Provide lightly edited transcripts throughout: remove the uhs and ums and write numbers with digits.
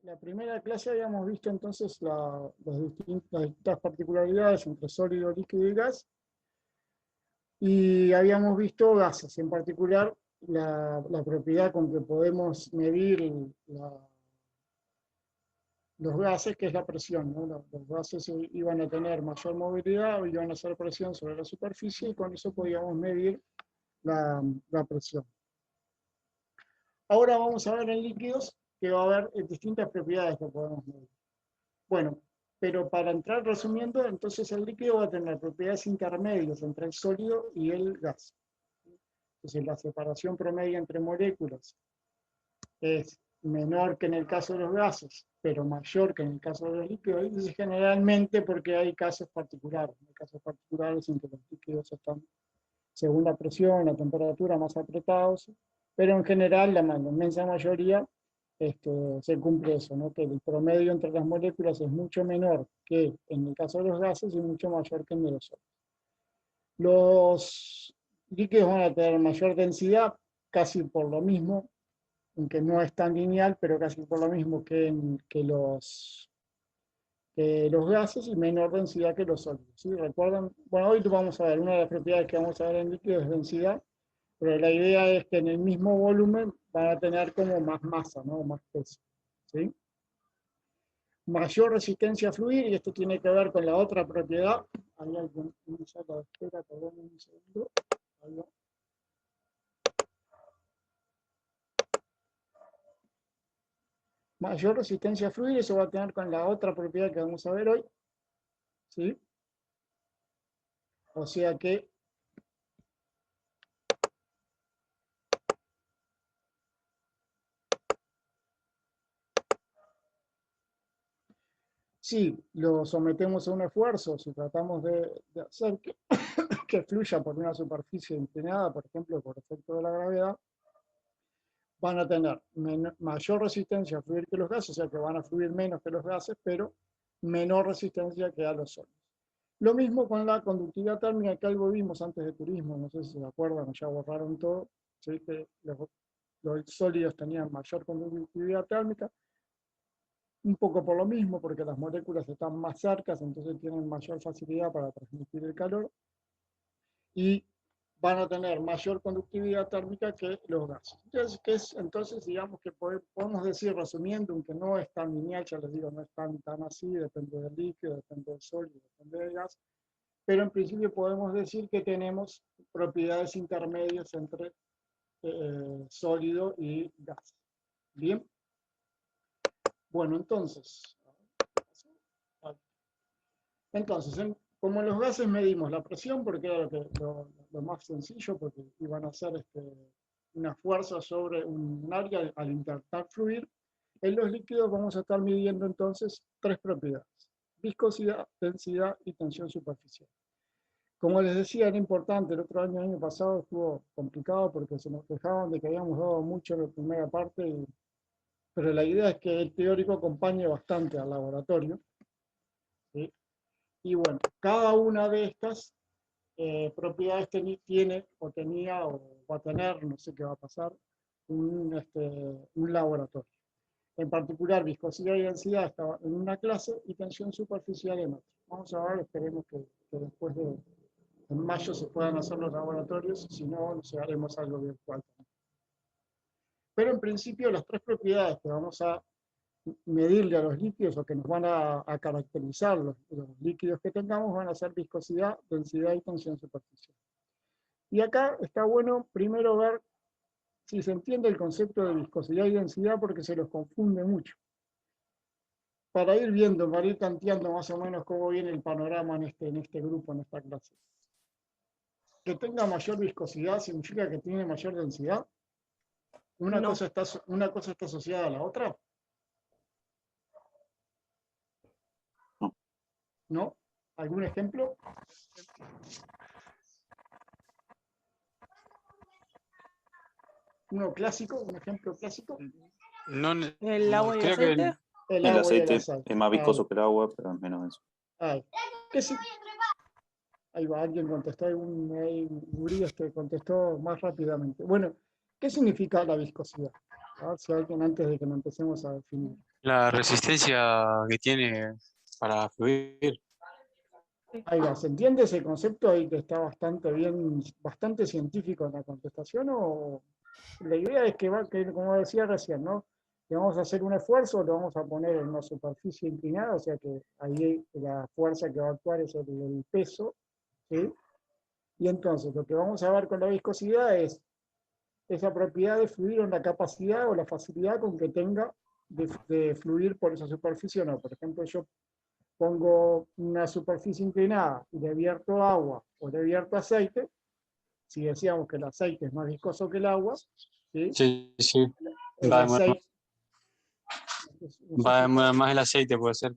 la primera clase habíamos visto entonces las distintas particularidades entre sólido, líquido y gas, y habíamos visto gases, en particular la propiedad con que podemos medir los gases, que es la presión, ¿no? Los gases iban a tener mayor movilidad, iban a hacer presión sobre la superficie, y con eso podíamos medir la presión. Ahora vamos a ver en líquidos que va a haber distintas propiedades que podemos medir. Bueno, pero para entrar resumiendo, entonces el líquido va a tener propiedades intermedias entre el sólido y el gas. Entonces la separación promedio entre moléculas es menor que en el caso de los gases, pero mayor que en el caso de los líquidos. Y es generalmente porque hay casos particulares. Hay casos particulares en que los líquidos están, según la presión, la temperatura, más apretados, pero en general la inmensa mayoría se cumple eso, ¿no? Que el promedio entre las moléculas es mucho menor que en el caso de los gases y mucho mayor que en los sólidos. Los líquidos van a tener mayor densidad, casi por lo mismo, aunque no es tan lineal, pero casi por lo mismo que los gases, y menor densidad que los sólidos. ¿Sí? ¿Recuerdan? Bueno, hoy vamos a ver, una de las propiedades que vamos a ver en líquidos es densidad, pero la idea es que en el mismo volumen van a tener como más masa, ¿no? Más peso. ¿Sí? Mayor resistencia a fluir, y esto tiene que ver con la otra propiedad. Hay alguien en la sala de espera, perdón un segundo. Ahí va. Mayor resistencia a fluir, eso va a tener con la otra propiedad que vamos a ver hoy. ¿Sí? O sea que si lo sometemos a un esfuerzo, si tratamos de hacer que fluya por una superficie inclinada, por ejemplo, por efecto de la gravedad, van a tener mayor resistencia a fluir que los gases, o sea que van a fluir menos que los gases, pero menor resistencia que a los sólidos. Lo mismo con la conductividad térmica, que algo vimos antes de turismo, no sé si se acuerdan, ya borraron todo, ¿sí? Que los sólidos tenían mayor conductividad térmica, un poco por lo mismo, porque las moléculas están más cercas, entonces tienen mayor facilidad para transmitir el calor, y van a tener mayor conductividad térmica que los gases. Entonces digamos que podemos decir, resumiendo, aunque no es tan lineal, ya les digo, no es tan así, depende del líquido, depende del sólido, depende del gas, pero en principio podemos decir que tenemos propiedades intermedias entre sólido y gas. Bien. Bueno, entonces, como en los gases medimos la presión, porque era lo más sencillo, porque iban a hacer una fuerza sobre un área al intentar fluir, en los líquidos vamos a estar midiendo entonces tres propiedades: viscosidad, densidad y tensión superficial. Como les decía, era importante, el año pasado estuvo complicado porque se nos quejaban de que habíamos dado mucho en la primera parte, pero la idea es que el teórico acompañe bastante al laboratorio. ¿Sí? Y bueno, cada una de estas propiedades tiene o tenía o va a tener, no sé qué va a pasar, un laboratorio. En particular, viscosidad y densidad estaba en una clase y tensión superficial en otra. Vamos a ver, esperemos que después en mayo se puedan hacer los laboratorios, si no, haremos algo virtual. Pero en principio las tres propiedades que vamos a medirle a los líquidos, o que nos van a caracterizar los líquidos que tengamos, van a ser viscosidad, densidad y tensión superficial. Y acá está bueno primero ver si se entiende el concepto de viscosidad y densidad, porque se los confunde mucho. Para ir viendo, para ir tanteando más o menos cómo viene el panorama en este grupo, en esta clase. Que tenga mayor viscosidad significa que tiene mayor densidad. Una cosa está asociada a la otra. ¿No? ¿Algún ejemplo? Uno clásico, un ejemplo clásico. No, ¿El agua y el creo que aceite? El El agua y el aceite aceite. es más viscoso que el agua, pero es menos denso. Ahí va, alguien contestó, un gurí contestó más rápidamente. Bueno, ¿qué significa la viscosidad? A ver si alguien antes de que lo empecemos a definir. La resistencia que tiene para fluir. Ahí va, ¿se entiende ese concepto ahí que está bastante bien, bastante científico en la contestación? O la idea es que, como decía recién, ¿no? Que vamos a hacer un esfuerzo, lo vamos a poner en una superficie inclinada, o sea que ahí la fuerza que va a actuar es el peso, ¿sí? Y entonces lo que vamos a ver con la viscosidad es esa propiedad de fluir en la capacidad o la facilidad con que tenga de fluir por esa superficie o no. Por ejemplo, yo pongo una superficie inclinada y le vierto agua o le vierto aceite, si decíamos que el aceite es más viscoso que el agua, ¿sí? Sí, sí. El aceite, no sé Va a si demorar más el aceite, puede ser.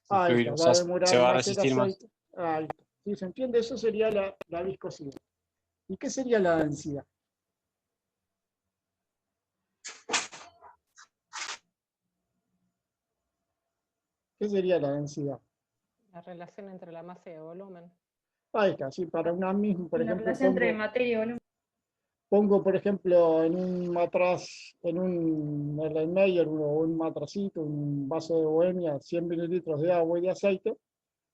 ahí Fluir, está, o va a sea, se demorar va a más el resistir más. aceite. Ahí está. ¿Sí se entiende? Eso sería la viscosidad. ¿Y qué sería la densidad? ¿Qué sería la densidad? La relación entre la masa y el volumen. Ahí está, sí, para una misma, por La ejemplo, relación entre materia y volumen. pongo, por ejemplo, en un matraz, en un Erlenmeyer o un matracito, un vaso de bohemia, 100 mililitros de agua y de aceite,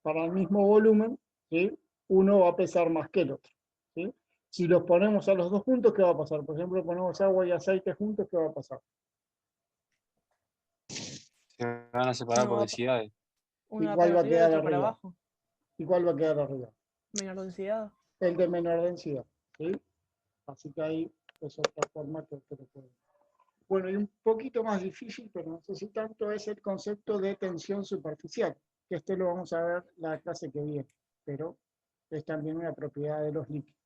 para el mismo volumen, ¿sí? Uno va a pesar más que el otro, ¿sí? Si los ponemos a los dos juntos, ¿qué va a pasar? Por ejemplo, ponemos agua y aceite juntos, ¿qué va a pasar? Se van a separar No, por densidades. uno va Igual para va a arriba y quedar otro para arriba. abajo. Igual va a quedar arriba. Menor densidad. El de menor densidad, ¿sí? Así que ahí es otra forma que lo puede. Bueno, y un poquito más difícil, pero no sé si tanto, es el concepto de tensión superficial, que este lo vamos a ver la clase que viene, pero es también una propiedad de los líquidos.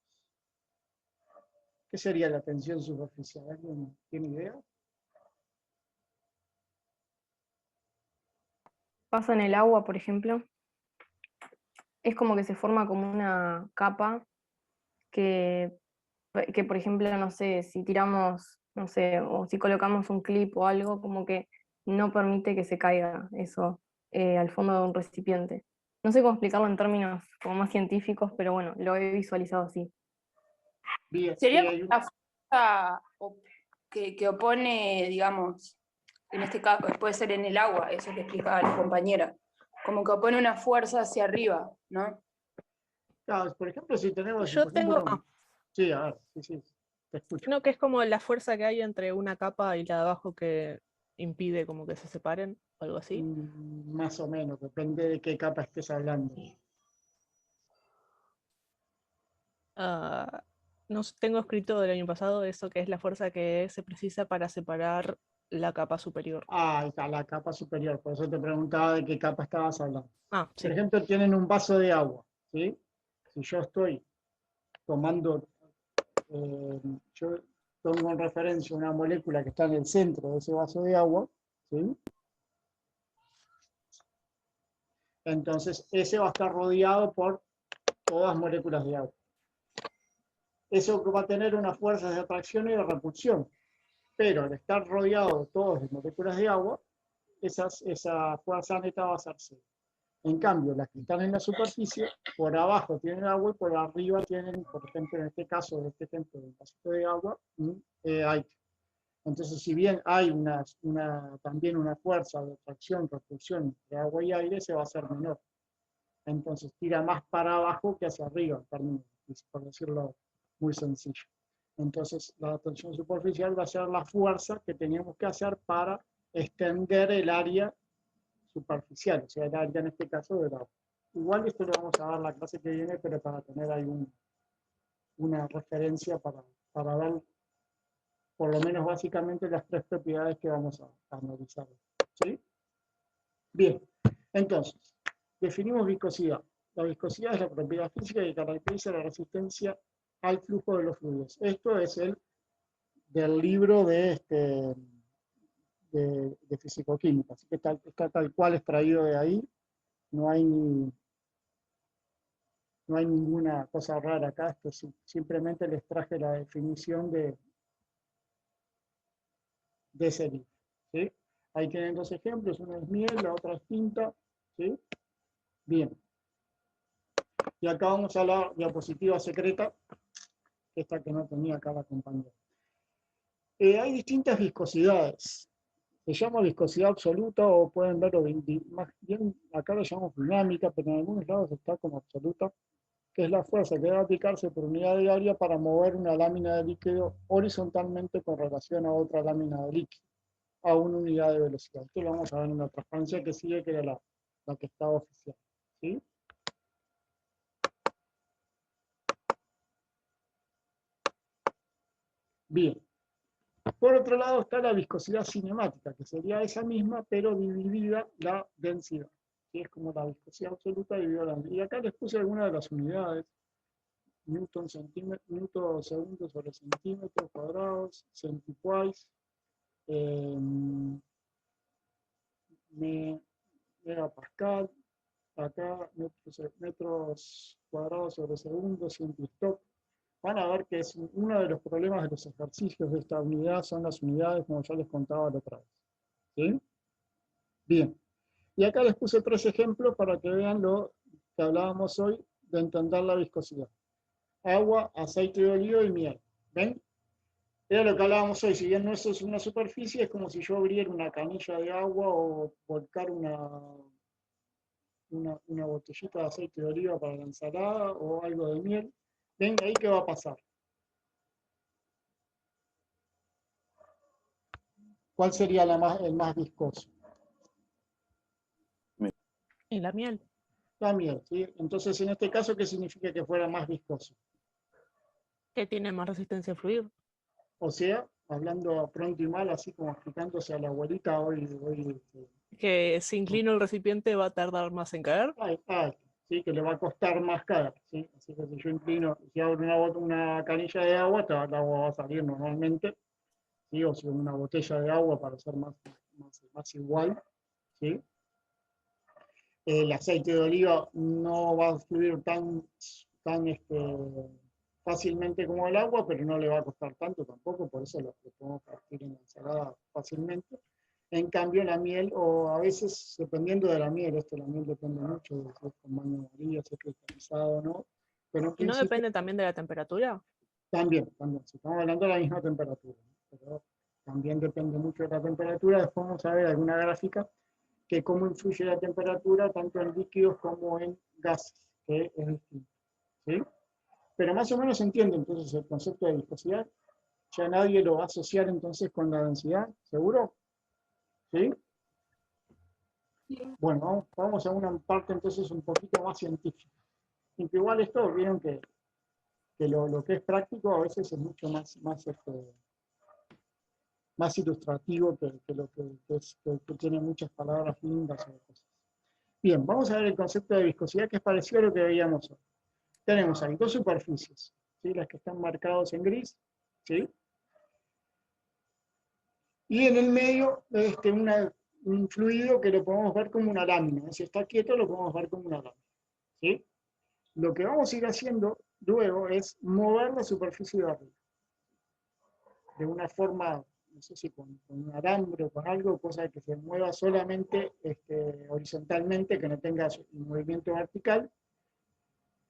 ¿Qué sería la tensión superficial? ¿Alguien tiene idea? Pasa en el agua, por ejemplo. Es como que se forma como una capa que, por ejemplo, no sé, si tiramos, no sé, o si colocamos un clip o algo, como que no permite que se caiga eso al fondo de un recipiente. No sé cómo explicarlo en términos como más científicos, pero bueno, lo he visualizado así. Bien, sí, Sería hay como la fuerza que opone, digamos, en este caso, puede ser en el agua, eso que explicaba la compañera, como que opone una fuerza hacia arriba, ¿no? claro, por ejemplo, si tenemos, Yo por ejemplo, tengo, sí, a ver, sí, sí, te escucho. sino que es como la fuerza que hay entre una capa y la de abajo que impide como que se separen, o algo así. Más o menos, depende de qué capa estés hablando. Ah, no sé, tengo escrito del año pasado eso que es la fuerza que se precisa para separar la capa superior. Ah, ahí está, la capa superior, por eso te preguntaba de qué capa estabas hablando. Ah, Por sí. ejemplo, tienen un vaso de agua, ¿sí? Si yo estoy tomando, yo pongo en referencia una molécula que está en el centro de ese vaso de agua, ¿sí? Entonces, ese va a estar rodeado por todas moléculas de agua. Eso va a tener unas fuerzas de atracción y de repulsión, pero al estar rodeado de todas las moléculas de agua, esa fuerza neta va a ser cero. En cambio, las que están en la superficie, por abajo tienen agua y por arriba tienen, por ejemplo, en este caso, de este ejemplo del vasito de agua, aire. Entonces, si bien hay también una fuerza de atracción, repulsión entre agua y aire, se va a hacer menor. Entonces, tira más para abajo que hacia arriba, por decirlo muy sencillo. Entonces, la tensión superficial va a ser la fuerza que teníamos que hacer para extender el área superficial, o sea, el área en este caso del agua. Igual esto lo vamos a ver la clase que viene, pero para tener ahí una referencia para ver por lo menos básicamente las tres propiedades que vamos a analizar. ¿Sí? Bien, entonces, definimos viscosidad. La viscosidad es la propiedad física que caracteriza la resistencia al flujo de los fluidos. Esto es del libro de fisicoquímica, así que está tal cual extraído de ahí, no hay ninguna cosa rara acá, esto simplemente les traje la definición de ese libro. ¿Sí? Ahí tienen dos ejemplos, uno es miel, la otra es tinta. ¿Sí? Bien. Y acá vamos a la diapositiva secreta, esta que no tenía acá la compañera. Hay distintas viscosidades. Se llama viscosidad absoluta o pueden verlo más bien, acá lo llamamos dinámica, pero en algunos lados está como absoluta, que es la fuerza que debe aplicarse por unidad de área para mover una lámina de líquido horizontalmente con relación a otra lámina de líquido, a una unidad de velocidad. Esto lo vamos a ver en la transparencia que sigue, que era la que estaba oficial. ¿Sí? Bien. Por otro lado está la viscosidad cinemática, que sería esa misma, pero dividida la densidad, que es como la viscosidad absoluta dividida la densidad. Y acá les puse algunas de las unidades: newton segundos sobre centímetros cuadrados, centipoise, megapascal, acá metros cuadrados sobre segundos, centistop. Van a ver que es uno de los problemas de los ejercicios de esta unidad, son las unidades, como ya les contaba la otra vez. ¿Sí? Bien. Y acá les puse 3 ejemplos para que vean lo que hablábamos hoy de entender la viscosidad. Agua, aceite de oliva y miel. ¿Ven? Era lo que hablábamos hoy. Si bien no es una superficie, es como si yo abriera una canilla de agua o volcar una botellita de aceite de oliva para la ensalada o algo de miel. ¿Ven? Ahí qué va a pasar. ¿Cuál sería el más viscoso? Y la miel. La miel, ¿sí? Entonces, en este caso, ¿qué significa que fuera más viscoso? Que tiene más resistencia a fluir. O sea, hablando pronto y mal, así como explicándose a la abuelita hoy Que si inclino el recipiente va a tardar más en caer. ¿sí? Que le va a costar más caer, ¿sí? Así que si yo inclino, si abro una canilla de agua, el agua va a salir normalmente, ¿sí? O si una botella de agua para ser más igual, ¿sí? El aceite de oliva no va a fluir tan fácilmente como el agua, pero no le va a costar tanto tampoco, por eso lo podemos partir en la ensalada fácilmente. En cambio, la miel, o a veces, dependiendo de la miel, la miel depende mucho de si es con baño María, si es cristalizado o no. Pero en ¿Y no principio, depende también de la temperatura? también, si estamos hablando de la misma temperatura, ¿no? Pero también depende mucho de la temperatura. Después vamos a ver alguna gráfica que cómo influye la temperatura tanto en líquidos como en gases, que es distinto, ¿sí? Pero más o menos se entiende entonces el concepto de viscosidad. Ya nadie lo va a asociar entonces con la densidad, ¿seguro? ¿Sí? Bueno, vamos a una parte entonces un poquito más científica. Aunque igual esto, vieron que lo que es práctico a veces es mucho más ilustrativo que lo que tiene muchas palabras lindas o cosas. Bien, vamos a ver el concepto de viscosidad, que es parecido a lo que veíamos hoy. Tenemos ahí 2 superficies, ¿sí? Las que están marcadas en gris, ¿sí? Y en el medio un fluido que lo podemos ver como una lámina. Si está quieto lo podemos ver como una lámina, ¿sí? Lo que vamos a ir haciendo luego es mover la superficie de arriba. De una forma, no sé si con un alambre o con algo, cosa que se mueva solamente horizontalmente, que no tenga un movimiento vertical.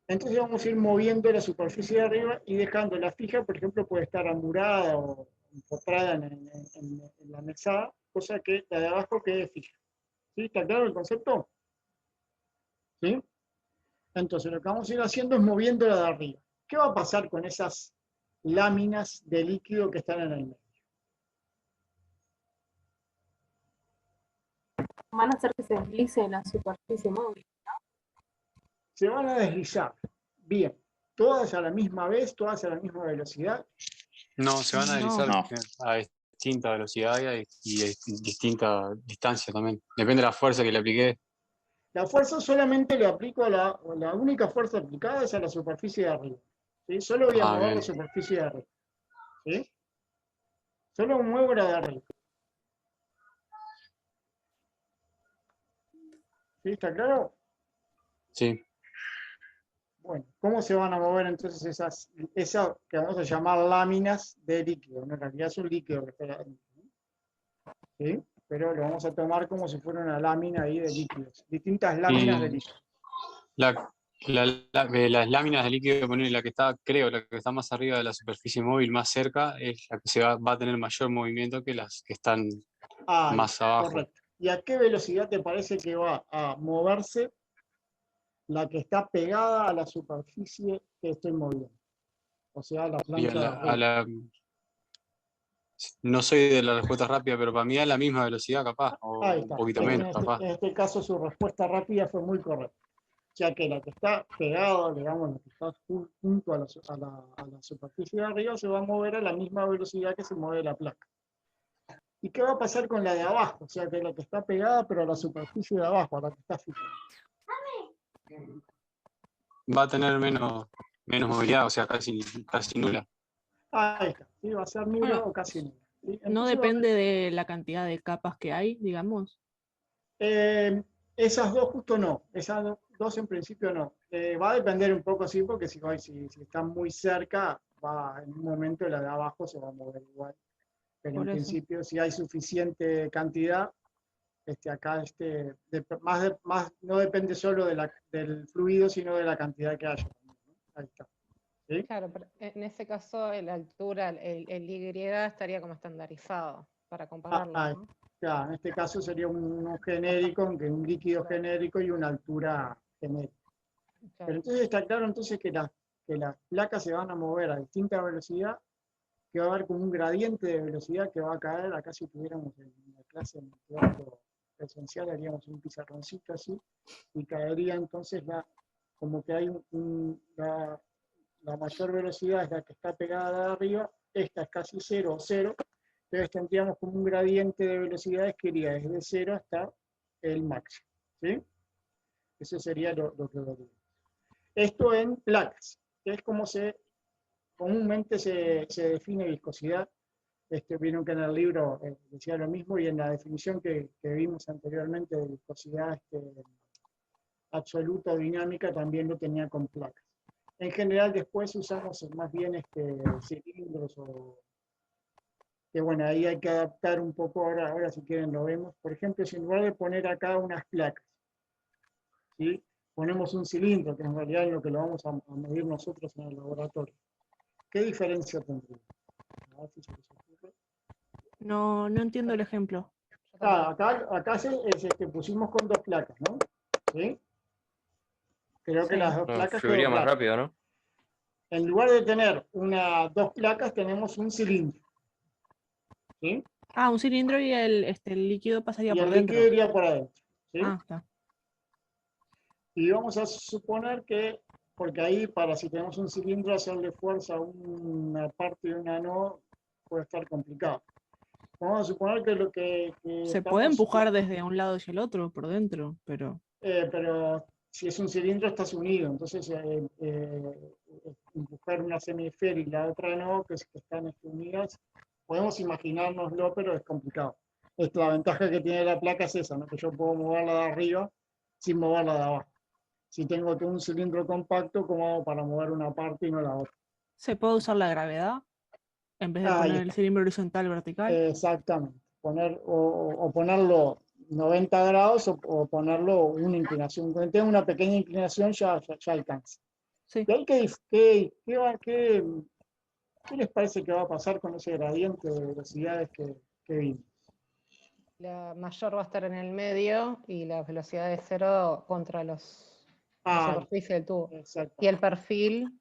Entonces vamos a ir moviendo la superficie de arriba y dejándola fija. Por ejemplo, puede estar amurada o empotrada en la mesada, cosa que la de abajo quede fija. ¿Sí? ¿Está claro el concepto? ¿Sí? Entonces lo que vamos a ir haciendo es moviendo la de arriba. ¿Qué va a pasar con esas láminas de líquido que están en el medio? Van a hacer que se deslice la superficie móvil. Se van a deslizar. Bien. ¿Todas a la misma vez? ¿Todas a la misma velocidad? No, se van a deslizar No. a distinta velocidad y a distinta distancia también. Depende de la fuerza que le apliqué. La fuerza solamente le aplico la única fuerza aplicada es a la superficie de arriba. ¿Sí? Solo voy a mover Bien. la superficie de arriba. ¿Sí? Solo muevo la de arriba. ¿Sí? ¿Está claro? Sí. Bueno, ¿cómo se van a mover entonces esas que vamos a llamar láminas de líquido? En realidad es un líquido que está adentro, ¿no? ¿Sí? Pero lo vamos a tomar como si fuera una lámina ahí de líquidos. Distintas láminas de Y líquidos. Las láminas de líquido, poner la que está, creo, la que está más arriba de la superficie móvil, más cerca, es la que va a tener mayor movimiento que las que están Ahí, más abajo. correcto. ¿Y a qué velocidad te parece que va a moverse la que está pegada a la superficie que estoy moviendo? O sea, la Y plancha de arriba. no soy de la respuesta rápida, pero para mí a la misma velocidad, capaz, o Ahí un está. poquito En menos, este, capaz. en este caso su respuesta rápida fue muy correcta, ya que la que está pegada, digamos, la que está junto a la superficie de arriba, se va a mover a la misma velocidad que se mueve la placa. ¿Y qué va a pasar con la de abajo? O sea, que la que está pegada, pero a la superficie de abajo, a la que está fija. Va a tener menos movilidad, o sea, casi nula. Ahí está, ¿sí? Va a ser nula Bueno, o casi nula. ¿sí? No Entonces va a depende de la cantidad de capas que hay, digamos. esas dos justo no, esas dos en principio no. Va a depender un poco, sí, porque si están muy cerca, en un momento la de abajo se va a mover igual. Pero en Por eso. principio, si hay suficiente cantidad, acá no depende solo del fluido, sino de la cantidad que haya. ¿No? Ahí está. ¿Sí? Claro, pero en ese caso la altura, el Y estaría como estandarizado para compararlo, ¿no? Claro, en este caso sería un genérico, un líquido Claro. genérico y una altura genérica. Pero Claro. entonces está claro entonces que las placas se van a mover a distinta velocidad, que va a haber como un gradiente de velocidad que va a caer. Acá si tuviéramos en la clase en teatro presencial haríamos un pizarroncito así, y caería entonces como que hay la mayor velocidad es la que está pegada de arriba, esta es casi 0 o 0, entonces tendríamos como un gradiente de velocidades que iría desde 0 hasta el máximo. ¿Sí? Eso sería lo que veríamos. Esto en placas, que es como comúnmente se define viscosidad. Vieron que en el libro decía lo mismo, y en la definición que vimos anteriormente de viscosidad absoluta o dinámica también lo tenía con placas. En general después usamos más bien cilindros, que bueno, ahí hay que adaptar un poco, ahora si quieren lo vemos. Por ejemplo, si en lugar de poner acá unas placas, ¿sí? Ponemos un cilindro, que en realidad es lo que lo vamos a medir nosotros en el laboratorio, ¿qué diferencia tendría? A ver si se les ocurre. No entiendo el ejemplo. Acá pusimos con dos placas, ¿no? ¿Sí? Creo que Sí. las dos No, placas fluiría quedó más claro. rápido, ¿no? En lugar de tener dos placas, tenemos un cilindro. ¿Sí? Un cilindro y el líquido pasaría Y por el dentro. líquido iría por adentro. ¿Sí? Está. Y vamos a suponer que, porque ahí si tenemos un cilindro, hacerle fuerza a una parte y una no, puede estar complicado. Vamos a suponer que lo que Se puede empujar desde un lado hacia el otro por dentro, pero pero si es un cilindro estás unido, entonces empujar una semiesfera y la otra no, que están unidas, podemos imaginárnoslo, pero es complicado. La ventaja que tiene la placa es esa, ¿no? Que yo puedo moverla de arriba sin moverla de abajo. Si tengo un cilindro compacto, ¿cómo hago para mover una parte y no la otra? ¿se puede usar la gravedad en vez de Ahí poner el cilindro horizontal vertical? Exactamente. O ponerlo 90 grados o ponerlo una inclinación. Cuando tenga una pequeña inclinación ya alcanza. Sí. ¿Y ahí qué les parece que va a pasar con ese gradiente de velocidades que vimos? La mayor va a estar en el medio y la velocidad de 0 contra la superficie del tubo. Exacto. Y el perfil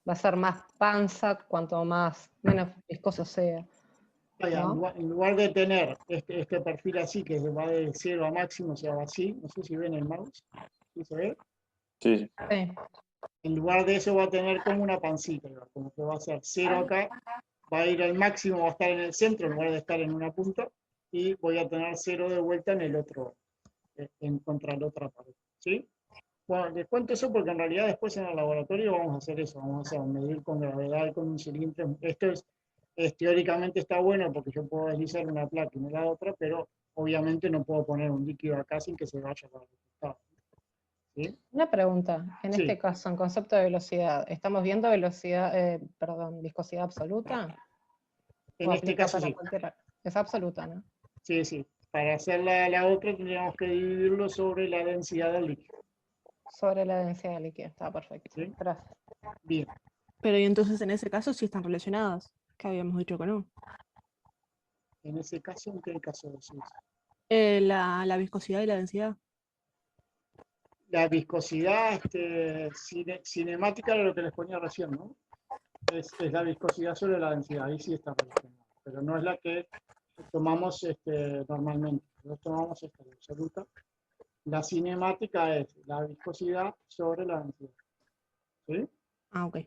va a ser más panza cuanto menos viscoso sea. ¿no? En lugar de tener este perfil así, que va de 0 a máximo, o sea, va así, no sé si ven el mouse, ¿sí se ve? Sí. Sí. En lugar de eso va a tener como una pancita, como que va a ser 0 acá, va a ir al máximo, va a estar en el centro en lugar de estar en una punta, y voy a tener 0 de vuelta en el otro, contra la otra pared. ¿Sí? Bueno, les cuento eso porque en realidad después en el laboratorio vamos a hacer eso, vamos a medir con gravedad con un cilindro. Esto teóricamente está bueno porque yo puedo deslizar una placa y no la otra, pero obviamente no puedo poner un líquido acá sin que se vaya para el resultado. ¿Sí? Una pregunta, en Sí. este caso, en concepto de velocidad, ¿estamos viendo viscosidad absoluta? En ¿O este aplica caso para sí. cualquier? Es absoluta, ¿no? Sí. Para hacer la otra tendríamos que dividirlo sobre la densidad del líquido. sobre la densidad del líquido. Está perfecto. ¿Sí? Gracias. Bien. Pero y entonces en ese caso sí están relacionadas, que habíamos dicho que no. En ese caso, ¿en qué caso decís? La viscosidad y la densidad. La viscosidad cinemática era lo que les ponía recién, ¿no? Es la viscosidad sobre la densidad, ahí sí está relacionada, pero no es la que tomamos normalmente. Nosotros tomamos esta, la absoluta. La cinemática es la viscosidad sobre la densidad. ¿Sí? Ah, ok.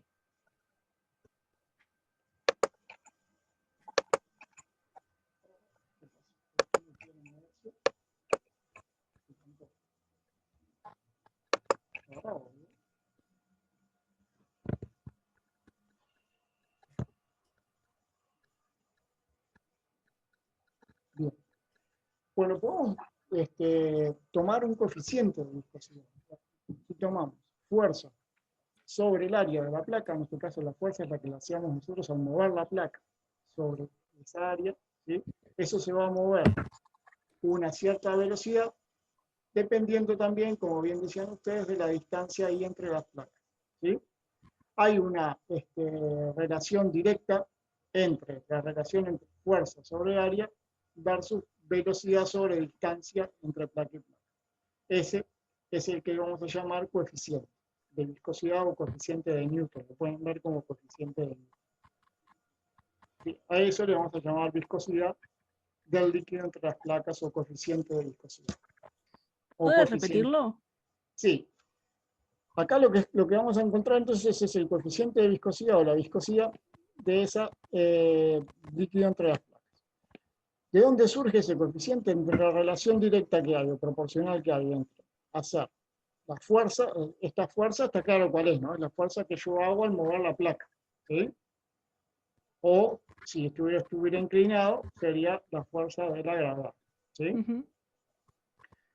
Bien. Bueno, podemos tomar un coeficiente de viscosidad. Si tomamos fuerza sobre el área de la placa, en este caso la fuerza es la que la hacíamos nosotros al mover la placa sobre esa área, ¿sí? Eso se va a mover una cierta velocidad, dependiendo también, como bien decían ustedes, de la distancia ahí entre las placas, ¿sí? Hay una relación directa entre la relación entre fuerza sobre área versus velocidad sobre distancia entre placa y placa. Ese es el que vamos a llamar coeficiente de viscosidad o coeficiente de Newton. Lo pueden ver como coeficiente de Newton. ¿Sí? A eso le vamos a llamar viscosidad del líquido entre las placas o coeficiente de viscosidad. ¿Puedes repetirlo? Sí. Acá lo que vamos a encontrar entonces es el coeficiente de viscosidad o la viscosidad de ese líquido entre las placas. ¿De dónde surge ese coeficiente? Entre la relación directa que hay o proporcional que hay entre hacer la fuerza, esta fuerza está claro cuál es, ¿no? Es la fuerza que yo hago al mover la placa, ¿sí? O si estuviera inclinado, sería la fuerza de la gravedad, ¿sí?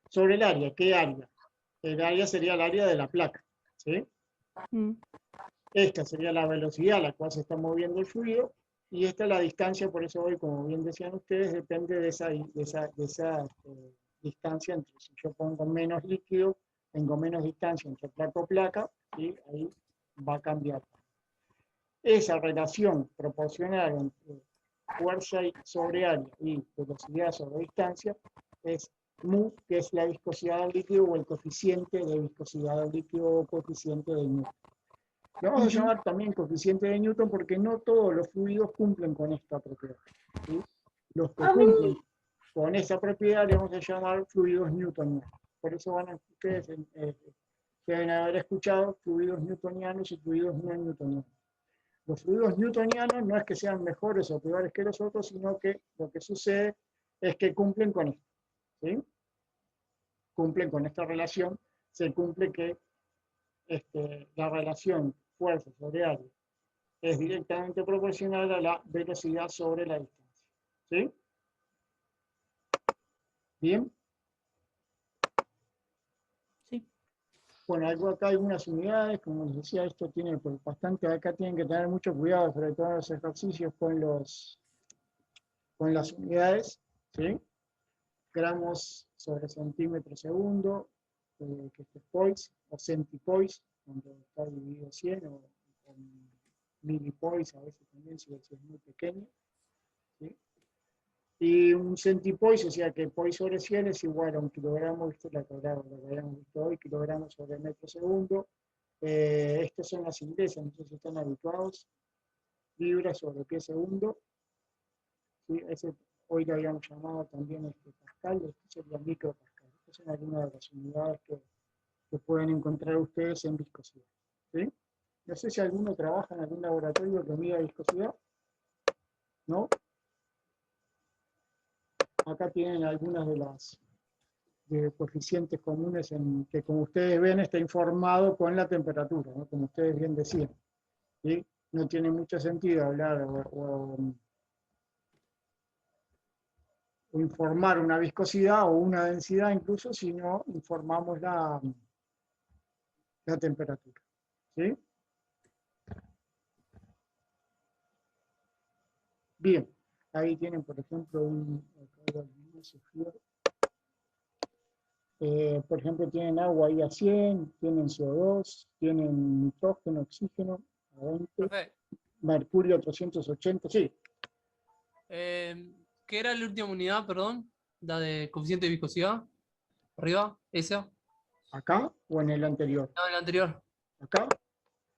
Sobre el área, ¿qué área? El área sería el área de la placa, ¿sí? Esta sería la velocidad a la cual se está moviendo el fluido, y esta es la distancia, por eso hoy, como bien decían ustedes, depende de esa distancia entre, si yo pongo menos líquido, tengo menos distancia entre placa o placa, y ahí va a cambiar. Esa relación proporcional entre fuerza sobre área y velocidad sobre distancia es mu, que es la viscosidad del líquido o el coeficiente de viscosidad del líquido o coeficiente de Newton. Lo vamos a llamar también coeficiente de Newton porque no todos los fluidos cumplen con esta propiedad, ¿sí? Los que cumplen con esa propiedad le vamos a llamar fluidos newtonianos. Por eso ustedes deben haber escuchado fluidos newtonianos y fluidos no newtonianos. Los fluidos newtonianos no es que sean mejores o peores que los otros, sino que lo que sucede es que cumplen con esto, ¿sí? Cumplen con esta relación, se cumple que la relación fuerza sobre área es directamente proporcional a la velocidad sobre la distancia, ¿sí? ¿Bien? Sí. Bueno, acá hay algunas unidades, como les decía, esto tiene bastante, acá tienen que tener mucho cuidado, sobre todo en los ejercicios con las unidades, ¿sí? Gramos sobre centímetro segundo, que es poise, o centipoise, cuando está dividido 100, o milipoise a veces también, si es muy pequeño, ¿sí? Y un centipoise, o sea que poise sobre 100 es igual a un kilogramo, ¿viste? Lo que habíamos visto hoy, kilogramos sobre metro segundo. Estas son las inglesas, no sé si están habituados. Libras sobre pie segundo. ¿Sí? Hoy lo habíamos llamado también Pascal, esto sería micropascal. Estas son algunas de las unidades que pueden encontrar ustedes en viscosidad, ¿sí? No sé si alguno trabaja en algún laboratorio que mida viscosidad, ¿no? Acá tienen algunas de las coeficientes comunes que, como ustedes ven, está informado con la temperatura, ¿no? Como ustedes bien decían, ¿sí? No tiene mucho sentido hablar o informar una viscosidad o una densidad incluso si no informamos la temperatura, ¿sí? Bien, ahí tienen por ejemplo Por ejemplo, tienen agua ahí a 100, tienen CO2, tienen nitrógeno, oxígeno a 20, Profe, mercurio a 380, sí. ¿qué era la última unidad, perdón? La de coeficiente de viscosidad. Arriba, esa. ¿Acá o en el anterior? No, en la anterior. Acá.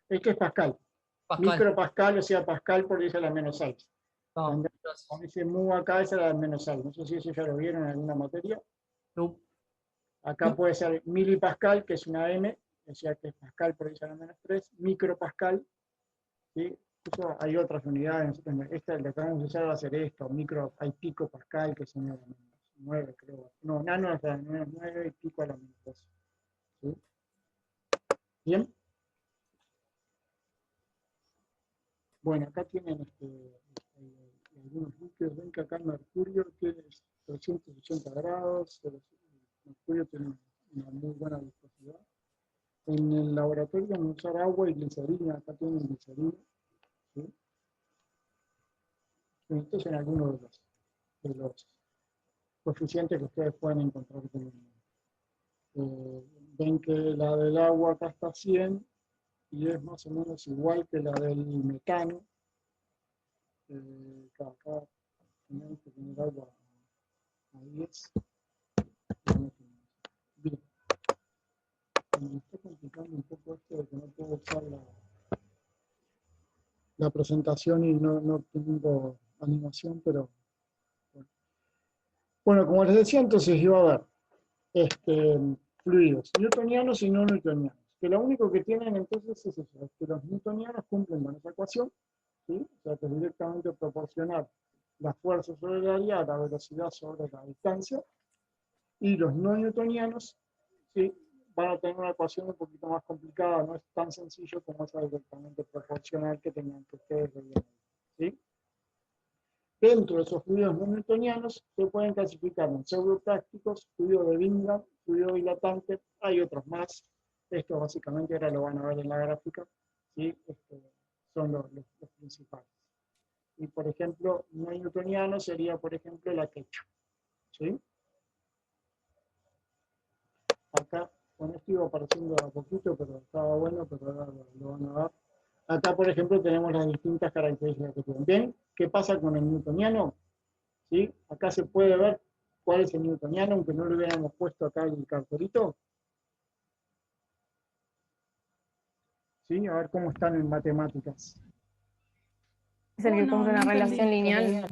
Esto es Pascal. Pascal. Micropascal, o sea, Pascal por dice la menos 6. No, Cuando gracias. dice mu acá, esa era la menos 6. No sé si eso ya lo vieron en alguna materia. No. Acá No. puede ser milipascal, que es una M, o sea que es Pascal por dice la menos 3. Micropascal, ¿sí? Eso hay otras unidades. Esta la que vamos a usar va a ser esto. Micro, hay pico Pascal, que son la menos 9, creo. No, nano es la menos 9 y pico a la menos 2. ¿Sí? Bien. Bueno, acá tienen algunos líquidos. Ven que acá el mercurio tiene 380 grados. El mercurio tiene una muy buena viscosidad. En el laboratorio vamos a usar agua y glicerina. Acá tienen glicerina. ¿Sí? Estos son algunos de los coeficientes que ustedes pueden encontrar con ven que la del agua acá está a 100 y es más o menos igual que la del metano. Acá tenemos que tener agua a 10. Bien. Me está complicando un poco esto de que no puedo usar la presentación y no tengo animación, pero bueno, como les decía, entonces iba a ver fluidos newtonianos y no newtonianos. Que lo único que tienen entonces es eso, es que los newtonianos cumplen con esa ecuación, ¿sí? O sea que es directamente proporcional la fuerza sobre el área a la velocidad sobre la distancia, y los no newtonianos, ¿sí? Van a tener una ecuación un poquito más complicada, no es tan sencillo como esa directamente proporcional que tenían que ustedes ver, ¿sí? Dentro de esos fluidos no newtonianos se pueden clasificar en pseudoprácticos, fluido de Bingham, fluido dilatante, hay otros más. Estos básicamente ahora lo van a ver en la gráfica, ¿sí? Son los principales. Y por ejemplo, no newtoniano sería por ejemplo la quecha, ¿sí? Acá, con esto iba apareciendo a poquito, pero estaba bueno, pero ahora lo van a ver. Acá, por ejemplo, tenemos las distintas características que tienen. ¿Ven qué pasa con el newtoniano? ¿Sí? Acá se puede ver cuál es el newtoniano, aunque no le hubiéramos puesto acá el cartelito. ¿Sí? A ver cómo están en matemáticas. Es el que cumple una relación lineal.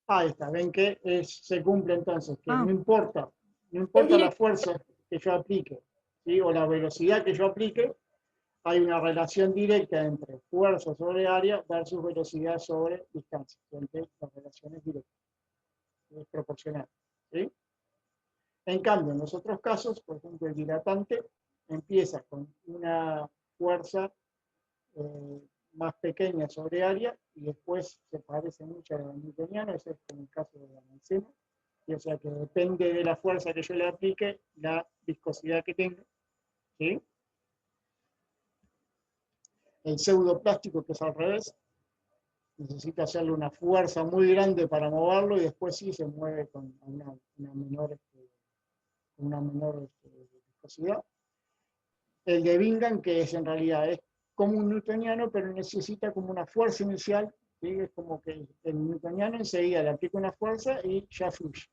Ahí está, ven que se cumple entonces, que no importa la fuerza que yo aplique, ¿sí? O la velocidad que yo aplique, hay una relación directa entre fuerza sobre área versus velocidad sobre distancia. Entonces, la relación es directa, es proporcional, ¿sí? En cambio, en los otros casos, por ejemplo, el dilatante empieza con una fuerza más pequeña sobre área y después se parece mucho al newtoniano, ese es como el caso de la maicena, y o sea que depende de la fuerza que yo le aplique, la viscosidad que tenga, ¿sí? El pseudoplástico, que es al revés, necesita hacerle una fuerza muy grande para moverlo y después sí se mueve con una menor viscosidad. El de Bingham, que es en realidad es como un newtoniano, pero necesita como una fuerza inicial, ¿sí? Es como que el newtoniano enseguida le aplica una fuerza y ya fluye.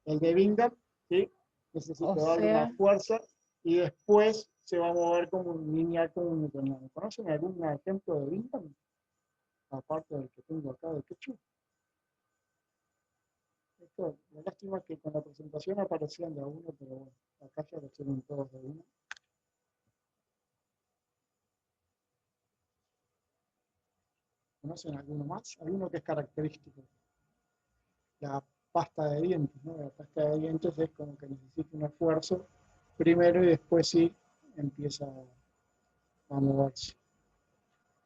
El de Bingham, ¿sí? Necesita darle una fuerza y después se va a mover como un lineal, como un newtoniano. ¿Conocen algún ejemplo de Bingham? Aparte del que tengo acá de Quechua. Esto, la lástima que con la presentación aparecían de a uno, pero bueno, acá ya lo tienen todos de uno. ¿Conocen alguno más? Alguno que es característico. La pasta de dientes, ¿no? La pasta de dientes es como que necesita un esfuerzo primero y después sí empieza a moverse.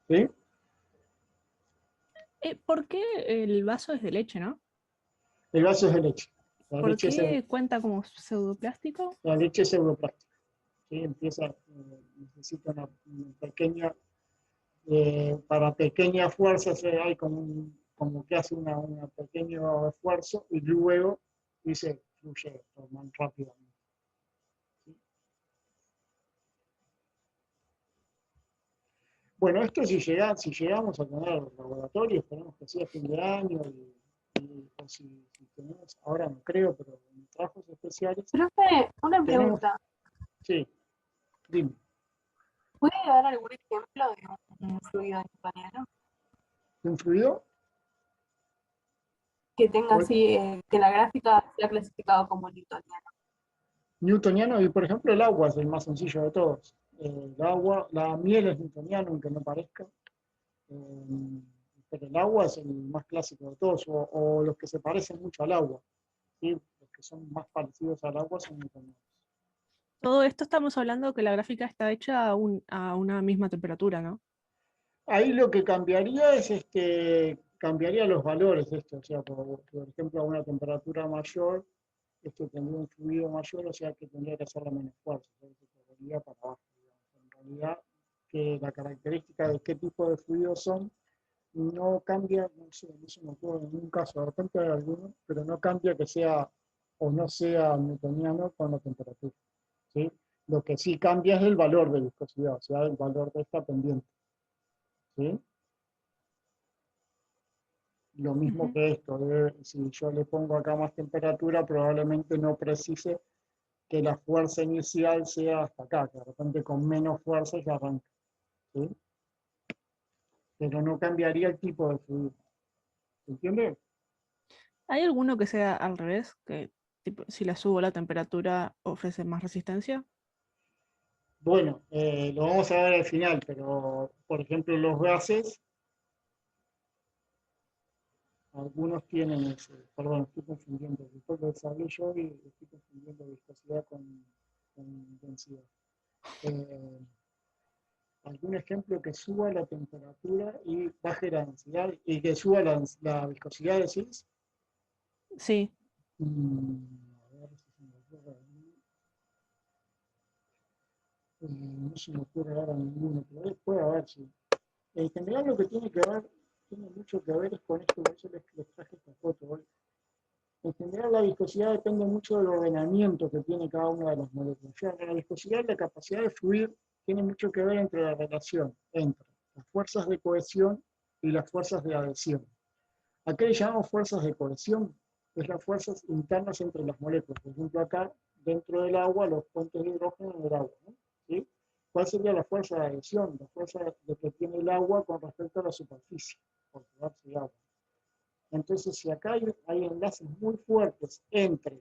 ¿Sí? ¿Por qué el vaso es de leche, no? El vaso es de leche. ¿Por qué cuenta como pseudoplástico? La leche es pseudoplástico. ¿Sí? Empieza, necesita una pequeña, para pequeñas fuerzas hay como que hace un pequeño esfuerzo y luego se fluye rápidamente. Bueno, esto si llegamos a tener el laboratorio, esperemos que sea a fin de año, o si tenemos, ahora no creo, pero en trabajos especiales. Profe, una tenemos- pregunta. Sí, dime. ¿Puede dar algún ejemplo de un fluido newtoniano ¿Un fluido? que tenga así, que la gráfica sea clasificado como newtoniano? Newtoniano, y por ejemplo el agua es el más sencillo de todos. El agua, la miel es newtoniana, aunque no parezca. Pero el agua es el más clásico de todos, o los que se parecen mucho al agua. ¿Sí? Los que son más parecidos al agua son newtonianos. Todo esto estamos hablando que la gráfica está hecha a una misma temperatura, ¿no? Ahí lo que cambiaría es cambiaría los valores de esto, o sea, por ejemplo, a una temperatura mayor, esto tendría un fluido mayor, o sea que tendría que hacer la menos fuerza, o sea, que se correría para abajo, digamos. En realidad, que la característica de qué tipo de fluidos son, no cambia, no sé, no se me ocurre en ningún caso, de repente hay alguno, pero no cambia que sea o no sea newtoniano con la temperatura, ¿sí? Lo que sí cambia es el valor de viscosidad, o sea, el valor de esta pendiente. ¿Sí? Lo mismo que esto, si yo le pongo acá más temperatura, probablemente no precise que la fuerza inicial sea hasta acá, que de repente con menos fuerza ya arranca. ¿Sí? Pero no cambiaría el tipo de fluido. ¿Entiendes? ¿Hay alguno que sea al revés? Que tipo, si le subo la temperatura ofrece más resistencia. Bueno, lo vamos a ver al final, pero por ejemplo los gases, algunos tienen ese, perdón, estoy confundiendo, después lo deshablé yo y estoy confundiendo viscosidad con densidad. ¿Algún ejemplo que suba la temperatura y baje la densidad y que suba la viscosidad, decís? Sí. A ver si se me ocurre no se me ocurre ahora ninguno, pero puede haber, sí. En general lo que tiene mucho que ver es con esto, por eso les traje esta foto hoy. En general la viscosidad depende mucho del ordenamiento que tiene cada una de las moléculas. La viscosidad y la capacidad de fluir tiene mucho que ver entre la relación entre las fuerzas de cohesión y las fuerzas de adhesión. ¿A qué le llamamos fuerzas de cohesión? Es las fuerzas internas entre las moléculas. Por ejemplo, acá, dentro del agua, los puentes de hidrógeno en el agua, ¿no? ¿Sí? ¿Cuál sería la fuerza de adhesión? La fuerza de que tiene el agua con respecto a la superficie, por quedarse el agua. Entonces, si acá hay enlaces muy fuertes entre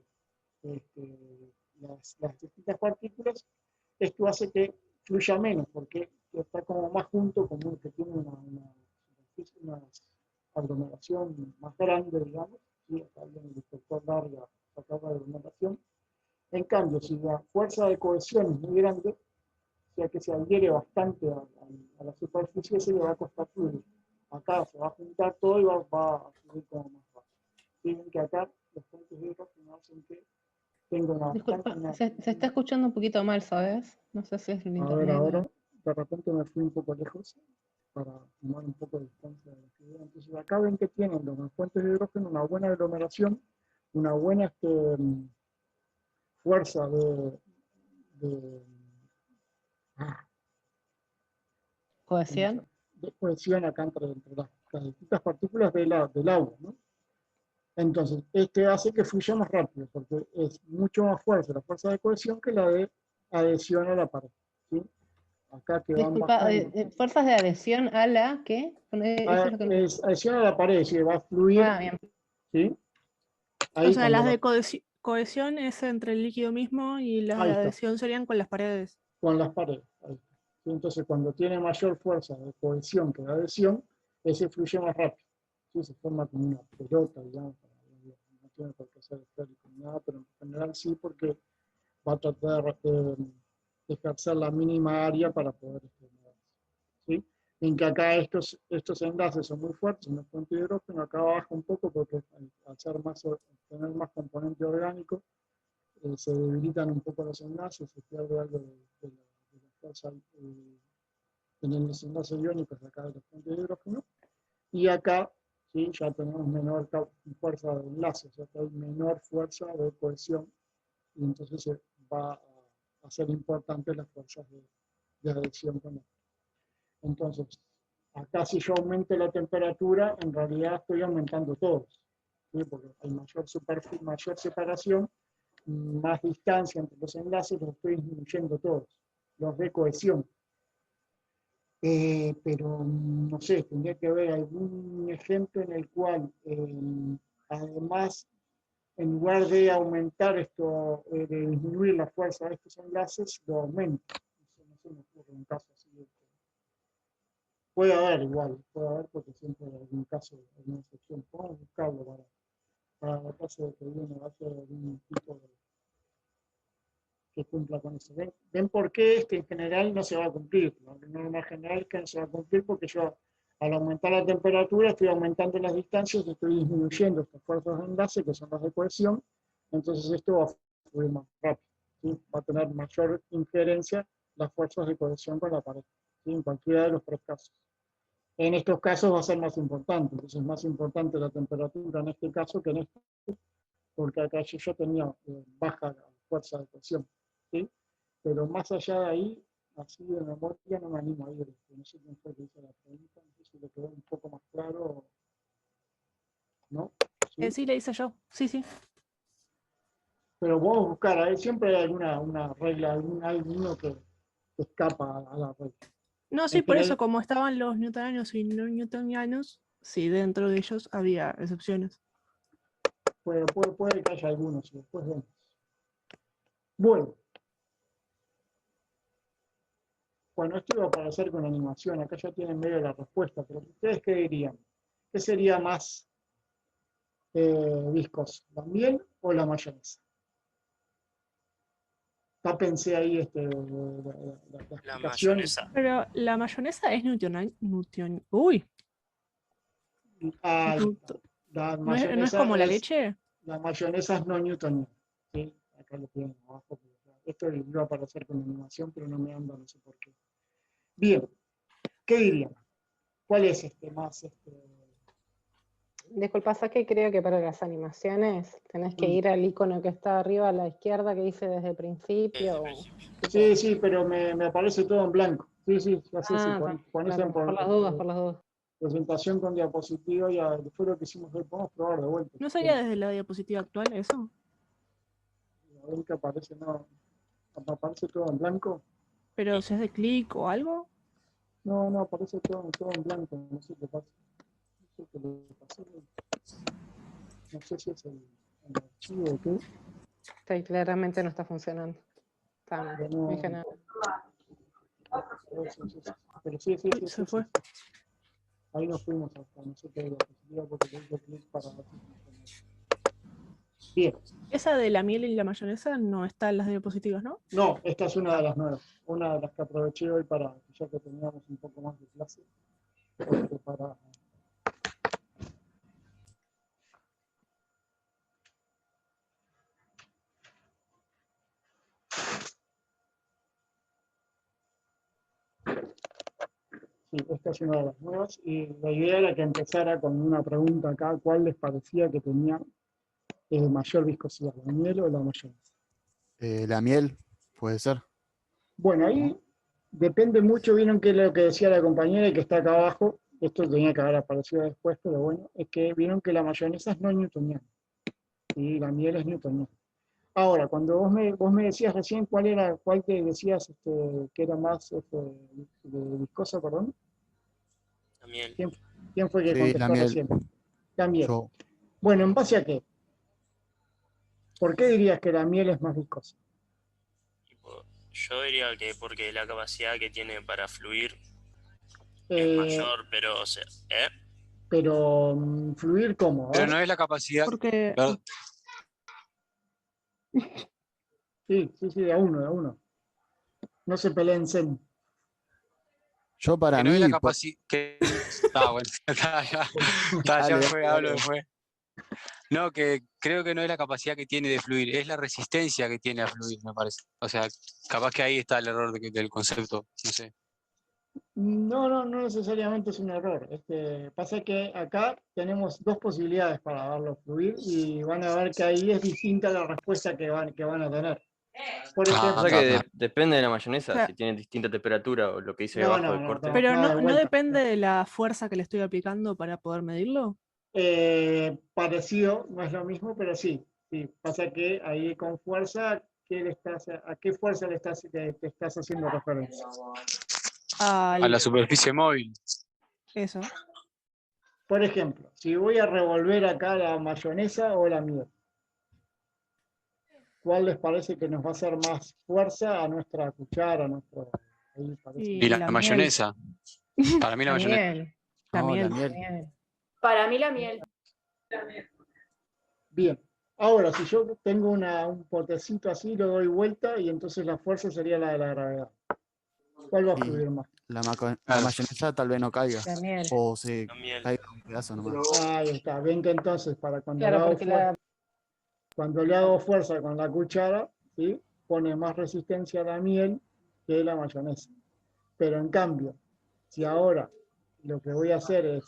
las distintas partículas, esto hace que fluya menos, porque está como más junto, como que tiene una aglomeración más grande, digamos. ¿Sí? Acá viene el inspector larga, acá la aglomeración. En cambio, si la fuerza de cohesión es muy grande, o sea que se adhiere bastante a la superficie, se le va a costar fluir. Acá se va a juntar todo y va a fluir como más rápido. Tienen que acá los puentes de hidrógeno hacen que tenga una Disculpa, bastante se está escuchando un poquito mal, ¿sabes? No sé si es el A ver, internet. ahora, de repente me fui un poco lejos para tomar un poco de distancia de la actividad. Entonces acá ven que tienen los puentes de hidrógeno una buena aglomeración, una buena fuerza ¿Cohesión? de cohesión acá entre las distintas partículas del agua, ¿no? Entonces, hace que fluya más rápido, porque es mucho más fuerte la fuerza de cohesión que la de adhesión a la pared. ¿Sí? Acá que van Disculpa, bajando. fuerzas de adhesión a la, ¿qué? Eso es lo que no... Es adhesión a la pared, sí, va a fluir. Ah, bien. ¿Sí? O sea, las de cohesión es entre el líquido mismo y las de adhesión serían con las paredes. Con las paredes. Ahí está. ¿Sí? Entonces, cuando tiene mayor fuerza de cohesión que de adhesión, ese fluye más rápido. ¿Sí? Se forma como una pelota, digamos. No tiene por qué ser esférico ni nada, pero en general sí, porque va a tratar de ejercer la mínima área para poder moverse. ¿Sí? En que acá estos enlaces son muy fuertes, en los puentes de hidrógeno, acá baja un poco porque al tener más componente orgánico, se debilitan un poco los enlaces, se pierde algo de la fuerza en los enlaces iónicos de acá de los puentes de hidrógeno, y acá ¿sí? Ya tenemos menor fuerza de enlace, o sea que hay menor fuerza de cohesión, y entonces va a ser importante las fuerzas de adhesión con esto. Entonces, acá si yo aumento la temperatura, en realidad estoy aumentando todos, ¿sí? Porque hay mayor separación, más distancia entre los enlaces, los estoy disminuyendo todos, los de cohesión. Pero no sé, tendría que haber algún ejemplo en el cual, además, en lugar de aumentar esto, de disminuir la fuerza de estos enlaces, lo aumento. No se me ocurre un caso así. Puede haber igual, puede haber porque siempre hay algún caso, alguna excepción. Podemos buscarlo para el caso de que viene va a ser algún tipo de que cumpla con eso. ¿Ven por qué este en general no se va a cumplir? La norma general es que no se va a cumplir porque yo al aumentar la temperatura estoy aumentando las distancias y estoy disminuyendo estas fuerzas de enlace que son las de cohesión, entonces esto va a fluir más rápido, ¿sí? Va a tener mayor injerencia las fuerzas de cohesión con la pared, ¿sí? En cualquiera de los tres casos. En estos casos va a ser más importante, entonces es más importante la temperatura en este caso que en este, porque acá yo tenía baja la fuerza de cohesión, ¿sí? Pero más allá de ahí, así de memoria no me animo a ir, no sé quién fue que hizo la pregunta, no sé si le quedó un poco más claro, ¿no? ¿Sí? Sí, le hice yo, sí, sí. Pero vamos a buscar, a ver, siempre hay una regla, alguno que escapa a la regla. No, sí, por eso, como estaban los newtonianos y no newtonianos, sí, dentro de ellos había excepciones. Puede que haya algunos, y después vemos. Bueno, esto iba a aparecer con animación, acá ya tienen medio la respuesta, pero ¿ustedes qué dirían? ¿Qué sería más viscoso, la miel o la mayonesa? Tápense ahí la explicación. Mayonesa. Pero la mayonesa es uy. ¿No es como la leche? La mayonesa es no newtoniana. ¿Sí? Acá lo tienen abajo. Esto iba a aparecer con animación, pero no me anda, no sé por qué. Bien, ¿qué dirían? ¿Cuál es más? Disculpa, ¿sabes que creo que para las animaciones tenés que ir al icono que está arriba a la izquierda que dice desde el principio? Sí, pero me aparece todo en blanco. Sí, así pones por las dudas. Presentación con diapositiva y fue lo que hicimos hoy. Podemos probar de vuelta. ¿No sería desde la diapositiva actual eso? A ver qué aparece, no. ¿Aparece todo en blanco? ¿Pero si es de clic o algo? No, aparece todo en blanco. No sé qué pasa. No sé si es el archivo o qué. Sí, claramente no está funcionando. Está mal, en general. Pero sí. Se fue. Ahí nos fuimos hasta, no sé qué diapositiva porque le doy clic para ver si funciona. Bien. Esa de la miel y la mayonesa no está en las diapositivas, ¿no? No, esta es una de las nuevas. Una de las que aproveché hoy para, ya que teníamos un poco más de clase, para... Sí, esta es una de las nuevas y la idea era que empezara con una pregunta acá, ¿cuál les parecía que tenía mayor viscosidad, la miel o la mayonesa? La miel, puede ser. Bueno, ahí depende mucho, vieron que lo que decía la compañera y que está acá abajo, esto tenía que haber aparecido después, pero bueno, es que vieron que la mayonesa es no newtoniana y la miel es newtoniana. Ahora, cuando vos me decías recién cuál te decías que era más de viscosa, perdón. La miel. ¿Quién fue que contestó la miel. recién? La miel. Yo. Bueno, ¿en base a qué? ¿Por qué dirías que la miel es más viscosa? Yo diría que porque la capacidad que tiene para fluir es mayor, pero, o sea, Pero, ¿fluir cómo? Pero no es la capacidad... Porque... Sí, de a uno. No se peleen Zen. Yo para que mí... no es la capacidad... bueno, ya fue, hablo después. No, que creo que no es la capacidad que tiene de fluir, es la resistencia que tiene a fluir, me parece. O sea, capaz que ahí está el error del concepto, no sé. No necesariamente es un error. Pasa que acá tenemos dos posibilidades para verlo fluir y van a ver que ahí es distinta la respuesta que van a tener. Por Ah, ejemplo, O sea que claro. depende de la mayonesa, Claro. si tiene distinta temperatura o lo que dice no, debajo no, del no, corte. no, Pero no, de no vuelta. depende de la fuerza que le estoy aplicando para poder medirlo. Parecido, no es lo mismo, pero sí. Pasa que ahí con fuerza, ¿a qué fuerza te estás haciendo referencia? A la superficie móvil. Eso. Por ejemplo, si voy a revolver acá la mayonesa o la miel, ¿cuál les parece que nos va a hacer más fuerza a nuestra cuchara, a nuestro... Ahí parece. Y la la miel. mayonesa. Para mí la La mayonesa. miel. La No, la miel. miel. Miel. Para mí la miel. Bien. Ahora, si yo tengo un potecito así, lo doy vuelta y entonces la fuerza sería la de la gravedad. ¿Cuál va a Y fluir más? la Claro. mayonesa tal vez no caiga. La miel. O se La miel. caiga un pedazo nomás. Ahí está. Ven que entonces Claro, porque cuando le hago fuerza con la cuchara, ¿sí? Pone más resistencia a la miel que la mayonesa. Pero en cambio, si ahora lo que voy a hacer es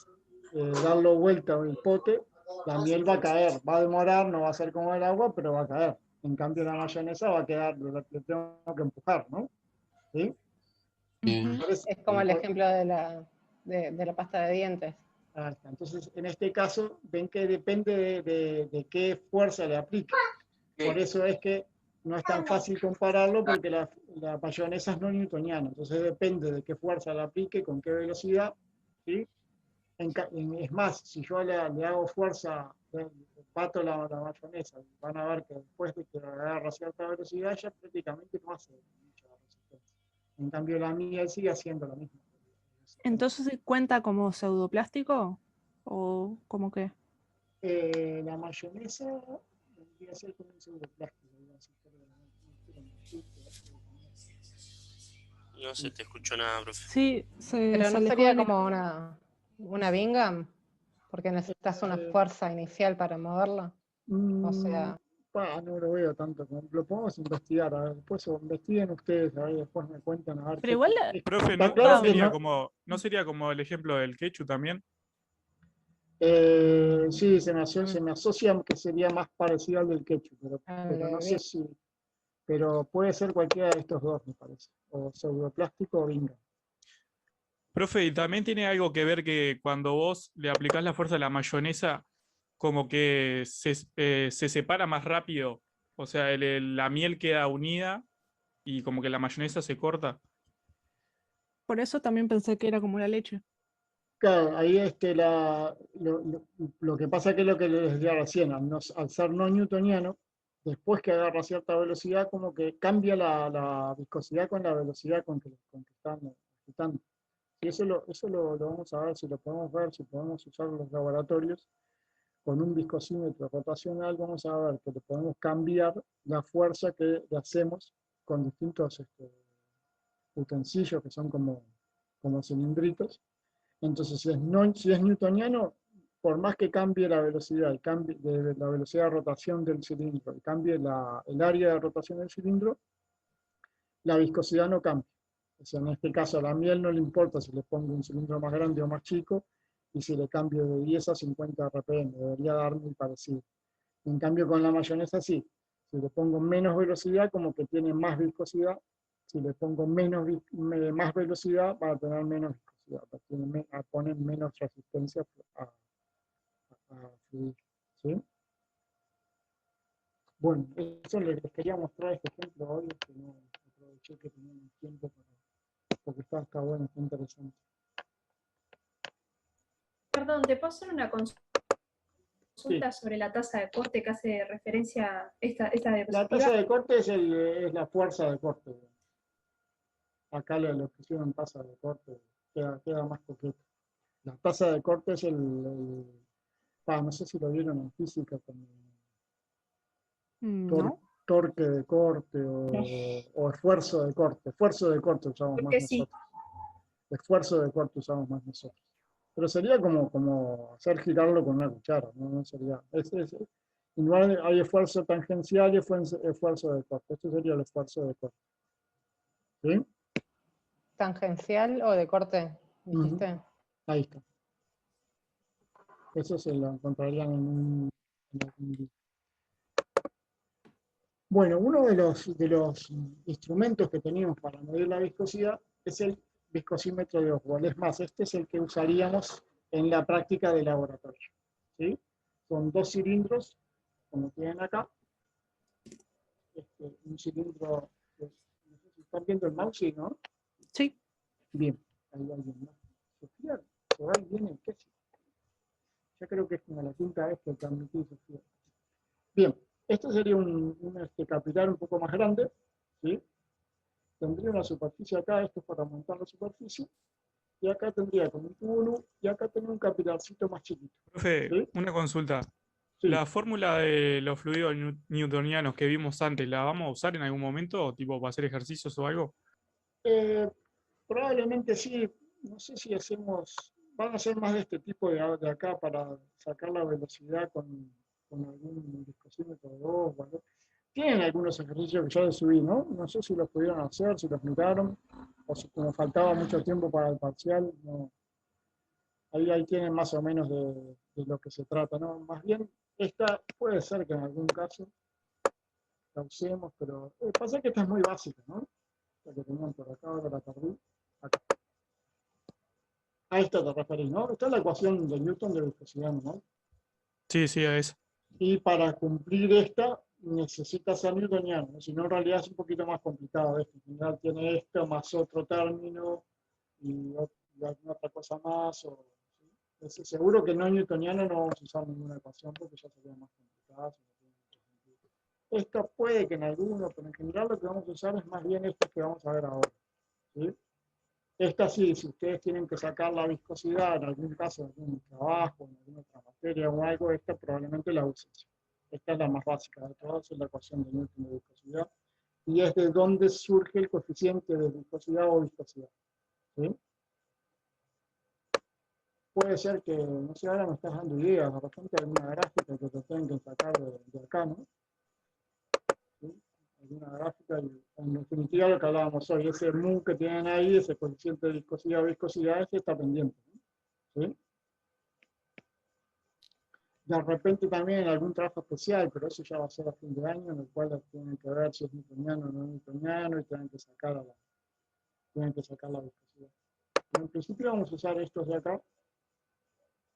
darlo vuelta en el pote, la miel va a caer, va a demorar, no va a ser como el agua, pero va a caer. En cambio, la mayonesa va a quedar, le tengo que empujar, ¿no? ¿Sí? Bien. Entonces, es como el ejemplo de la pasta de dientes. entonces, en este caso, ven que depende de qué fuerza le aplique. Por eso es que no es tan fácil compararlo porque la mayonesa es no newtoniana. Entonces depende de qué fuerza le aplique, con qué velocidad. ¿Sí? Es más, si yo le hago fuerza, bato la mayonesa, van a ver que después de que agarra cierta velocidad ya prácticamente no hace mucha resistencia. En cambio la miel sigue haciendo lo mismo. Entonces, ¿cuenta como pseudoplástico? ¿O como qué? La mayonesa vendría a ser como un pseudoplástico. No se te escuchó nada, profe. Sí, Pero se no alejó sería del como una Bingham, porque necesitas una fuerza inicial para moverla. O sea, No lo veo tanto, lo podemos investigar, a ver, después investiguen ustedes, a ver, después me cuentan, a ver. Pero igual Profe, está ¿no, claro no que sería no, ¿no sería como el ejemplo del ketchup también? sí, se me asocia que sería más parecido al del ketchup, pero no sé si, pero puede ser cualquiera de estos dos, me parece, o pseudoplástico o Bingham. Profe, y también tiene algo que ver que cuando vos le aplicás la fuerza a la mayonesa, como que se separa más rápido. O sea, la miel queda unida y como que la mayonesa se corta. por eso también pensé que era como la leche. Claro, ahí lo que pasa que es lo que les decía recién, al ser no newtoniano, después que agarra cierta velocidad, como que cambia la viscosidad con la velocidad con que están agitando. Y eso lo vamos a ver, si lo podemos ver, si podemos usar en los laboratorios, con un viscosímetro rotacional, vamos a ver que le podemos cambiar la fuerza que le hacemos con distintos utensilios que son como cilindritos. Entonces, si es newtoniano, por más que cambie la velocidad, de la velocidad de rotación del cilindro, y cambie el área de rotación del cilindro, la viscosidad no cambia. O sea, en este caso a la miel no le importa si le pongo un cilindro más grande o más chico, y si le cambio de 10 a 50 RPM, debería dar muy parecido. En cambio con la mayonesa sí, si le pongo menos velocidad, como que tiene más viscosidad, si le pongo más velocidad, va a tener menos viscosidad, va a poner menos resistencia a fluir. ¿Sí? Bueno, eso les quería mostrar este ejemplo hoy, que no aproveché que teníamos tiempo porque está bueno, está interesante. Perdón, ¿te puedo hacer una consulta sobre la tasa de corte que hace referencia a esta diapositiva? La tasa de corte es la fuerza de corte. Acá lo pusieron tasa de corte, queda más coqueto. La tasa de corte es no sé si lo vieron en física, No. torque de corte o esfuerzo de corte. Esfuerzo de corte usamos más nosotros. Esfuerzo de corte usamos más nosotros. Pero sería como hacer girarlo con una cuchara, no sería. Igual hay esfuerzo tangencial y esfuerzo de corte. Esto sería el esfuerzo de corte. ¿Sí? ¿tangencial o de corte? ¿Dijiste? Ahí está. Eso se lo encontrarían en un libro. Bueno, uno de los instrumentos que tenemos para medir la viscosidad es el viscosímetro de Oswald. Es más, este es el que usaríamos en la práctica de laboratorio. ¿Sí? Son 2 cilindros, como tienen acá. Un cilindro, pues, no sé si están viendo el mouse, ¿sí, no? Sí. Bien, ahí alguien más. Sofía, se va y viene, ¿qué es? Ya creo que es como la quinta vez que transmití Sofía. Bien, este sería un capilar un poco más grande, ¿sí? Tendría una superficie acá, esto es para montar la superficie, y acá tendría como un tubo, y acá tendría un capilarcito más chiquito. Profe, ¿sí? una consulta. Sí. ¿La fórmula de los fluidos newtonianos que vimos antes, la vamos a usar en algún momento, tipo para hacer ejercicios o algo? Probablemente sí, no sé si van a ser más de este tipo de acá para sacar la velocidad con algún viscosímetro de Oswald. Tienen algunos ejercicios que ya les subí, ¿no? No sé si los pudieron hacer, si los miraron, o si como faltaba mucho tiempo para el parcial, no. Ahí tienen más o menos de lo que se trata, ¿no? Más bien, esta puede ser que en algún caso la usemos, pero pasa que esta es muy básica, ¿no? La que tenían por acá, ahora la perdí. Acá. A esta te referís, ¿no? Esta es la ecuación de Newton de viscosidad, ¿no? Sí, sí, a eso. Y para cumplir esta, necesita ser newtoniano, ¿no? Si no, en realidad es un poquito más complicado. En general tiene esto más otro término y alguna otra cosa más. Seguro que no newtoniano no vamos a usar ninguna ecuación porque ya sería más complicado. Esto puede que en alguno, pero en general lo que vamos a usar es más bien esto que vamos a ver ahora. ¿Sí? Esta sí, si ustedes tienen que sacar la viscosidad, en algún caso, en algún trabajo, en alguna otra materia o algo, esta probablemente la usen. Esta es la más básica de todas, es la ecuación de Newton de viscosidad. Y es de donde surge el coeficiente de viscosidad o viscosidad. ¿Sí? Puede ser que, no sé, ahora me estás dando ideas, de repente alguna gráfica que te tengan que sacar de acá, ¿no? ¿Sí? Alguna gráfica, y en definitiva lo que hablábamos hoy, ese mu que tienen ahí, ese coeficiente de viscosidad o viscosidad, ese está pendiente, ¿no? ¿Sí? De repente también en algún trabajo especial, pero eso ya va a ser a fin de año, en el cual tienen que ver si es newtoniano o no newtoniano, y tienen que sacar la viscosidad. Pero en principio vamos a usar estos de acá,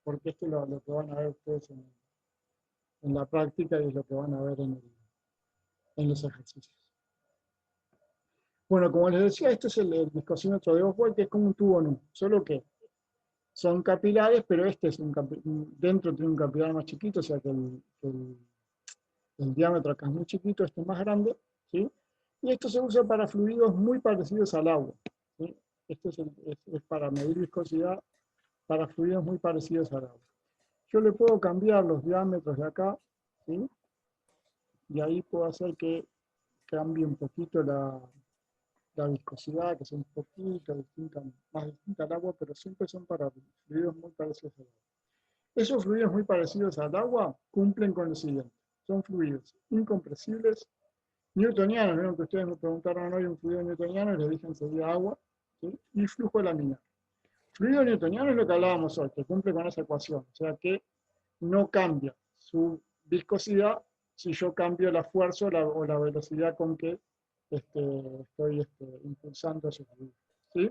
porque esto es lo que van a ver ustedes en la práctica y es lo que van a ver en los ejercicios. Bueno, como les decía, este es el viscosímetro de Oswald, que es como un tubo nu, solo que son capilares, pero este es dentro tiene un capilar más chiquito, o sea que el diámetro acá es muy chiquito, este es más grande, ¿sí? Y esto se usa para fluidos muy parecidos al agua, ¿sí? Esto es para medir viscosidad para fluidos muy parecidos al agua. Yo le puedo cambiar los diámetros de acá, ¿sí? Y ahí puedo hacer que cambie un poquito la viscosidad, que sea un poquito distinta, más distinta al agua, pero siempre son para fluidos muy parecidos al agua. Esos fluidos muy parecidos al agua cumplen con lo siguiente. Son fluidos incompresibles, newtonianos, ¿no? Que ustedes me preguntaron hoy un fluido newtoniano y les dije enseguida agua, ¿sí? Y flujo laminar. Fluido newtoniano es lo que hablábamos hoy, que cumple con esa ecuación, o sea que no cambia su viscosidad si yo cambio la fuerza o la velocidad con que estoy impulsando ese fluido. ¿Sí?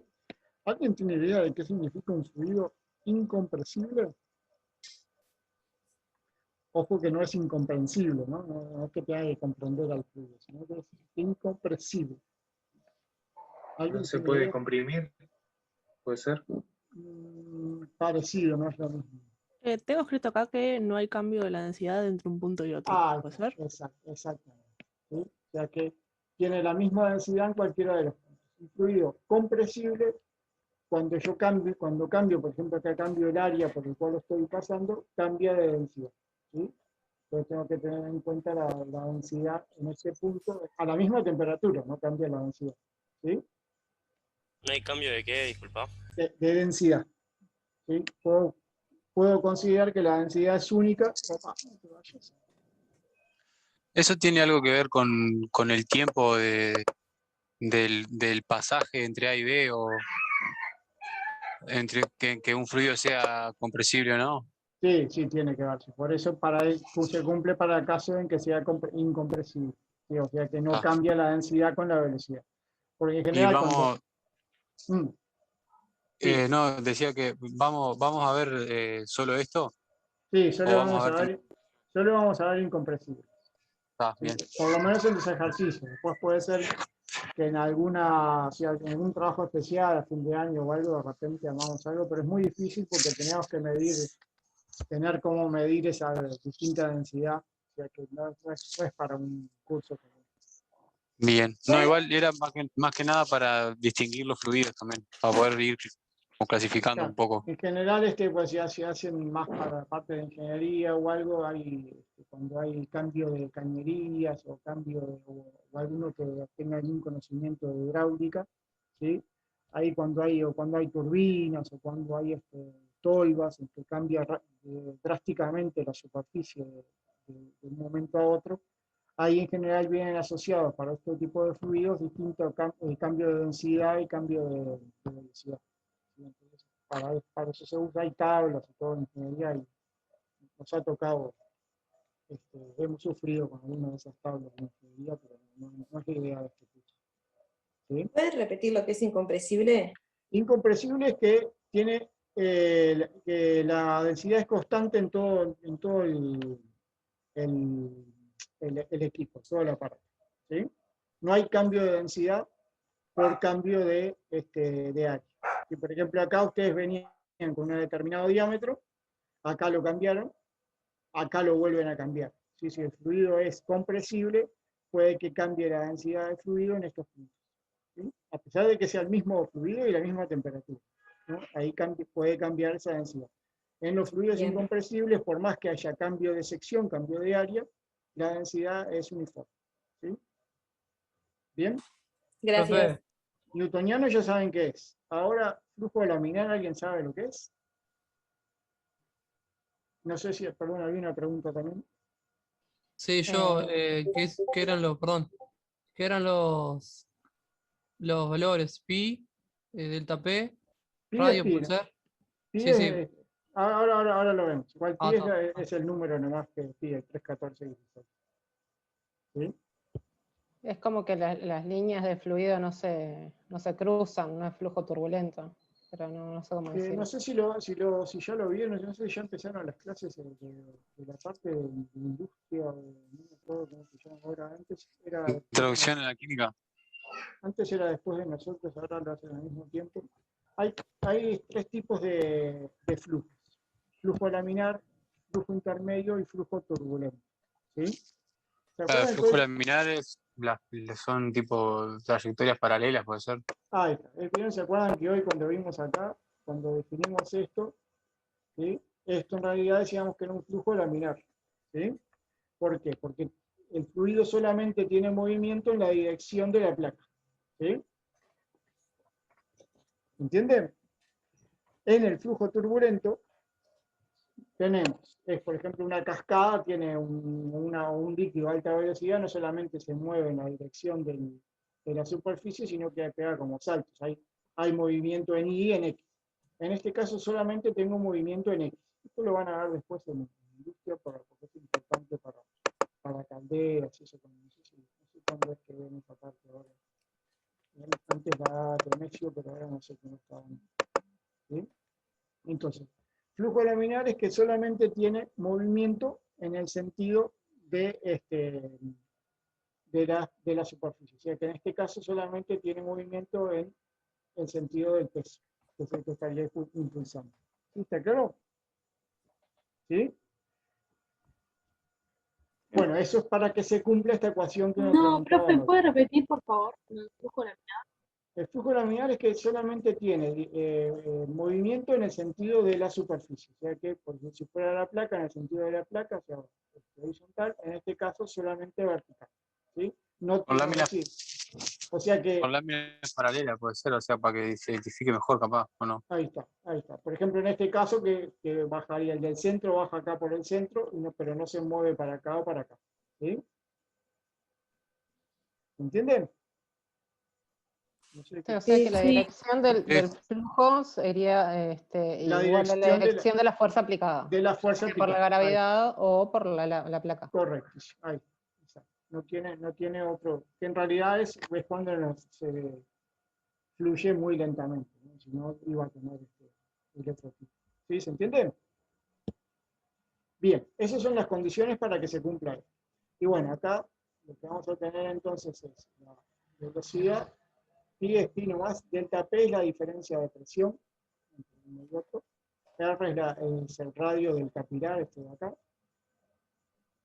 ¿Alguien tiene idea de qué significa un fluido incompresible? Ojo que no es incomprensible, ¿no? No es que tenga que comprender al fluido, sino que es incompresible. ¿No se puede comprimir? ¿Puede ser? Parecido, no es lo mismo. Tengo escrito acá que no hay cambio de la densidad entre un punto y otro. ¿Puede ser? Exactamente. ¿Sí? O sea que tiene la misma densidad en cualquiera de los puntos. Un fluido compresible, cuando cambio, por ejemplo, acá cambio el área por el cual estoy pasando, cambia de densidad. ¿Sí? Entonces tengo que tener en cuenta la densidad en ese punto, a la misma temperatura, no cambia la densidad. ¿Sí? ¿No hay cambio de qué, disculpa? De densidad. ¿Sí? Puedo considerar que la densidad es única. ¿Eso tiene algo que ver con el tiempo del pasaje entre A y B, o entre que un fluido sea compresible o no? Sí, tiene que verse. Por eso se cumple para el caso en que sea incompresible. ¿sí? O sea que no cambia la densidad con la velocidad. Porque en Y general vamos, cuando... sí. no, decía que vamos a ver solo esto, Sí, o solo vamos a ver vamos a ver incompresibles. ¿Sí? bien. Por lo menos en los ejercicios. Después puede ser que en alguna, si en algún trabajo especial a fin de año o algo, de repente armamos algo, pero es muy difícil porque tenemos que tener cómo medir esa distinta densidad. O sea que no es para un curso. Bien. No, igual era más que nada para distinguir los fluidos también, para poder ir clasificando un poco. En general, pues ya se hacen más para parte de ingeniería o algo, cuando hay cambio de cañerías o o alguno que tenga algún conocimiento de hidráulica, ¿sí? Ahí cuando hay turbinas o cuando hay tolvas, en que cambia drásticamente la superficie de un momento a otro, ahí en general vienen asociados para este tipo de fluidos distintos cambio de densidad y cambio de velocidad. Entonces, para eso se usa, hay tablas y todo en ingeniería y nos ha tocado, hemos sufrido con alguna de esas tablas en ingeniería, pero no es la idea de este curso. ¿Sí? ¿Puedes repetir lo que es incompresible? Incompresible es que tiene que la densidad es constante en todo el equipo, todo el aparato. ¿Sí? No hay cambio de densidad por cambio de área. Si por ejemplo acá ustedes venían con un determinado diámetro, acá lo cambiaron, acá lo vuelven a cambiar. ¿Sí? Si el fluido es compresible, puede que cambie la densidad del fluido en estos puntos. ¿Sí? A pesar de que sea el mismo fluido y la misma temperatura, ¿no? Ahí puede cambiar esa densidad. En los fluidos incompresibles, por más que haya cambio de sección, cambio de área, la densidad es uniforme. ¿Sí? ¿Bien? Gracias. Newtoniano ya saben qué es. Ahora, flujo laminar, ¿alguien sabe lo que es? No sé si, perdón, había una pregunta también. Sí, yo, ¿qué eran ¿qué eran los valores? Pi, delta P, Pi radio, es pi, puede ¿no? ser. Pi Sí, es, sí. ahora lo vemos. Igual pi Está. es el número nomás que pi, el 3, 14, 16. ¿Sí? Es como que las líneas de fluido no se cruzan, no es flujo turbulento. Pero no sé cómo decirlo. No sé si ya lo vieron, no sé si ya empezaron las clases de la parte de industria, no me acuerdo cómo se llama ahora. Antes era Introducción a la química. Antes era después de nosotros, ahora lo hacen al mismo tiempo. Hay 3 tipos de flujos. Flujo laminar, flujo intermedio y flujo turbulento. ¿Sí? El flujo laminar son tipo trayectorias paralelas, puede ser. Ahí está. Primero se acuerdan que hoy cuando vimos acá, cuando definimos esto, ¿sí? Esto en realidad decíamos que era un flujo laminar. ¿Sí? ¿Por qué? Porque el fluido solamente tiene movimiento en la dirección de la placa. ¿Sí? ¿Entienden? En el flujo turbulento tenemos, por ejemplo, una cascada, tiene un líquido a alta velocidad, no solamente se mueve en la dirección de la superficie, sino que pega como saltos. Hay movimiento en Y y en X. En este caso solamente tengo movimiento en X. Esto lo van a ver después en la industria porque es importante para calderas y eso. No sé cuándo es que ven esa parte ahora. Antes la Tremecio, pero ahora no sé cómo está. ¿Sí? Entonces, flujo laminar es que solamente tiene movimiento en el sentido de la superficie. O sea que en este caso solamente tiene movimiento en el sentido del peso, que es el que estaría impulsando. ¿Sí? ¿Está claro? ¿Sí? Bueno, eso es para que se cumpla esta ecuación que nos No, profe, preguntábamos. ¿puede repetir, por favor, el flujo laminar? El flujo laminar es que solamente tiene movimiento en el sentido de la superficie. O sea que, porque si fuera la placa, en el sentido de la placa, o sea, horizontal, en este caso solamente vertical. ¿Sí? No Con láminas. O sea que. Con láminas paralelas puede ser, o sea, para que se identifique mejor, capaz, ¿o no? Ahí está, ahí está. Por ejemplo, en este caso, que bajaría el del centro, baja acá por el centro, pero no se mueve para acá o para acá. ¿Sí? ¿Entienden? O sea que la dirección del flujo sería igual a la dirección de la fuerza aplicada. De la fuerza aplicada. Por la gravedad o por la placa. Correcto. Ahí. Exacto. no tiene otro, que en realidad es cuando se fluye muy lentamente, ¿no? Si no iba a tener el otro tipo. ¿Sí? ¿Se entiende? Bien, esas son las condiciones para que se cumpla esto. Y bueno, acá lo que vamos a tener entonces es la velocidad, pi es pi nomás, delta P es la diferencia de presión entre uno y otro, R es el radio del capilar, este de acá.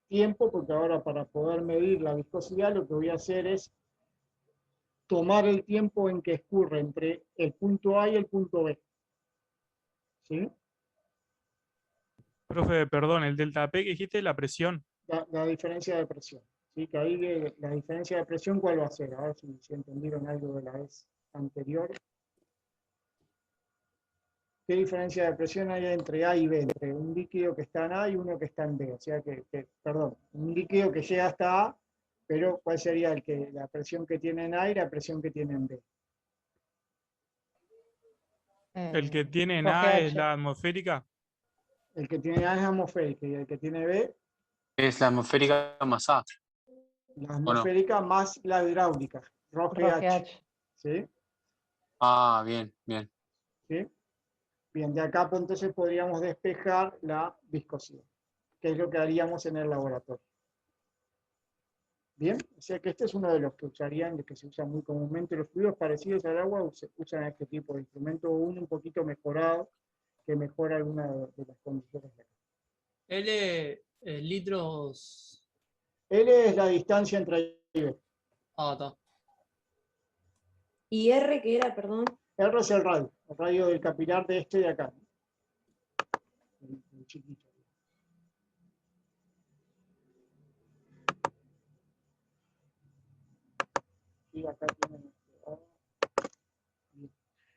Tiempo, porque ahora para poder medir la viscosidad lo que voy a hacer es tomar el tiempo en que escurre entre el punto A y el punto B. ¿Sí? Profe, perdón, el delta P que dijiste, la presión. La diferencia de presión. ¿Sí? Que ahí la diferencia de presión, ¿cuál va a ser? A ver si entendieron algo de la vez anterior. ¿Qué diferencia de presión hay entre A y B? Entre un líquido que está en A y uno que está en B. O sea perdón, un líquido que llega hasta A, pero ¿cuál sería la presión que tiene en A y la presión que tiene en B? El que tiene en A es la atmosférica. El que tiene A es atmosférica y el que tiene B es la atmosférica más A. La atmosférica más la hidráulica, ρGH. ¿Sí? Ah, bien, bien. ¿Sí? Bien, de acá pues, entonces podríamos despejar la viscosidad, que es lo que haríamos en el laboratorio. Bien, o sea que este es uno de los que usarían, de que se usa muy comúnmente. Los fluidos parecidos al agua se usan este tipo de instrumento, uno un poquito mejorado, que mejora alguna de las condiciones. L, litros. L es la distancia entre A y B. Ah, está. ¿Y R qué era, perdón? R es el radio del capilar de este de acá. El chiquito. Y acá tienen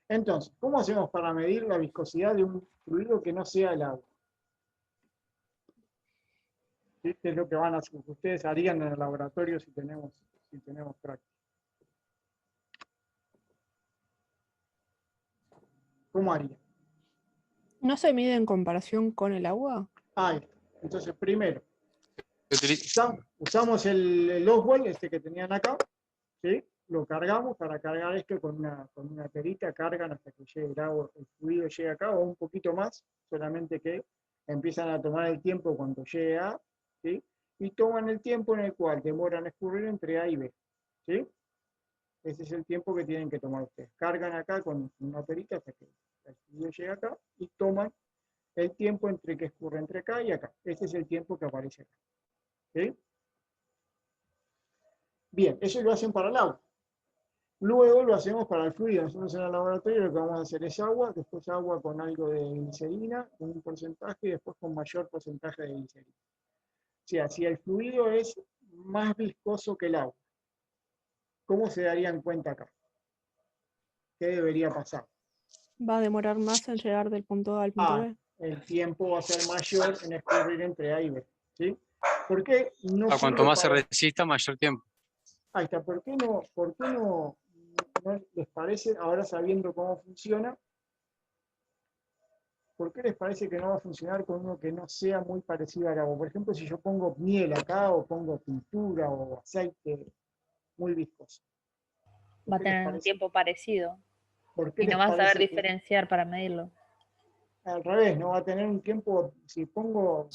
Entonces, ¿cómo hacemos para medir la viscosidad de un fluido que no sea el agua? ¿Sí? ¿Qué es lo que ustedes harían en el laboratorio si tenemos práctica? ¿Cómo harían? ¿No se mide en comparación con el agua? Ahí está. Entonces, primero, usamos el Oswald, este que tenían acá, ¿sí? Lo cargamos. Para cargar esto con una perita, cargan hasta que llegue el agua, el fluido llegue acá, o un poquito más, solamente que empiezan a tomar el tiempo cuando llegue A, ¿sí? Y toman el tiempo en el cual demoran a escurrir entre A y B, ¿sí? Ese es el tiempo que tienen que tomar ustedes. Cargan acá con una perita hasta que el fluido llegue acá y toman el tiempo entre que escurre entre acá y acá. Ese es el tiempo que aparece acá. ¿Sí? Bien, eso lo hacen para el agua. Luego lo hacemos para el fluido. Nosotros en el laboratorio lo que vamos a hacer es agua, después agua con algo de glicerina, con un porcentaje, y después con mayor porcentaje de glicerina. O sea, si el fluido es más viscoso que el agua, ¿cómo se darían cuenta acá? ¿Qué debería pasar? Va a demorar más en llegar del punto A al punto B. El tiempo va a ser mayor en escurrir entre A y B. ¿Sí? ¿Por qué no cuanto más se resista, mayor tiempo. Ahí está. ¿Por qué no les parece, ahora sabiendo cómo funciona, por qué les parece que no va a funcionar con uno que no sea muy parecido al agua? Por ejemplo, si yo pongo miel acá, o pongo pintura, o aceite muy viscoso. Va a tener un tiempo parecido. Y no vas a saber diferenciar para medirlo. Al revés, no va a tener un tiempo, si pongo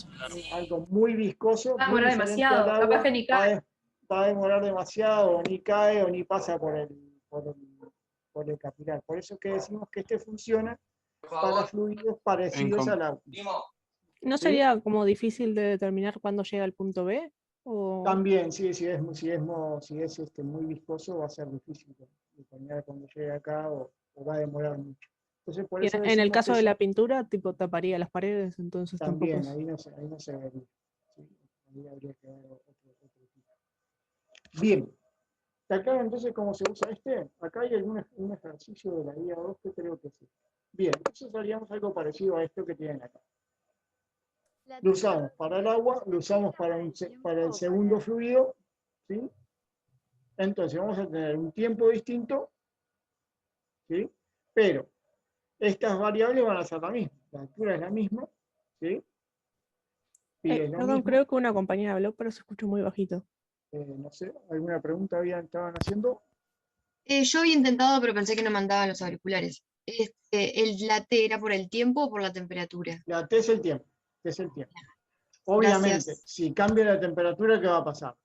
algo muy viscoso, Va a demorar demasiado, capaz que ni cae. Va a demorar demasiado, o ni cae, o ni pasa por el capilar. Por eso es que decimos que este funciona para fluidos parecidos al agua. ¿No sería como difícil de determinar cuándo llega al punto B? ¿O? También, sí, si es muy viscoso, va a ser difícil determinar cuando llegue acá, o va a demorar mucho. Entonces, por eso en el caso de la pintura, tipo taparía las paredes, entonces también, tampoco. ahí no se vería. Sí, ahí habría que ver otro tipo. Bien. Acá entonces, ¿cómo se usa este? Acá hay un ejercicio de la guía 2 que creo que sí. Bien, entonces haríamos algo parecido a esto que tienen acá. Lo usamos para el agua, lo usamos para el segundo fluido, ¿sí? Entonces vamos a tener un tiempo distinto, ¿sí? Pero estas variables van a ser la misma. La altura es la misma, ¿sí? Perdón, creo que una compañera habló, pero se escuchó muy bajito. No sé, ¿alguna pregunta estaban haciendo? Yo había intentado, pero pensé que no mandaban los auriculares. ¿La T era por el tiempo o por la temperatura? La T es el tiempo. Es el tiempo. Obviamente, Gracias. si cambia la temperatura, ¿qué va a pasar?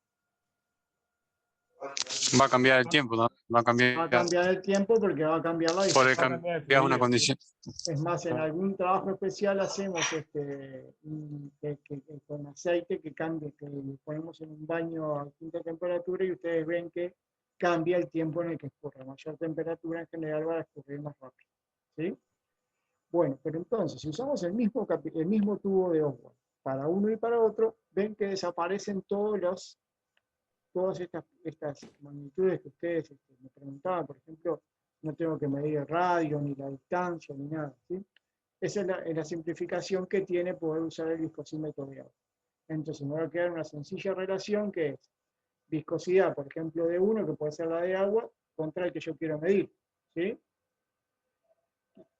Va a cambiar el tiempo, ¿no? Va a cambiar. Va a cambiar el tiempo porque va a cambiar la Por distancia. cambiar una condición. Es más, en algún trabajo especial hacemos con aceite que cambie, que le ponemos en un baño a distinta temperatura y ustedes ven que cambia el tiempo en el que escurre. A mayor temperatura en general va a escurrir más rápido. ¿Sí? Bueno, pero entonces, si usamos el mismo tubo de Oswald para uno y para otro, ven que desaparecen todas estas magnitudes que ustedes me preguntaban. Por ejemplo, no tengo que medir el radio, ni la distancia, ni nada. ¿Sí? Esa es la simplificación que tiene poder usar el viscosímetro de agua. Entonces me va a quedar una sencilla relación que es viscosidad, por ejemplo, de uno, que puede ser la de agua, contra el que yo quiero medir. ¿Sí?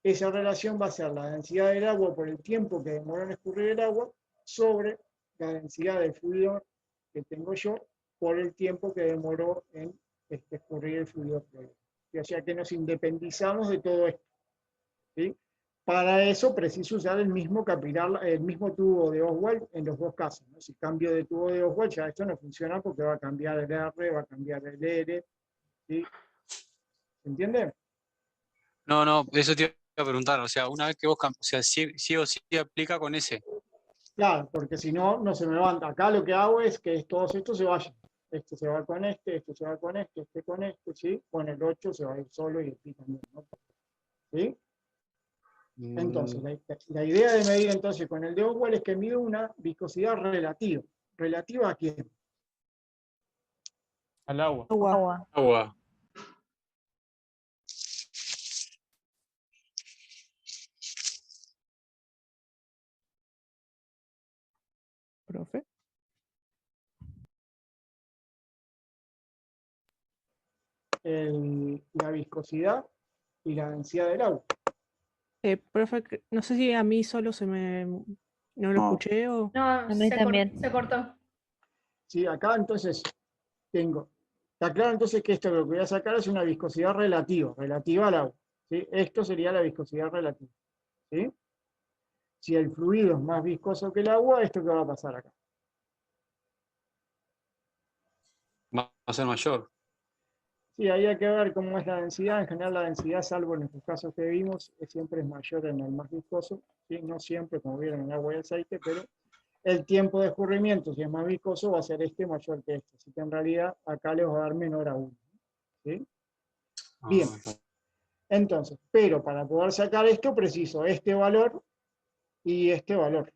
Esa relación va a ser la densidad del agua por el tiempo que demora en escurrir el agua sobre la densidad del fluido que tengo yo por el tiempo que demoró en escurrir el fluido. O sea que nos independizamos de todo esto. ¿Sí? Para eso preciso usar el mismo tubo de Oswald en los dos casos, ¿no? Si cambio de tubo de Oswald, ya esto no funciona porque va a cambiar el R, va a cambiar el R. ¿Sí? ¿Se entiende? No, eso te iba a preguntar. O sea, una vez que vos o sea, sí o sí aplica con ese. Claro, porque si no, no se me van. Acá lo que hago es que todos estos se vayan. Este se va con este se va con este con este, ¿sí? Con el 8 se va a ir solo y el pi también, ¿no? ¿Sí? Entonces, la idea de medir entonces con el de Oswald es que mido una viscosidad relativa. ¿Relativa a quién? Al agua. Agua. Profe. La viscosidad y la densidad del agua. Profe, no sé si a mí solo no lo escuché o... No, A mí también. se cortó. Sí, acá entonces está claro entonces que esto lo que voy a sacar es una viscosidad relativa al agua. ¿Sí? Esto sería la viscosidad relativa. ¿Sí? Si el fluido es más viscoso que el agua, ¿esto qué va a pasar acá? Va a ser mayor. Sí, ahí hay que ver cómo es la densidad. En general la densidad, salvo en estos casos que vimos, siempre es mayor en el más viscoso. ¿Sí? No siempre, como vieron en agua y aceite, pero el tiempo de escurrimiento, si es más viscoso, va a ser mayor que este. Así que en realidad acá les va a dar menor a 1. ¿Sí? Bien. Entonces, pero para poder sacar esto, preciso este valor y este valor.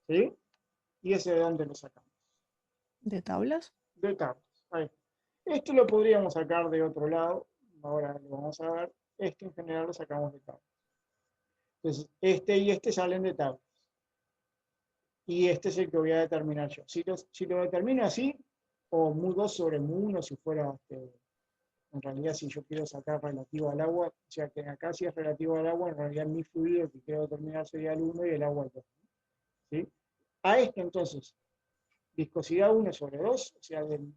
¿Sí? ¿Y ese de dónde lo sacamos? ¿De tablas? De tablas. Ahí. Esto lo podríamos sacar de otro lado. Ahora lo vamos a ver. Este en general lo sacamos de tablas. Entonces, este y este salen de tablas. Y este es el que voy a determinar yo. Si lo determino así, o mu2 sobre mu1, si fuera, en realidad si yo quiero sacar relativo al agua, o sea que acá si es relativo al agua, en realidad mi fluido que quiero determinar sería el 1 y el agua el 2. ¿Sí? A esto entonces, viscosidad 1 sobre 2, o sea, del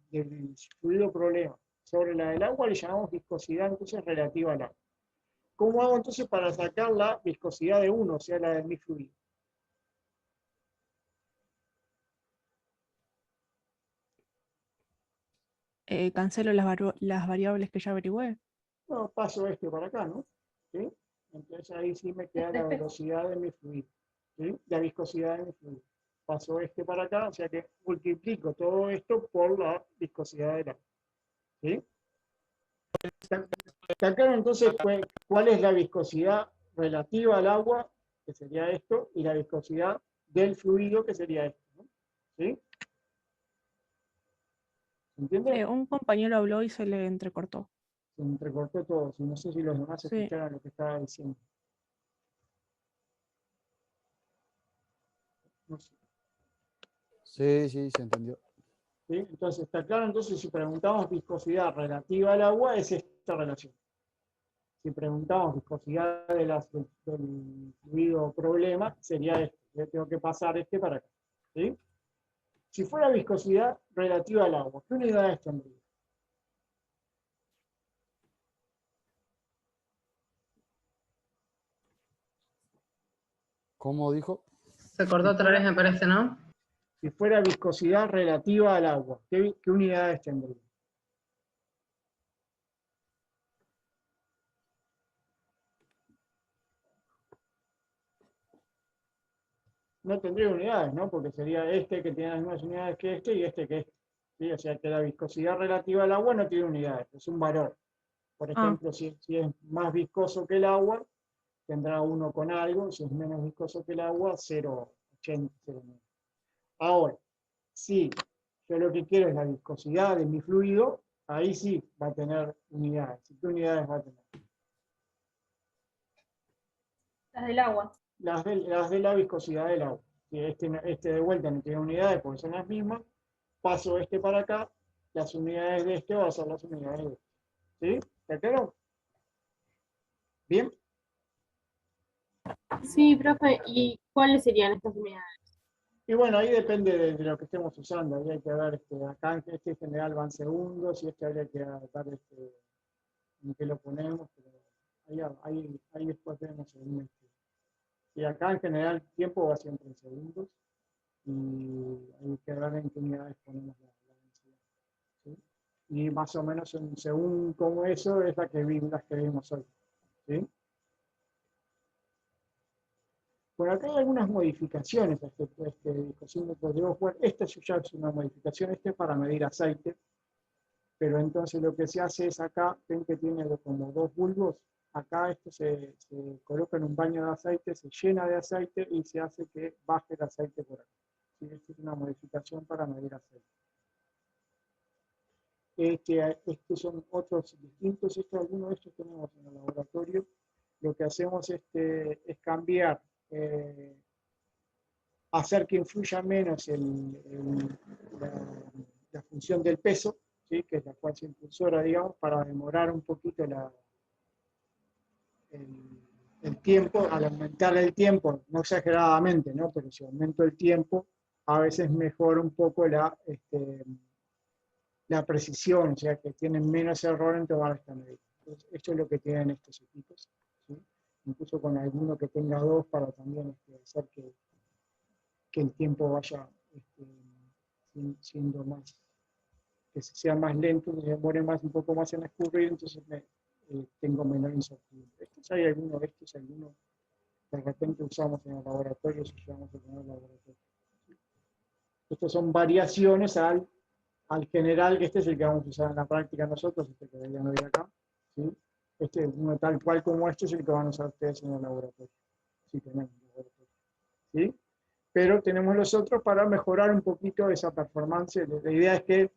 fluido problema sobre la del agua, le llamamos viscosidad entonces relativa al agua. ¿Cómo hago entonces para sacar la viscosidad de 1, o sea, la de mi fluido? Cancelo las variables que ya averigüé. No, paso este para acá, ¿no? ¿Sí? Entonces ahí sí me queda la velocidad de mi fluido, ¿sí? La viscosidad de mi fluido. Paso este para acá, o sea que multiplico todo esto por la viscosidad del agua. ¿Sí? Está claro entonces cuál es la viscosidad relativa al agua, que sería esto, y la viscosidad del fluido, que sería esto, ¿no? ¿Sí? ¿Entiende? Un compañero habló y se le entrecortó. Se entrecortó todo. No sé si los demás escucharon lo que estaba diciendo. No sé. Sí, se entendió. ¿Sí? Entonces, está claro, entonces si preguntamos viscosidad relativa al agua, es esta relación. Si preguntamos viscosidad del fluido problema, sería este. Yo tengo que pasar este para acá. ¿Sí? Si fuera viscosidad relativa al agua, ¿qué unidades tendría? ¿Cómo dijo? Se cortó otra vez, me parece, ¿no? Si fuera viscosidad relativa al agua, ¿qué unidades tendría? No tendría unidades, ¿no? Porque sería este que tiene las mismas unidades que este y este que este. ¿Sí? O sea que la viscosidad relativa al agua no tiene unidades, es un valor. Por ejemplo, si es más viscoso que el agua, tendrá 1 con algo, si es menos viscoso que el agua, 0,80. Ahora, si yo lo que quiero es la viscosidad de mi fluido, ahí sí va a tener unidades. ¿Qué unidades va a tener? Las del agua. Las de la viscosidad del agua. Si este de vuelta no tiene unidades porque son las mismas, paso este para acá, las unidades de este van a ser las unidades de este. ¿Sí? ¿Te quedó? ¿Bien? Sí, profe, ¿y cuáles serían estas unidades? Y bueno, ahí depende de lo que estemos usando. Ahí hay que ver, acá este en general van segundos y este habría que ver en qué lo ponemos, pero ahí después vemos el. Y acá en general el tiempo va siempre en segundos y hay que ver en qué unidades ponemos la densidad. ¿Sí? Y más o menos según como eso es las que vimos hoy. ¿Sí? Por acá hay algunas modificaciones a este discosímetro de Oswald. Esta ya es una modificación, este es para medir aceite, pero entonces lo que se hace es acá, ven que tiene como 2 bulbos. Acá esto se coloca en un baño de aceite, se llena de aceite y se hace que baje el aceite por acá. ¿Sí? Esta es una modificación para medir aceite. Estos son otros distintos, algunos de estos tenemos en el laboratorio. Lo que hacemos es cambiar, hacer que influya menos la función del peso, ¿sí? Que es la fuerza impulsora, digamos, para demorar un poquito el tiempo. Al aumentar el tiempo, no exageradamente, ¿no? Pero si aumento el tiempo, a veces mejora un poco la precisión, o sea que tienen menos error en tomar esta medida. Entonces, esto es lo que tienen estos equipos, ¿sí? Incluso con alguno que tenga 2 para también hacer que el tiempo vaya siendo más, que sea más lento, que se demore un poco más en escurrir, entonces tengo menor incertidumbre. Hay algunos de estos, algunos de repente usamos en el laboratorio, si llevamos a tener el laboratorio. Estos son variaciones al general, que este es el que vamos a usar en la práctica nosotros, este que deberían ver acá. ¿Sí? Uno tal cual como este es el que van a usar ustedes en el laboratorio. Sí, tenemos el laboratorio. ¿Sí? Pero tenemos los otros para mejorar un poquito esa performance. La idea es que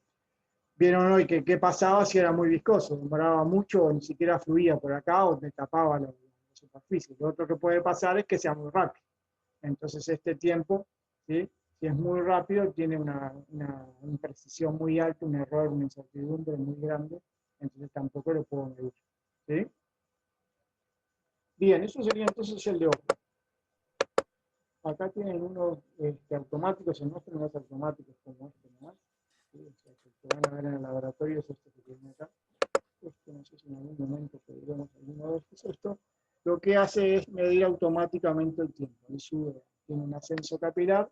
vieron hoy que qué pasaba si era muy viscoso, demoraba mucho o ni siquiera fluía por acá o me tapaba la superficie. Lo otro que puede pasar es que sea muy rápido. Entonces este tiempo, ¿sí? Si es muy rápido, tiene una imprecisión muy alta, un error, una incertidumbre muy grande, entonces tampoco lo puedo medir. ¿Sí? Bien, eso sería entonces el de ojo. Acá tienen unos automáticos, el nuestro no es automático como este nomás. ¿Sí? O sea, que el que van a ver en el laboratorio es este que tienen acá. No sé si en algún momento podríamos alguno de estos. Esto lo que hace es medir automáticamente el tiempo. Y sube, tiene un ascenso capilar,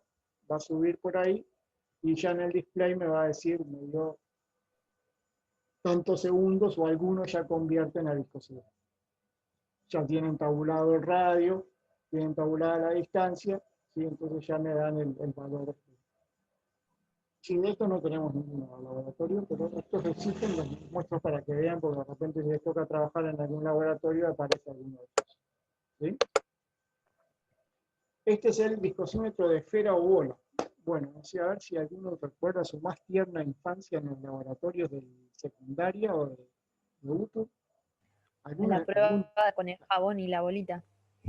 va a subir por ahí y ya en el display me va a decir, me dio tantos segundos o algunos ya convierten a viscosidad. Ya tienen tabulado el radio, tienen tabulada la distancia, ¿sí? Entonces ya me dan el valor. Sin esto no tenemos ninguno laboratorio, pero estos existen, los muestro para que vean, porque de repente si les toca trabajar en algún laboratorio aparece alguno de estos. ¿Sí? Este es el viscosímetro de esfera o bola. Bueno, vamos a ver si alguno recuerda su más tierna infancia en los laboratorios de secundaria o de UTU. La prueba con el jabón y la bolita.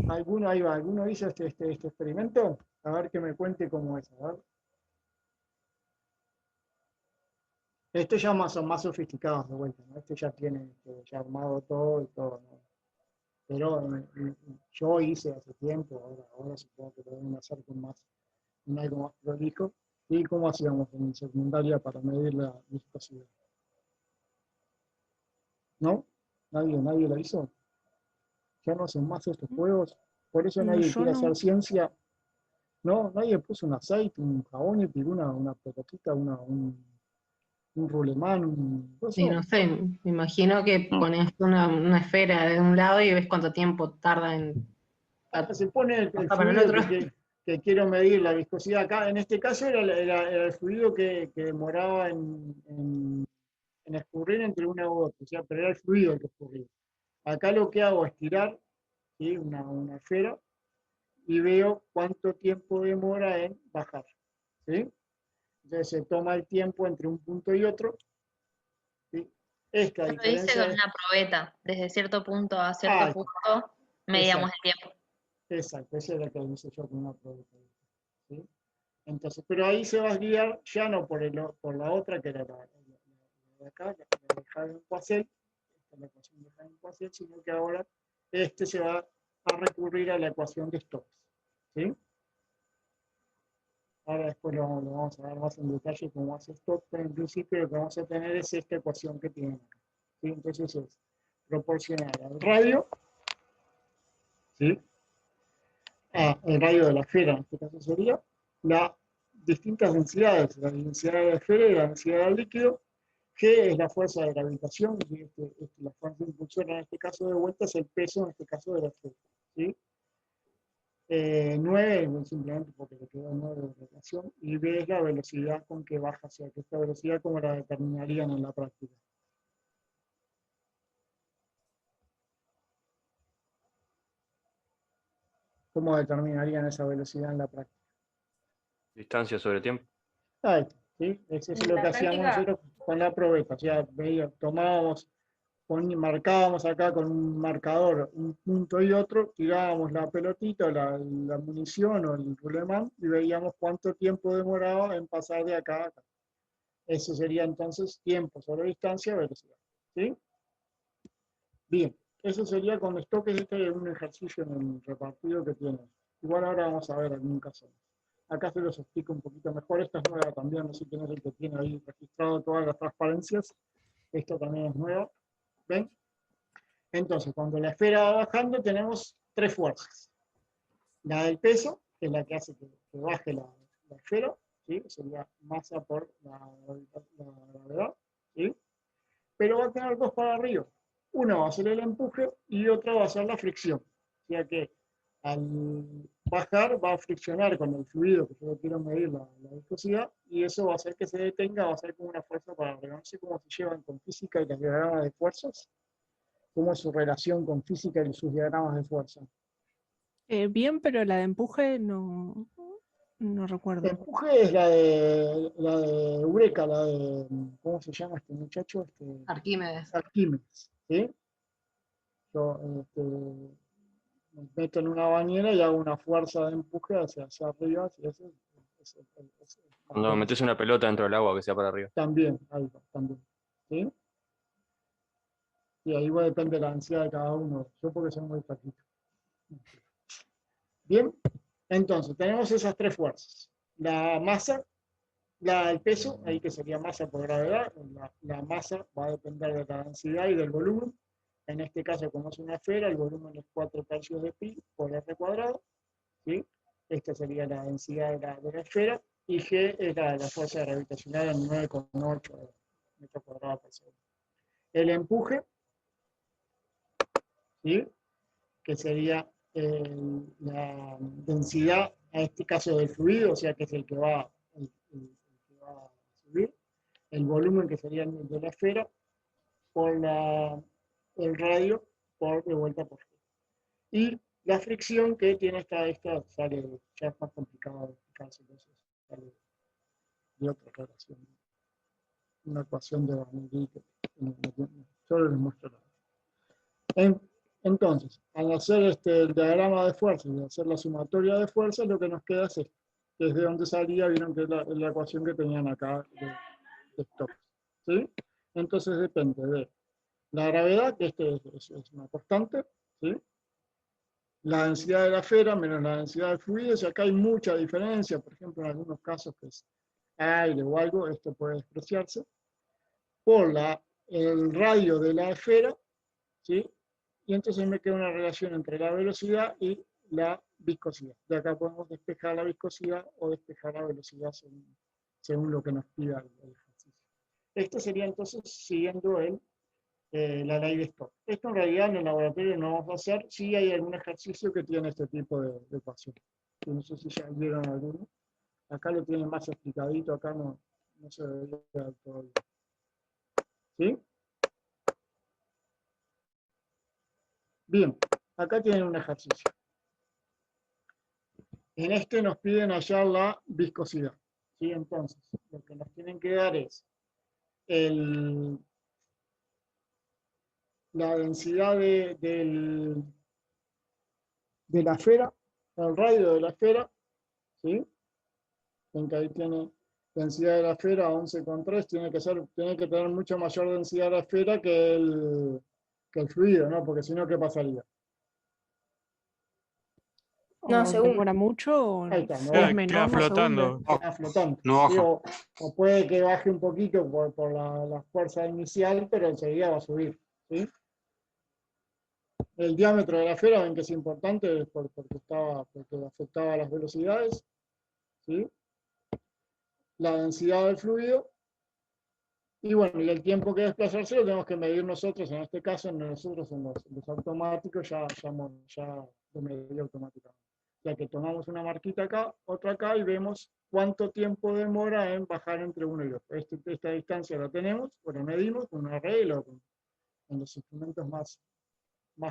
¿Alguno ahí va? ¿Alguno hizo este experimento? A ver que me cuente cómo es. A ver. Estos ya son más sofisticados de vuelta, ¿no? Este ya tiene ya armado todo y todo, ¿no? Pero yo hice hace tiempo, ahora supongo que lo deben hacer con algo más prolijo. ¿Y cómo hacíamos en secundaria para medir la viscosidad? ¿No? ¿Nadie la hizo? Ya no hacen más estos juegos, por eso nadie Yo quiere no. hacer ciencia. No, nadie puso un aceite, un jabón y tiró una pelotita, un rulemán, un Sí, no sé, me imagino que pones una esfera de un lado y ves cuánto tiempo tarda en se pone el pasar para el fluido otro. que quiero medir la viscosidad acá. En este caso era el fluido que demoraba en escurrir entre una u otra, o sea, pero era el fluido el que escurría. Acá lo que hago es tirar, ¿sí?, una esfera y veo cuánto tiempo demora en bajar, ¿sí? Entonces se toma el tiempo entre un punto y otro, ¿sí? Esta Lo dice diferencia con es... una probeta. Desde cierto punto a cierto punto medíamos el tiempo. Exacto, esa es la que hice yo con una probeta, ¿sí? Entonces, pero ahí se va a guiar ya no por la otra, que era la de acá, la de Hagen-Poiseuille, la ecuación de Hagen-Poiseuille, sino que ahora se va a recurrir a la ecuación de Stokes, ¿sí? Ahora después lo vamos a ver más en detalle cómo hace Stokes, pero en principio lo que vamos a tener es esta ecuación que tienen acá, ¿sí? Entonces es proporcional al radio, ¿sí?, el radio de la esfera, en este caso sería, las distintas densidades, la densidad de la esfera y la densidad del líquido. G es la fuerza de gravitación, y la fuerza impulsora en este caso de vuelta es el peso, en este caso de la esfera, ¿sí? 9, simplemente porque le quedó 9 de rotación, y B es la velocidad con que baja, o sea, que esta velocidad como la determinarían en la práctica. ¿Cómo determinarían esa velocidad en la práctica? Distancia sobre tiempo. Ahí está, ¿sí? Eso es lo que hacíamos nosotros con la probeta, o sea, tomábamos, marcábamos acá con un marcador un punto y otro, tirábamos la pelotita, la munición o el rulemán y veíamos cuánto tiempo demoraba en pasar de acá a acá. Eso sería entonces tiempo sobre distancia, velocidad, ¿sí? Bien, eso sería con Stokes. Este es un ejercicio en el repartido que tiene. Igual ahora vamos a ver algún caso. Acá se los explico un poquito mejor. Esta es nueva también, no sé quién es el que tiene ahí registrado todas las transparencias. Esta también es nueva. ¿Ven? Entonces, cuando la esfera va bajando, tenemos tres fuerzas. La del peso, que es la que hace que baje la esfera, ¿sí? Sería masa por la gravedad, ¿sí? Pero va a tener dos para arriba. Una va a ser el empuje y otra va a ser la fricción. O sea que al bajar va a friccionar con el fluido que yo quiero medir la viscosidad, y eso va a hacer que se detenga, va a ser como una fuerza para arriba. No sé cómo se llevan con física y los diagramas de fuerzas. ¿Cómo es su relación con física y sus diagramas de fuerza? Bien, pero la de empuje no recuerdo. Empuje es la de Eureka, la de, ¿cómo se llama este muchacho? Arquímedes. Arquímedes, ¿sí? Yo me meto en una bañera y hago una fuerza de empuje hacia arriba. Cuando metes una pelota dentro del agua que sea para arriba. También, ahí va, también, ¿sí? Y ahí va, depende de la densidad de cada uno. Yo porque soy muy flaquito. Bien, entonces tenemos esas tres fuerzas. La masa, el peso, ahí que sería masa por gravedad. La masa va a depender de la densidad y del volumen. En este caso, como es una esfera, el volumen es 4/3 de pi por r cuadrado, ¿sí? Esta sería la densidad de la esfera, y G es la fuerza gravitacional en 9,8 metros cuadrados por segundo. El empuje, ¿sí?, que sería la densidad, en este caso del fluido, o sea que es el que va a subir, el volumen, que sería el de la esfera, por el radio, de vuelta por G. Y la fricción, que tiene esta sale, ya es más complicado de explicarse, entonces sale de otra relación. Una ecuación de Bernoulli que solo les muestro la. Entonces, al hacer el diagrama de fuerzas y hacer la sumatoria de fuerzas, lo que nos queda es esto, que es de donde salía, vieron que es la ecuación que tenían acá de Stokes, ¿sí? Entonces depende de la gravedad, que es una constante, ¿sí?, la densidad de la esfera menos la densidad del fluido. Y acá hay mucha diferencia, por ejemplo, en algunos casos que es aire o algo, esto puede despreciarse, por el radio de la esfera, ¿sí? Y entonces me queda una relación entre la velocidad y la viscosidad. De acá podemos despejar la viscosidad o despejar la velocidad según lo que nos pida el ejercicio. Esto sería entonces siguiendo la ley de Stokes. Esto en realidad en el laboratorio no vamos a hacer, sí hay algún ejercicio que tiene este tipo de ecuación. No sé si ya vieron alguno. Acá lo tienen más explicadito, acá no se debería ver todavía. ¿Sí? Bien, acá tienen un ejercicio. En este nos piden hallar la viscosidad. ¿Sí? Entonces, lo que nos tienen que dar es la densidad de la esfera, el radio de la esfera, ¿sí? Ven que ahí tiene densidad de la esfera 11,3, tiene que tener mucha mayor densidad de la esfera que el fluido, ¿no? Porque si no, ¿qué pasaría? No, ¿o demora mucho o ahí está, es menor, queda más flotando. Queda flotando. No ¿sí? baja. O puede que baje un poquito por la fuerza inicial, pero enseguida va a subir. ¿Sí? El diámetro de la esfera, ven que es importante porque afectaba a las velocidades. ¿Sí? La densidad del fluido. Y bueno, y el tiempo que desplazarse lo tenemos que medir nosotros, en este caso, nosotros en los automáticos ya lo medí automáticamente. O sea que tomamos una marquita acá, otra acá, y vemos cuánto tiempo demora en bajar entre uno y otro. Esta distancia la tenemos, o la medimos con una regla, en los instrumentos más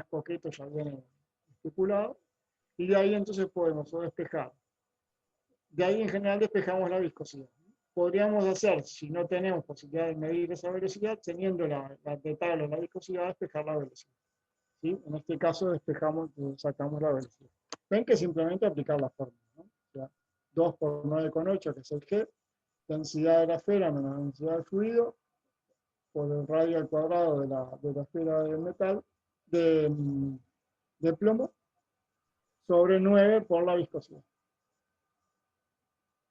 coquetos ya viene estipulado, y de ahí entonces podemos despejar. De ahí en general despejamos la viscosidad. Podríamos hacer, si no tenemos posibilidad de medir esa velocidad, teniendo la de tabla la viscosidad, despejar la velocidad. ¿Sí? En este caso sacamos la velocidad. Ven que simplemente aplicar la fórmula, ¿no? O sea, 2 por 9,8, que es el G, densidad de la esfera menos densidad del fluido, por el radio al cuadrado de la esfera de metal, de plomo, sobre 9 por la viscosidad.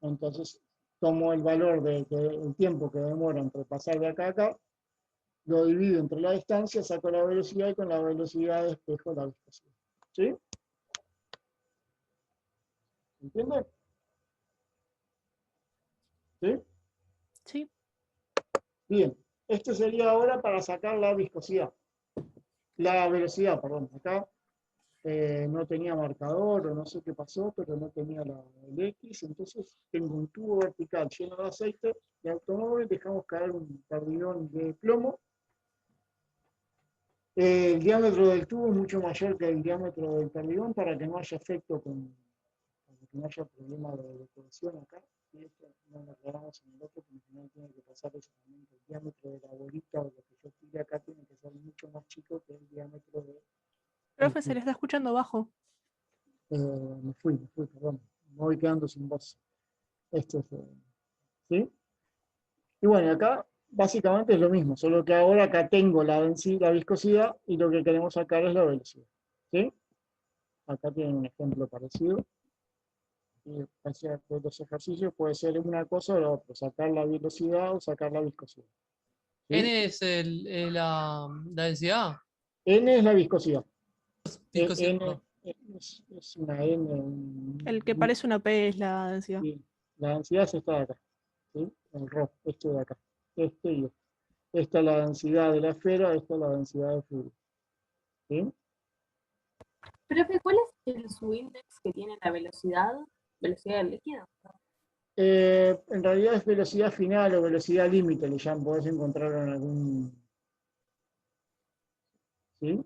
Entonces, tomo el valor del tiempo que demora entre pasar de acá a acá, lo divido entre la distancia, saco la velocidad y con la velocidad despejo la viscosidad. ¿Sí? ¿Entienden? ¿Sí? Sí. Bien, esto sería ahora para sacar la viscosidad. La velocidad, perdón. Acá no tenía marcador o no sé qué pasó, pero no tenía el X, entonces tengo un tubo vertical lleno de aceite de automóvil, dejamos caer un perdigón de plomo. El diámetro del tubo es mucho mayor que el diámetro del perdigón para que no haya efecto para que no haya problema de cohesión acá. Y esto no lo aclaramos en el otro, porque al final tiene que pasar eso también, que el diámetro de la bolita o lo que yo tire acá tiene que ser mucho más chico que el diámetro de... Profe, se le está escuchando bajo. Me fui, perdón. Me voy quedando sin voz. ¿Sí? Y bueno, acá básicamente es lo mismo, solo que ahora acá tengo la viscosidad y lo que queremos sacar es la velocidad. ¿Sí? Acá tienen un ejemplo parecido. Y hacia los ejercicios puede ser una cosa o la otra, sacar la velocidad o sacar la viscosidad. ¿Sí? N es la densidad. N es la viscosidad. Viscosidad. Es una N. El que parece una P es la densidad. Sí, la densidad es esta de acá. ¿Sí? El rojo, este de acá. Este y este. Esta es la densidad de la esfera, esta es la densidad del fluido. ¿Sí? Profe, ¿cuál es el subíndice que tiene la velocidad del líquido? En realidad es velocidad final o velocidad límite, le llaman, podés encontrar en algún... ¿Sí?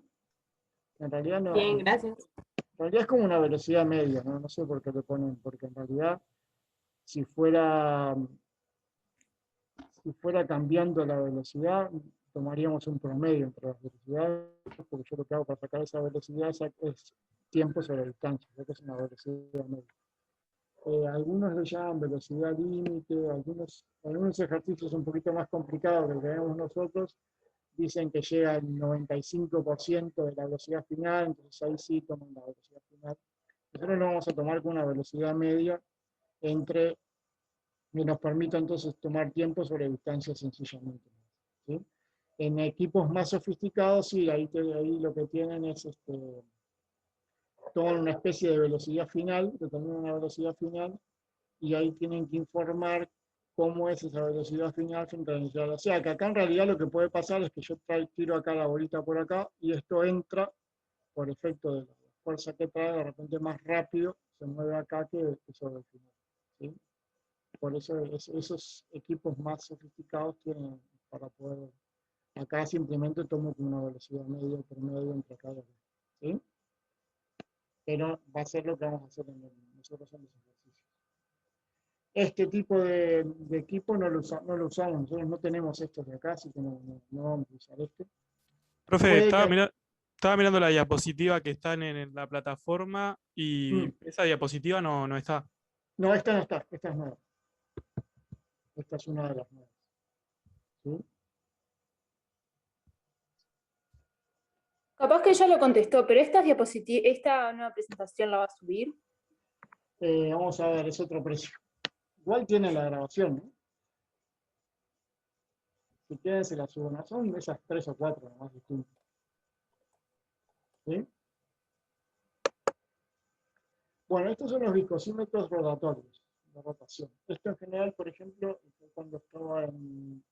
En realidad no. Bien, gracias. En realidad es como una velocidad media, ¿no? No sé por qué le ponen, porque en realidad si fuera cambiando la velocidad, tomaríamos un promedio entre las velocidades, porque yo lo que hago para sacar esa velocidad es tiempo sobre distancia, ya que es una velocidad media. Algunos le llaman velocidad límite, algunos ejercicios un poquito más complicados que el que vemos nosotros, dicen que llega al 95% de la velocidad final, entonces ahí sí toman la velocidad final. Nosotros lo vamos a tomar con una velocidad media entre y nos permite entonces tomar tiempo sobre distancias sencillamente. ¿Sí? En equipos más sofisticados, sí, ahí lo que tienen es, toman una especie de velocidad final, determinan una velocidad final, y ahí tienen que informar cómo es esa velocidad final frente a la inicial. O sea, que acá en realidad lo que puede pasar es que yo tiro acá la bolita por acá, y esto entra, por efecto de la fuerza que trae, de repente más rápido se mueve acá que sobre el final. ¿Sí? Por eso esos equipos más sofisticados tienen para poder... Acá simplemente tomo con una velocidad media promedio entre acá y acá. ¿Sí? Pero va a ser lo que vamos a hacer nosotros en los ejercicios. Este tipo de equipo no lo usamos, nosotros no tenemos estos de acá, así que no vamos a usar este. Profe, estaba mirando la diapositiva que están en la plataforma y esa diapositiva no está. No, esta no está, esta es nueva. Esta es una de las nuevas. ¿Sí? Capaz que ella lo contestó, pero esta nueva presentación la va a subir. Vamos a ver, es otro precio. Igual tiene la grabación, ¿no? Si quieren se la subo, ¿no? Son esas 3 o 4 más distintas. ¿Sí? Bueno, estos son los viscosímetros rotatorios, de rotación. Esto en general, por ejemplo, cuando estaba en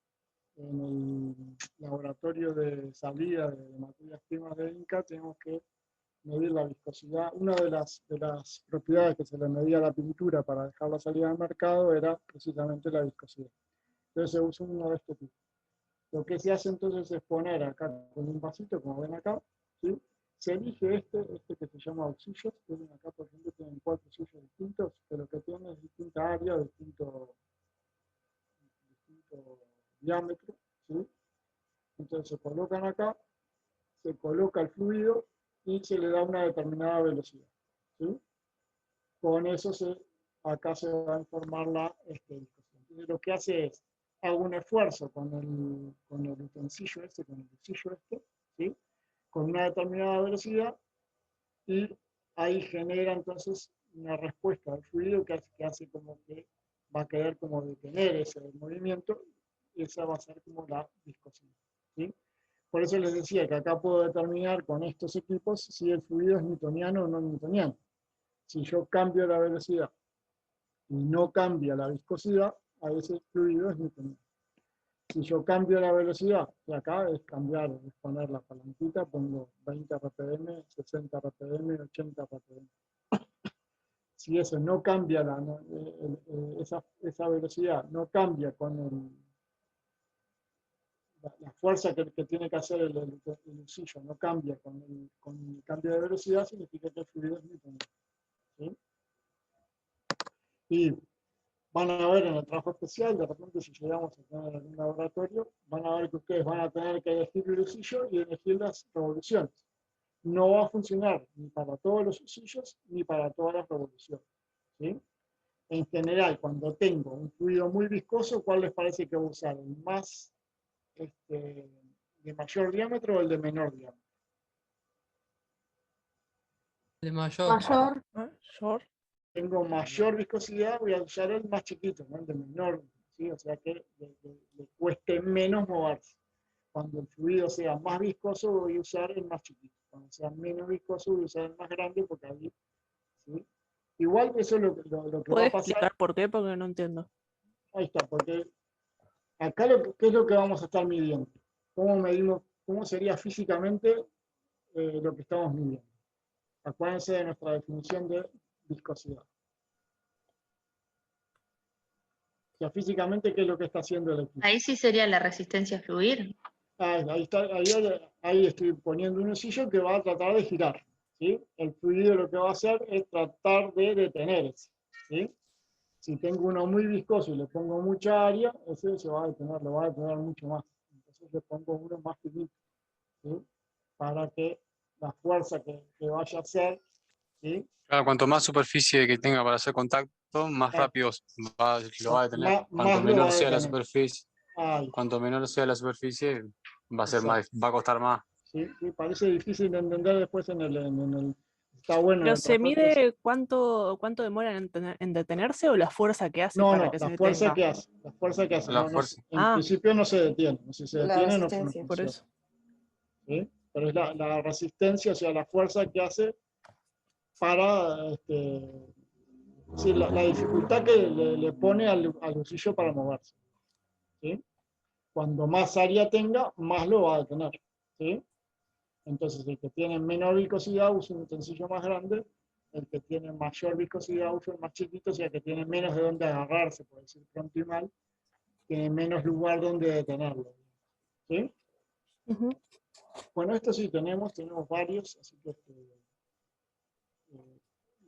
el laboratorio de salida de materias primas de INCA, tenemos que medir la viscosidad. Una de las propiedades que se le medía a la pintura para dejarla salir al mercado era precisamente la viscosidad. Entonces se usa uno de este tipo. Lo que se hace entonces es poner acá con un vasito, como ven acá, ¿sí? Se elige este que se llama auxilios. Tienen acá, por ejemplo, tienen 4 auxilios distintos, pero que tienen distinta área, distinto diámetro, ¿sí? Entonces se colocan acá, se coloca el fluido y se le da una determinada velocidad, ¿sí? Con eso acá se va a informar la viscosidad. Entonces lo que hace es, hago un esfuerzo con el utensilio este, con el bolsillo este, ¿sí? Con una determinada velocidad, y ahí genera entonces una respuesta al fluido que hace como que va a querer como detener ese movimiento, y esa va a ser como la viscosidad, ¿sí? Por eso les decía que acá puedo determinar con estos equipos si el fluido es newtoniano o no newtoniano. Si yo cambio la velocidad y no cambia la viscosidad, a ese fluido es newtoniano. Si yo cambio la velocidad, y acá es cambiar, es poner la palanquita, pongo 20 RPM, 60 RPM, 80 RPM. Si eso no cambia, esa velocidad no cambia con la fuerza que tiene que hacer el bolsillo, no cambia con el cambio de velocidad, significa que el fluido es newtoniano. ¿Sí? Y van a ver en el trabajo especial, de repente si llegamos a tener algún laboratorio, van a ver que ustedes van a tener que elegir el bolsillo y elegir las revoluciones. No va a funcionar ni para todos los bolsillos ni para todas las revoluciones. ¿Sí? En general, cuando tengo un fluido muy viscoso, ¿cuál les parece que voy a usar? ¿El más de mayor diámetro o el de menor diámetro? De mayor. Tengo mayor viscosidad, voy a usar el más chiquito, ¿no? El de menor, ¿sí? O sea que le cueste menos moverse. Cuando el fluido sea más viscoso, voy a usar el más chiquito. Cuando sea menos viscoso, voy a usar el más grande, porque ahí, ¿sí? Igual eso es lo que va a pasar. ¿Puedes explicar por qué? Porque no entiendo. Ahí está, porque acá ¿qué es lo que vamos a estar midiendo? ¿Cómo medimos, cómo sería físicamente lo que estamos midiendo? Acuérdense de nuestra definición de viscosidad. O sea, físicamente, ¿qué es lo que está haciendo el equipo? Ahí sí sería la resistencia a fluir. Ahí estoy poniendo un bolsillo que va a tratar de girar, ¿sí? El fluido lo que va a hacer es tratar de detener ese, ¿sí? Si tengo uno muy viscoso y le pongo mucha área, ese se va a detener, lo va a detener mucho más. Entonces le pongo uno más finito, ¿sí? Para que la fuerza que vaya a hacer, ¿sí? Claro, cuanto más superficie que tenga para hacer contacto, más rápido lo va a detener. Cuanto menor sea la superficie, cuanto menor sea la superficie, va a ser más, va a costar más. Sí, parece difícil de entender después en el está bueno. ¿Pero el se trabajo que hace. mide cuánto demora en detenerse o la fuerza que hace No, para no, que se la fuerza detenga? que hace. La fuerza que hace. La No, fuerza. en principio no se detiene. Si se La detiene, no resistencia. Por funciona. eso. ¿Sí? Pero es la resistencia, o sea, la fuerza que hace para sí, la dificultad que le pone al usillo para moverse. ¿Sí? Cuando más área tenga, más lo va a detener. ¿Sí? Entonces, el que tiene menor viscosidad usa un utensilio más grande, el que tiene mayor viscosidad usa un más chiquito, o sea, que tiene menos de dónde agarrarse, por decir pronto y mal, tiene menos lugar donde detenerlo. ¿Sí? Bueno, esto sí tenemos varios, así que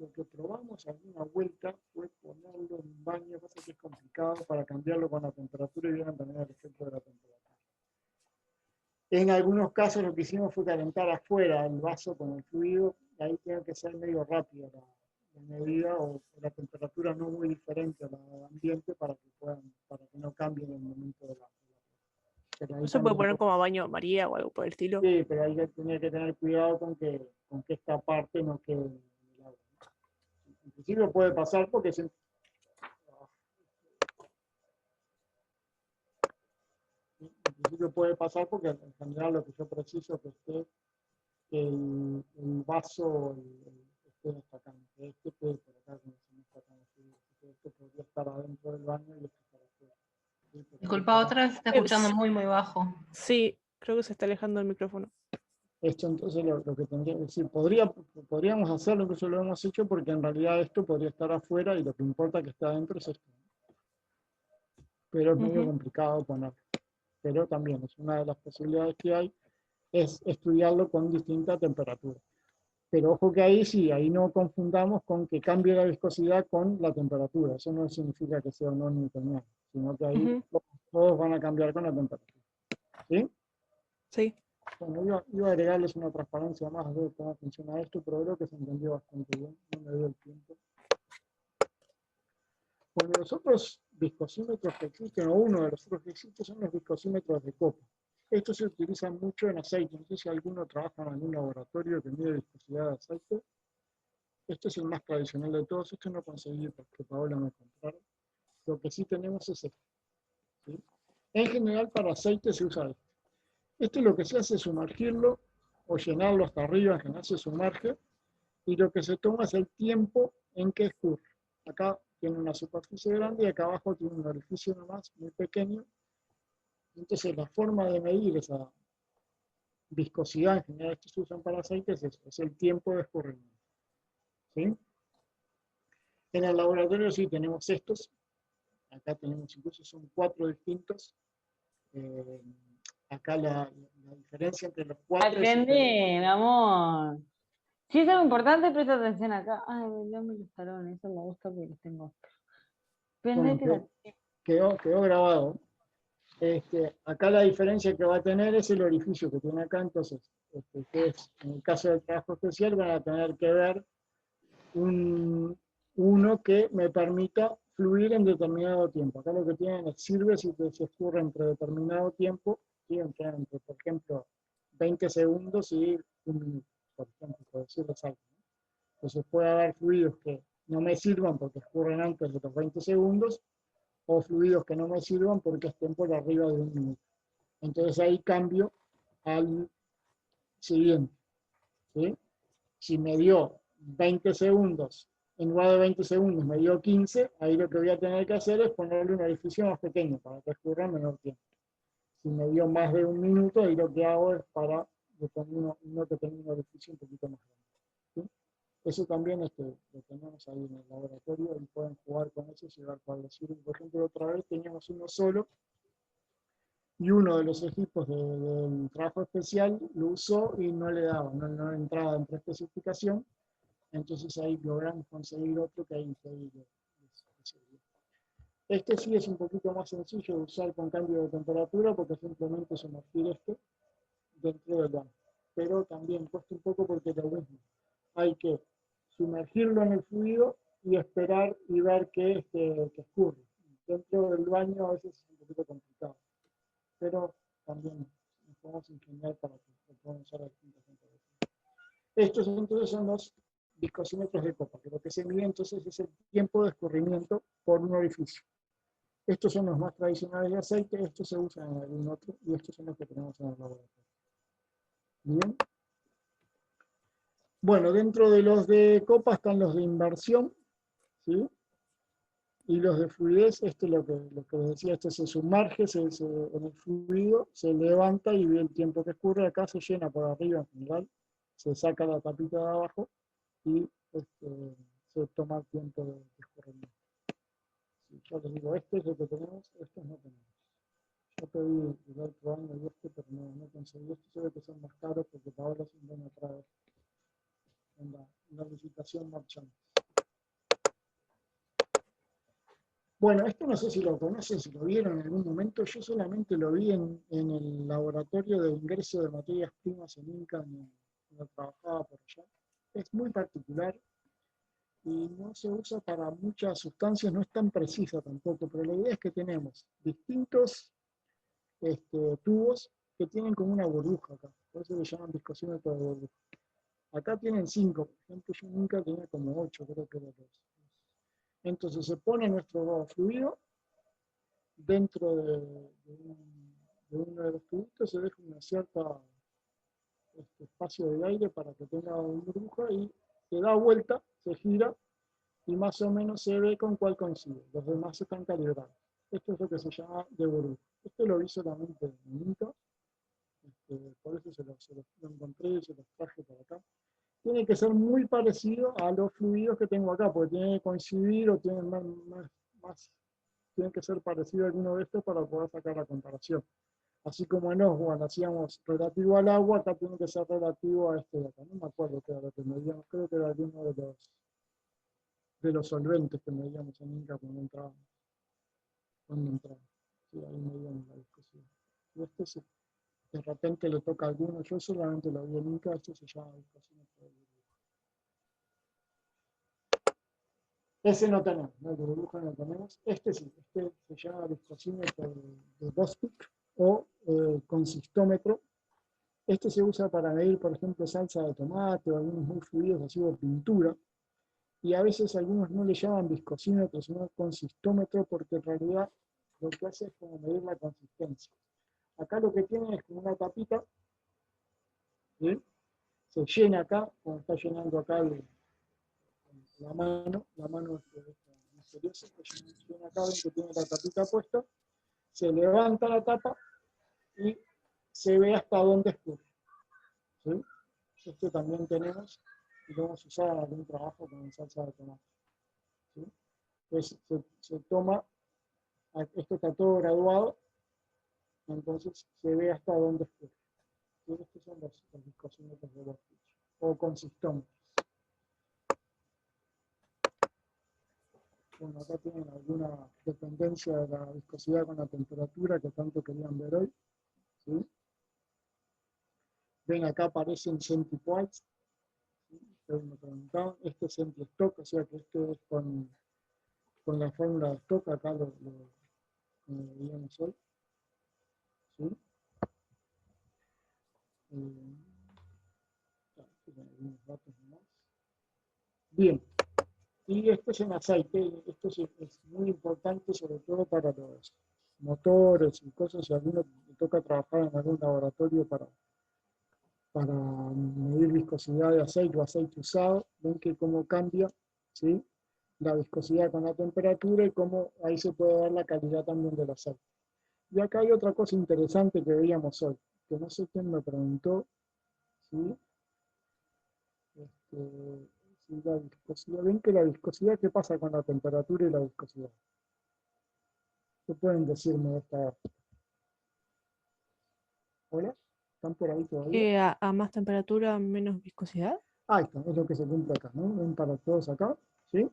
lo que probamos alguna vuelta fue ponerlo en un baño, pasa que es complicado para cambiarlo con la temperatura y vieron también el efecto de la temperatura. En algunos casos lo que hicimos fue calentar afuera el vaso con el fluido, y ahí tiene que ser medio rápida la medida o la temperatura no muy diferente a la del ambiente para que no cambie en el momento de la. ¿No se puede poner como a baño María o algo por el estilo? Sí, pero ahí tenía que tener cuidado con que esta parte no quede en el agua. En principio puede pasar porque en general lo que yo preciso es que esté el vaso esté destacando, que este quede por acá, como se me está acá, este podría estar adentro del baño y este estar afuera. ¿Sí? Disculpa, otra vez se está escuchando muy, muy bajo. Sí, creo que se está alejando el micrófono. Esto entonces lo que tendría que decir, podríamos hacerlo, incluso lo hemos hecho, porque en realidad esto podría estar afuera y lo que importa que está adentro es esto. Pero es medio complicado ponerlo. Pero también es una de las posibilidades que hay, es estudiarlo con distinta temperatura. Pero ojo que ahí sí, ahí no confundamos con que cambie la viscosidad con la temperatura. Eso no significa que sea no newtoniano, sino que ahí todos van a cambiar con la temperatura. ¿Sí? Sí. Bueno, iba a agregarles una transparencia más de cómo funciona esto, pero creo que se entendió bastante bien, no me dio el tiempo. Bueno, los otros viscosímetros que existen, o uno de los otros que existen, son los viscosímetros de copa. Estos se utilizan mucho en aceite. No sé si alguno trabaja en algún laboratorio que mide viscosidad de aceite. Este es el más tradicional de todos. Este no conseguí porque Paola me comprara. Lo que sí tenemos es este. ¿Sí? En general, para aceite se usa este. Este lo que se hace es sumergirlo o llenarlo hasta arriba, en general se sumerge, y lo que se toma es el tiempo en que escurre. Acá tiene una superficie grande y acá abajo tiene un orificio nomás muy pequeño. Entonces la forma de medir esa viscosidad, en general que se usan para aceites, es el tiempo de escurrimiento. ¿Sí? En el laboratorio sí tenemos estos. Acá tenemos incluso son 4 distintos. Acá la diferencia entre los 4 Atendé, mi amor. Si es algo importante, presta atención acá. Ay, dame los talones, eso me gusta porque los tengo. Bueno, quedó grabado. Acá la diferencia que va a tener es el orificio que tiene acá, entonces ustedes en el caso del trabajo especial van a tener que ver uno que me permita fluir en determinado tiempo. Acá lo que tienen es sirve si se escurre entre determinado tiempo, ¿sí? entre, por ejemplo, 20 segundos y un minuto, por ejemplo, por decirles algo. Entonces puede haber fluidos que no me sirvan porque escurren antes de los 20 segundos, o fluidos que no me sirvan porque estén por arriba de un minuto. Entonces ahí cambio al siguiente. ¿Sí? Si me dio 20 segundos, en lugar de 20 segundos me dio 15, ahí lo que voy a tener que hacer es ponerle un orificio más pequeño para que escurra menor tiempo. Si me dio más de un minuto, ahí lo que hago es para uno que tenga un orificio un poquito más grande. ¿Sí? Eso también lo tenemos ahí en el laboratorio y pueden jugar con eso y ver cuál les sirve. Por ejemplo, otra vez teníamos uno solo y uno de los equipos del trabajo especial lo usó y no le daba, no entraba dentro de especificación. Entonces ahí logramos conseguir otro que ahí este sí es un poquito más sencillo de usar con cambio de temperatura porque simplemente sumergir dentro del baño. Pero también cuesta un poco porque lo mismo. Hay que sumergirlo en el fluido y esperar y ver que escurre. Dentro del baño a veces es un poquito complicado. Pero también nos podemos ingeniar para que lo podamos usar a distintas temperaturas. Estos entonces son los viscosímetros de copa, que lo que se mide entonces es el tiempo de escurrimiento por un orificio. Estos son los más tradicionales de aceite, estos se usan en algún otro, y estos son los que tenemos en el laboratorio. Bien. Bueno, dentro de los de copa están los de inversión, ¿sí? Y los de fluidez, lo que les decía, se sumerge en el fluido, se levanta y ve el tiempo que escurre. Acá se llena por arriba en general, se saca la tapita de abajo y se toma el tiempo de escurrimiento. Sí, ya les digo, este es lo que tenemos, estos no tenemos. Yo pedí el otro año y pero no conseguí. Estos se ve que son más caros porque ahora se van a traer en la licitación marchante. Bueno, esto no sé si lo conocen, si lo vieron en algún momento. Yo solamente lo vi en el laboratorio de ingreso de materias primas en Inca, cuando trabajaba por allá. Es muy particular y no se usa para muchas sustancias, no es tan precisa tampoco, pero la idea es que tenemos distintos tubos que tienen como una burbuja acá, por eso le llaman viscosímetro de burbuja. Acá tienen 5, por ejemplo, yo nunca tenía como 8, creo que era 2. Entonces se pone nuestro fluido dentro de uno de los tubitos, se deja una cierta espacio de aire para que tenga una burbuja y se da vuelta, se gira y más o menos se ve con cuál coincide. Los demás están calibrados. Esto es lo que se llama de burbuja. Esto lo vi solamente en Inca, por eso se lo encontré y se los traje para acá. Tiene que ser muy parecido a los fluidos que tengo acá, porque tiene que coincidir o tiene tiene que ser parecido a alguno de estos para poder sacar la comparación. Así como en Osborne hacíamos relativo al agua, acá tiene que ser relativo a este de acá. No me acuerdo qué era lo que medíamos, creo que era alguno de los solventes que medíamos en Inca cuando entrábamos. Sí, ahí medíamos la viscosidad. Y este sí. De repente le toca a alguno, yo solamente lo vi en Inca, esto se llama viscosímetro de burbuja. Ese no tenemos, ¿no? El de burbuja no tenemos. Este sí, este se llama viscosímetro de Bostwick o consistómetro. Este se usa para medir, por ejemplo, salsa de tomate o algunos muy fluidos así de pintura. Y a veces algunos no le llaman viscosímetro, sino consistómetro, porque en realidad lo que hace es como medir la consistencia. Acá lo que tiene es como una tapita, ¿sí? Se llena acá, como está llenando acá la mano misteriosa, se llena acá, ven que tiene la tapita puesta, se levanta la tapa y se ve hasta dónde escurre. ¿Sí? Este también tenemos y lo hemos usado en algún trabajo con salsa de tomate. ¿Sí? Entonces se toma, esto está todo graduado, entonces se ve hasta dónde escurre. ¿Sí? Estos son los viscosímetros de Bostwick o consistómetros. Bueno, acá tienen alguna dependencia de la viscosidad con la temperatura que tanto querían ver hoy. ¿Sí? Ven, acá aparecen centipoids. ¿Sí? Me preguntaban, este es centi-stock, o sea que esto es con la fórmula de stock, acá lo veíamos hoy. ¿Sí? Algunos datos más. Bien. Y esto es en aceite, esto es muy importante sobre todo para los motores y cosas, si a alguno le toca trabajar en algún laboratorio para medir viscosidad de aceite o aceite usado, ven que cómo cambia, ¿sí? La viscosidad con la temperatura y cómo ahí se puede ver la calidad también del aceite. Y acá hay otra cosa interesante que veíamos hoy, que no sé quién me preguntó, ¿sí? Y la viscosidad, ven que la viscosidad, ¿qué pasa con la temperatura y la viscosidad? ¿Qué pueden decirme de esta? ¿Hola? ¿Están por ahí todavía? A más temperatura, menos viscosidad. Ahí está, es lo que se cumple acá, ¿no? Ven para todos acá, ¿sí?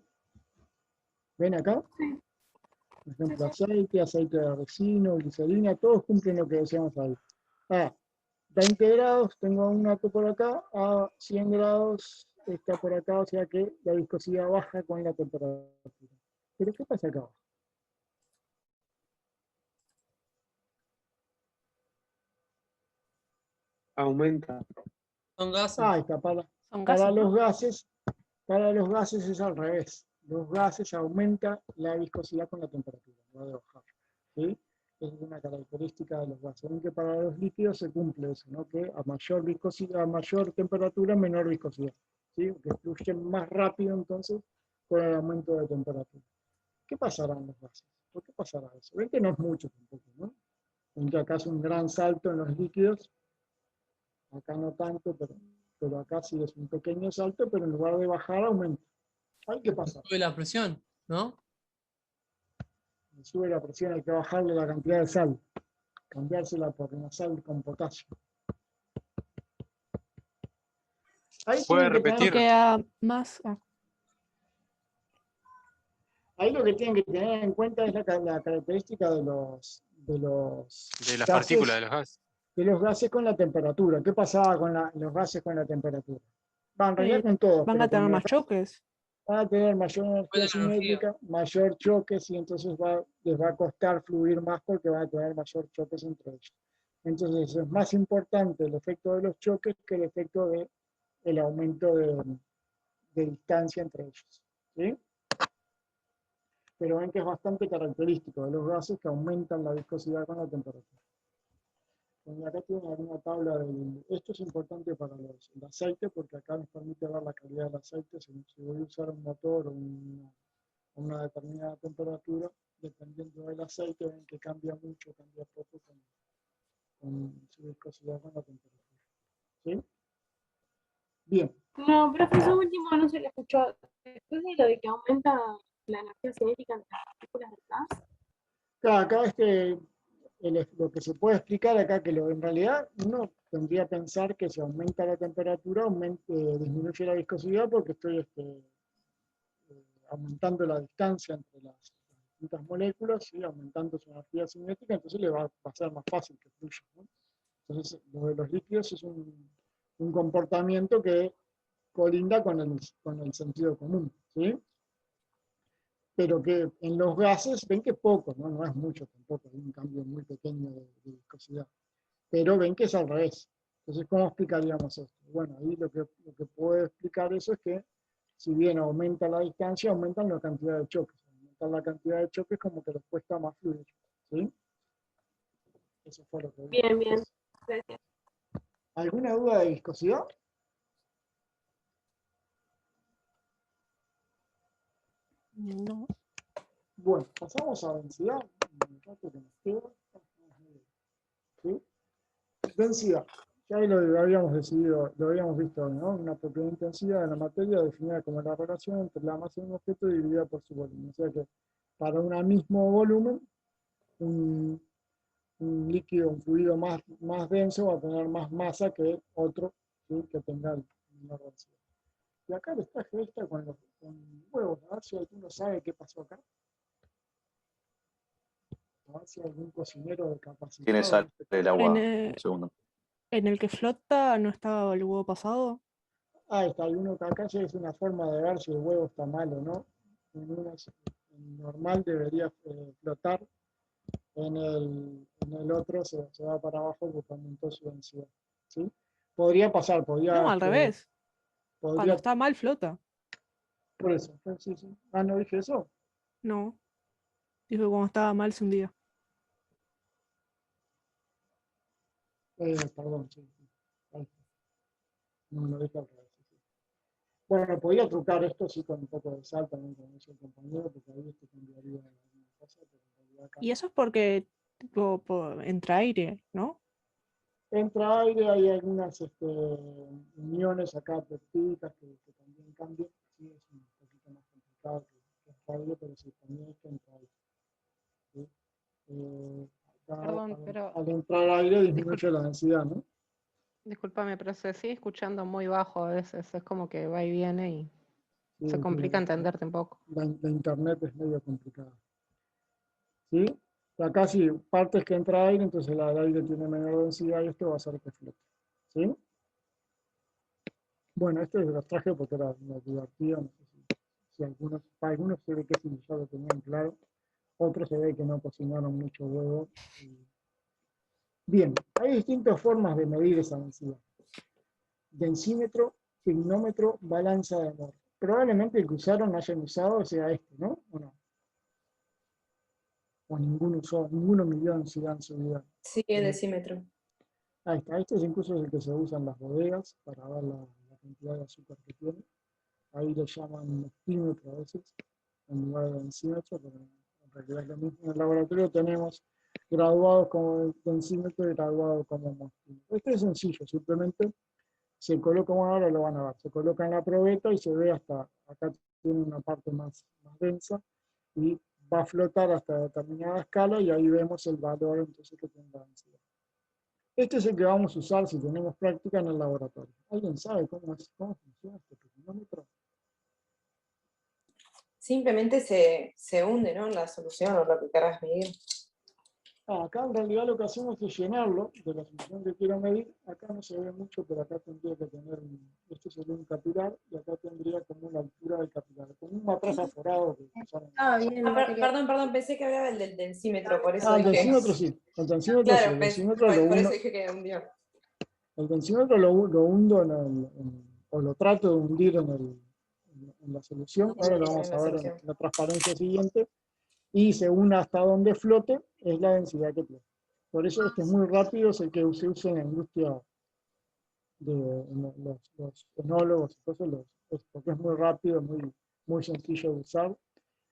¿Ven acá? Por ejemplo, aceite de resino, glicerina, todos cumplen lo que decíamos ahí. A 20 grados, tengo un dato por acá, a 100 grados está por acá, o sea que la viscosidad baja con la temperatura. ¿Pero qué pasa acá abajo? Aumenta. Son gases. Ahí está, para los gases Para los gases es al revés. Los gases aumentan la viscosidad con la temperatura, va a bajar. ¿Sí? Es una característica de los gases. Aunque para los líquidos se cumple eso, ¿no? Que a mayor viscosidad, a mayor temperatura, menor viscosidad. ¿Sí? Que fluyen más rápido entonces con el aumento de temperatura. ¿Qué pasará en los gases? ¿Por qué pasará eso? Ven que no es mucho tampoco, ¿no? Ven que acá es un gran salto en los líquidos. Acá no tanto, pero acá sí es un pequeño salto, pero en lugar de bajar, aumenta. Hay que pasar. Sube la presión, ¿no? Sube la presión, hay que bajarle la cantidad de sal. Cambiársela por una sal con potasio. Ahí ¿Puede tienen que repetir? tener- Más. Ahí lo que tienen que tener en cuenta es la característica de las De las gases, partículas de los gases. de los gases con la temperatura. ¿Qué pasaba con los gases con la temperatura? Va, en realidad con todos. Van pero a tener con más los- choques. Van a tener mayor energía Buena energía. cinética, mayor choques, y entonces les va a costar fluir más porque van a tener mayor choques entre ellos. Entonces es más importante el efecto de los choques que el efecto del aumento de distancia entre ellos. ¿Sí? Pero ven que es bastante característico de los gases que aumentan la viscosidad con la temperatura. Bueno, acá tienen alguna tabla esto es importante para el aceite, porque acá nos permite ver la calidad del aceite. Si voy a usar un motor o una determinada temperatura, dependiendo del aceite, ven que cambia mucho, cambia poco con su viscosidad con la temperatura. ¿Sí? Bien. No, profe, eso último no se le escuchó. Después de lo de que aumenta la energía cinética entre las partículas del gas. Claro, acá es que lo que se puede explicar acá, que en realidad uno tendría que pensar que si aumenta la temperatura, disminuye la viscosidad porque estoy aumentando la distancia entre las distintas moléculas y aumentando su energía cinética, entonces le va a ser más fácil que fluya, ¿no? Entonces, lo de los líquidos es un comportamiento que colinda con el sentido común, ¿sí? Pero que en los gases ven que es poco, no es mucho tampoco, hay un cambio muy pequeño de viscosidad, pero ven que es al revés. Entonces, ¿cómo explicaríamos esto? Bueno, ahí lo que puede explicar eso es que si bien aumenta la distancia, aumentan la cantidad de choques. Aumentar la cantidad de choques como que les cuesta más fluir, ¿sí? Eso fue lo que vi. Bien, bien. Gracias. ¿Alguna duda de viscosidad? No. Bueno, pasamos a densidad. Un rato que nos queda. ¿Sí? Densidad. Ya lo habíamos decidido, lo habíamos visto, ¿no? Una propiedad de intensidad de la materia definida como la relación entre la masa de un objeto dividida por su volumen. O sea que para un mismo volumen, un líquido, un fluido más denso va a tener más masa que otro, ¿sí? Que tenga menor densidad. Y acá les traje esta con huevos, a ver si alguno sabe qué pasó acá. A ver si algún cocinero de capacidad. Tiene sal del agua. Un segundo. En el que flota no estaba el huevo pasado. Ahí está, hay uno que acá ya es una forma de ver si el huevo está mal o no. En normal debería flotar, en el otro se va para abajo porque aumentó su densidad. ¿Sí? Podría pasar, No, al revés. Cuando Podría, está mal, flota. por eso, sí. Ah, ¿no dije eso? No. Dijo cuando estaba mal se hundía. Perdón, sí. Ahí está. No, lo dije al revés. Sí. Bueno, podría trucar esto sí con un poco de sal también, como dice el compañero, porque ahí esto cambiaría alguna cosa, pero en realidad acá Y eso es porque tipo, entra aire, ¿no? entra aire, hay algunas uniones acá peptídicas que también cambian. Sí, es un poquito más complicado que entra aire, pero sí, también es que entra aire. ¿Sí? Perdón, pero al entrar aire disminuye la densidad, ¿no? discúlpame, pero se sigue escuchando muy bajo a veces. Es como que va y viene y Sí, se complica sí, entenderte un poco. la internet es medio complicada. ¿Sí? Acá sí, partes que entra aire, entonces el aire tiene menor densidad y esto va a hacer que flote. ¿Sí? Bueno, este los traje porque era divertido. No sé si algunos se ve que sí, ya lo tenían claro. Otros se ve que no cocinaron mucho huevo. Bien, hay distintas formas de medir esa densidad. Densímetro, pignómetro, balanza de Mohs. Probablemente el que usaron hayan usado sea este, ¿no? ¿O no? O ninguno usó, ninguno midió densidad en su vida. Sí, el decímetro. Ahí está, este es incluso el que se usa en las bodegas para ver la cantidad de azúcar que tiene. Ahí lo llaman mostímetro a veces, en lugar de densímetro, pero en realidad es lo mismo. En el laboratorio tenemos graduados como densímetro y graduados como mostímetro. Este es sencillo, simplemente se coloca, bueno, ahora lo van a ver, se coloca en la probeta y se ve hasta, acá tiene una parte más densa, y va a flotar hasta determinada escala y ahí vemos el valor entonces que tiene la densidad. Este es el que vamos a usar si tenemos práctica en el laboratorio. ¿Alguien sabe cómo funciona este pequinómetro? Simplemente se hunde, ¿no? En la solución o lo que querrás medir. Acá en realidad lo que hacemos es llenarlo de la solución que quiero medir. Acá no se ve mucho, pero acá tendría que tener, este sería un capilar, y acá tendría como una altura del capilar, como un matraz aforado. Perdón, pensé que hablaba del densímetro, por eso el dije. densímetro sí, el densímetro Claro, sí, el densímetro por eso dije que hundió. El densímetro lo hundo o lo trato de hundir en la solución. Ahora lo vamos a ver en la transparencia siguiente. Y según hasta donde flote, es la densidad que tiene. Por eso este es muy rápido, es el que se usa en la industria de los enólogos, entonces porque es muy rápido, muy sencillo de usar.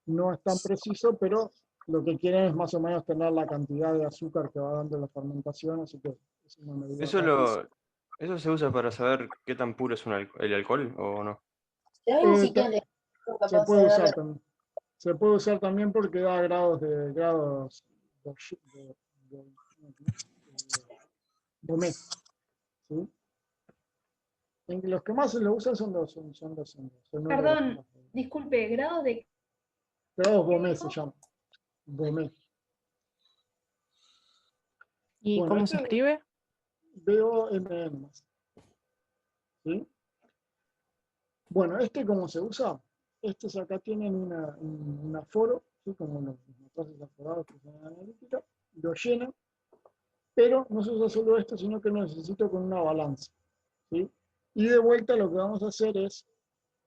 No es tan preciso, pero lo que quieren es más o menos tener la cantidad de azúcar que va dando la fermentación, así que es una medida rápida. ¿Eso se usa para saber qué tan puro es el alcohol o no? Se puede usar también. Se puede usar también porque da grados de Beaumet, ¿sí? Los que más se lo usan son los Perdón, disculpe, grado de... Grados Beaumet se llama. Beaumet. ¿Y bueno, cómo se escribe? BOMN. ¿Sí? Bueno, ¿cómo se usa? Estos acá tienen un aforo, ¿sí? Como los matraces aforados que son en analítica, lo llenan, pero no se usa solo esto, sino que lo necesito con una balanza, ¿sí? Y de vuelta lo que vamos a hacer es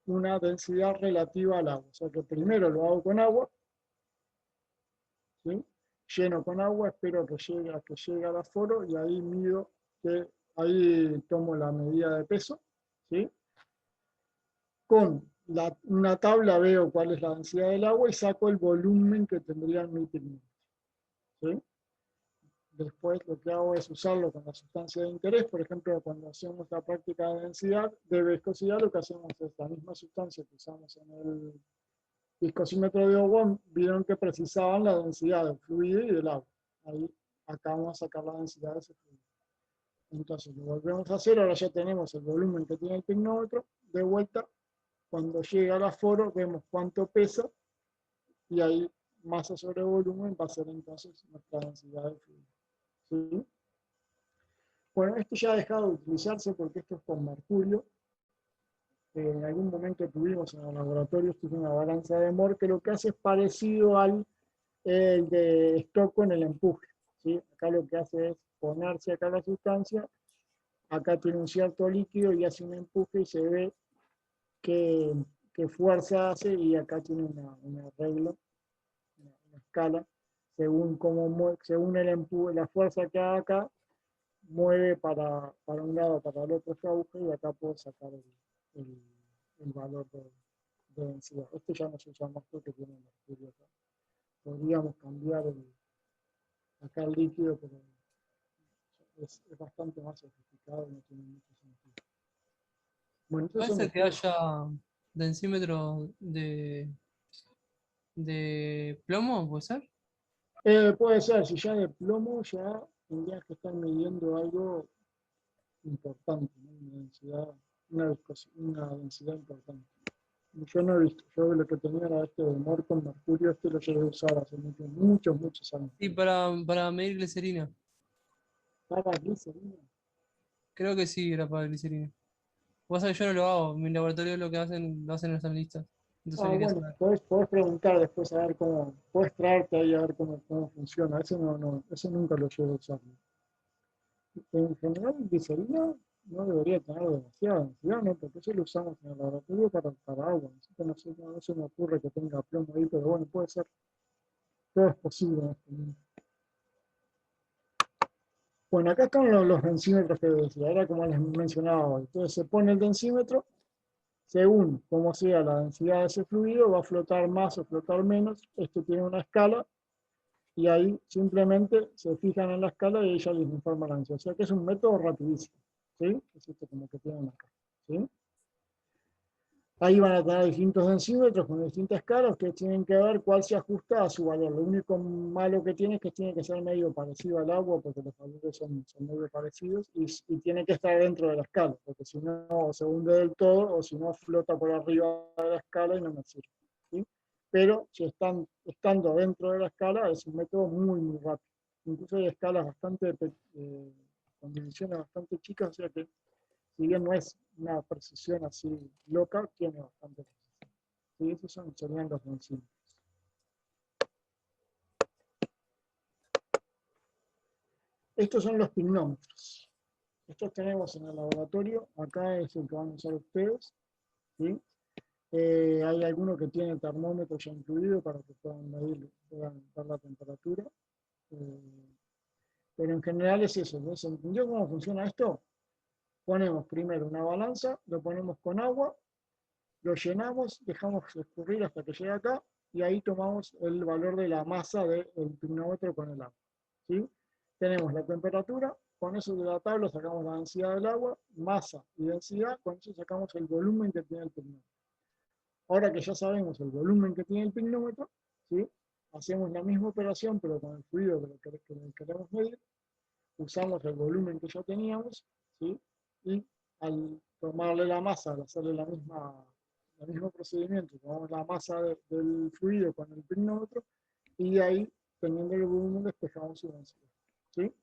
una densidad relativa al agua, o sea que primero lo hago con agua, ¿sí? Lleno con agua, espero que llegue al aforo y ahí mido, ahí tomo la medida de peso, ¿sí? Con una tabla veo cuál es la densidad del agua y saco el volumen que tendría en mi pigmento, ¿sí? Después lo que hago es usarlo con la sustancia de interés. Por ejemplo, cuando hacemos la práctica de viscosidad, lo que hacemos es la misma sustancia que usamos en el viscosímetro de Owen, vieron que precisaban la densidad del fluido y del agua. Acá vamos a sacar la densidad de ese fluido. Entonces lo volvemos a hacer, ahora ya tenemos el volumen que tiene el pignómetro. De vuelta, cuando llega al aforo, vemos cuánto pesa, y ahí masa sobre volumen va a ser entonces nuestra densidad del fluido. ¿Sí? Bueno, esto ya ha dejado de utilizarse porque esto es con mercurio. En algún momento tuvimos en el laboratorio, esto es una balanza de Moore, que lo que hace es parecido al de Stocco en el empuje, ¿sí? Acá lo que hace es ponerse acá la sustancia, acá tiene un cierto líquido y hace un empuje y se ve qué fuerza hace, y acá tiene un arreglo, una escala, según el empuje, la fuerza que haga acá, mueve para un lado, para el otro esta aguja, y acá puedo sacar el valor de densidad. Este ya no se usa más porque tiene mercurio acá. Podríamos cambiar acá el líquido, pero es bastante más sofisticado y no tiene mucho sentido. Bueno, ¿Puede ser que haya densímetro de plomo, puede ser? Puede ser, si ya de plomo ya tendrías que estar midiendo algo importante, ¿no? Una densidad importante. Yo no he visto, yo lo que tenía era de Moore con mercurio, lo llegué a usar hace muchos años. Sí, para medir glicerina. ¿Para glicerina? Creo que sí, era para glicerina. Pasa que yo no lo hago, en mi laboratorio lo hacen los analistas. Entonces bueno, podés preguntar después a ver cómo, podés traerte ahí a ver cómo funciona. Ese nunca lo llevo a usar. En general, glicerina no debería tener demasiada densidad, ¿no? Porque eso lo usamos en el laboratorio para agua. No se me ocurre que tenga plomo ahí, pero bueno, puede ser. Todo es posible en este mundo. Bueno, acá están los densímetros que decía, era como les mencionaba hoy. Entonces se pone el densímetro, según como sea la densidad de ese fluido, va a flotar más o flotar menos. Esto tiene una escala, y ahí simplemente se fijan en la escala y ella les informa la densidad. O sea que es un método rapidísimo, ¿sí? Es esto como que tienen acá, ¿sí? Ahí van a tener distintos densímetros con distintas escalas que tienen que ver cuál se ajusta a su valor. Lo único malo que tiene es que tiene que ser medio parecido al agua, porque los valores son medio parecidos, y tiene que estar dentro de la escala, porque si no se hunde del todo, o si no flota por arriba de la escala y no me sirve, ¿sí? Pero si estando dentro de la escala es un método muy, muy rápido. Incluso hay escalas bastante, con dimensiones bastante chicas, o sea que si bien no es una precisión así loca, tiene bastante precisión. ¿Sí? Esos serían los densímetros. Estos son los pignómetros. Estos tenemos en el laboratorio. Acá es el que van a usar ustedes, ¿sí? Hay alguno que tiene termómetro ya incluido para que puedan medir, puedan ver la temperatura. Pero en general es eso. ¿No? ¿Se entendió cómo funciona esto? Ponemos primero una balanza, lo ponemos con agua, lo llenamos, dejamos escurrir hasta que llegue acá, y ahí tomamos el valor de la masa del pignómetro con el agua, ¿sí? Tenemos la temperatura, con eso de la tabla sacamos la densidad del agua, masa y densidad, con eso sacamos el volumen que tiene el pignómetro. Ahora que ya sabemos el volumen que tiene el pignómetro, ¿sí? Hacemos la misma operación, pero con el fluido que queremos medir, usamos el volumen que ya teníamos, ¿sí? Y al tomarle la masa, al hacerle el mismo procedimiento, tomamos la masa del fluido con el pignómetro, y de ahí, teniendo el volumen, despejamos su densidad, ¿sí?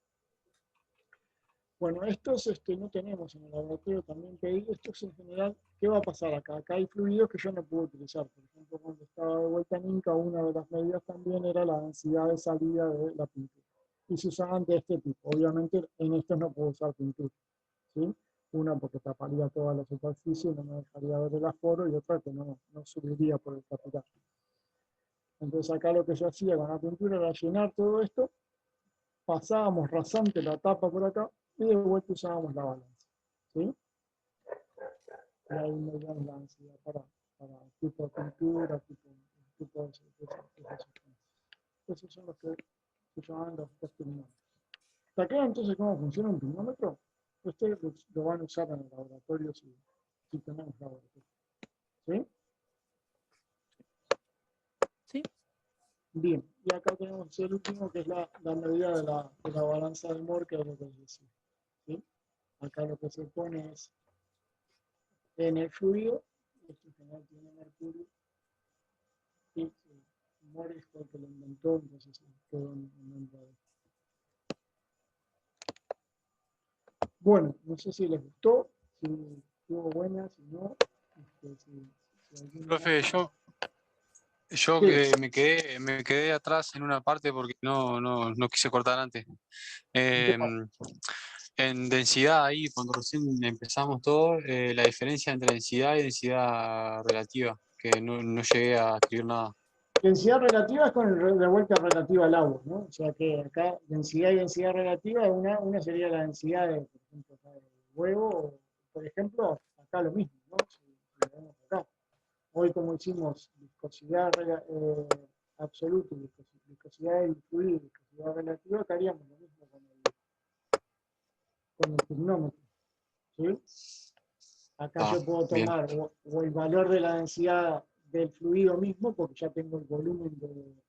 Bueno, estos no tenemos en el laboratorio, también pedí. Estos en general, ¿qué va a pasar acá? Acá hay fluidos que yo no puedo utilizar. Por ejemplo, cuando estaba de vuelta en Inca, una de las medidas también era la densidad de salida de la pintura. Y se usaban de este tipo. Obviamente en estos no puedo usar pintura, ¿sí? Una porque taparía toda la superficie y no me dejaría ver el aforo, y otra que no subiría por el capilar. Entonces acá lo que yo hacía con la pintura era llenar todo esto, pasábamos rasante la tapa por acá, y de vuelta usábamos la balanza, ¿sí? Y ahí medíamos la densidad para tipo de pintura, tipo de sustancias. Esos son los que se llaman los pignómetros. ¿Está claro entonces cómo funciona un pignómetro? Ustedes lo van a usar en el laboratorio si tenemos laboratorio. ¿Sí? Sí. Bien, y acá tenemos el último, que es la medida de la balanza de Moore, que es lo que les decía, ¿sí? Acá lo que se pone es en el fluido, esto en general tiene mercurio, y Moore es el que lo inventó, entonces quedó en el nombre de. Bueno, no sé si les gustó, si estuvo buena, si no. Profe, yo que me quedé atrás en una parte porque no quise cortar antes. En densidad ahí, cuando recién empezamos todo, la diferencia entre densidad y densidad relativa, que no llegué a escribir nada. Densidad relativa es con la vuelta relativa al agua, ¿no? O sea que acá densidad y densidad relativa, una sería la densidad de, por ejemplo, acá del huevo, o, por ejemplo, acá lo mismo, ¿no? Si lo vemos acá. Hoy, como hicimos viscosidad absoluta y viscosidad del fluido y viscosidad relativa, acá haríamos lo mismo con el pignómetro, ¿sí? Acá yo puedo tomar o el valor de la densidad del fluido mismo, porque ya tengo el volumen del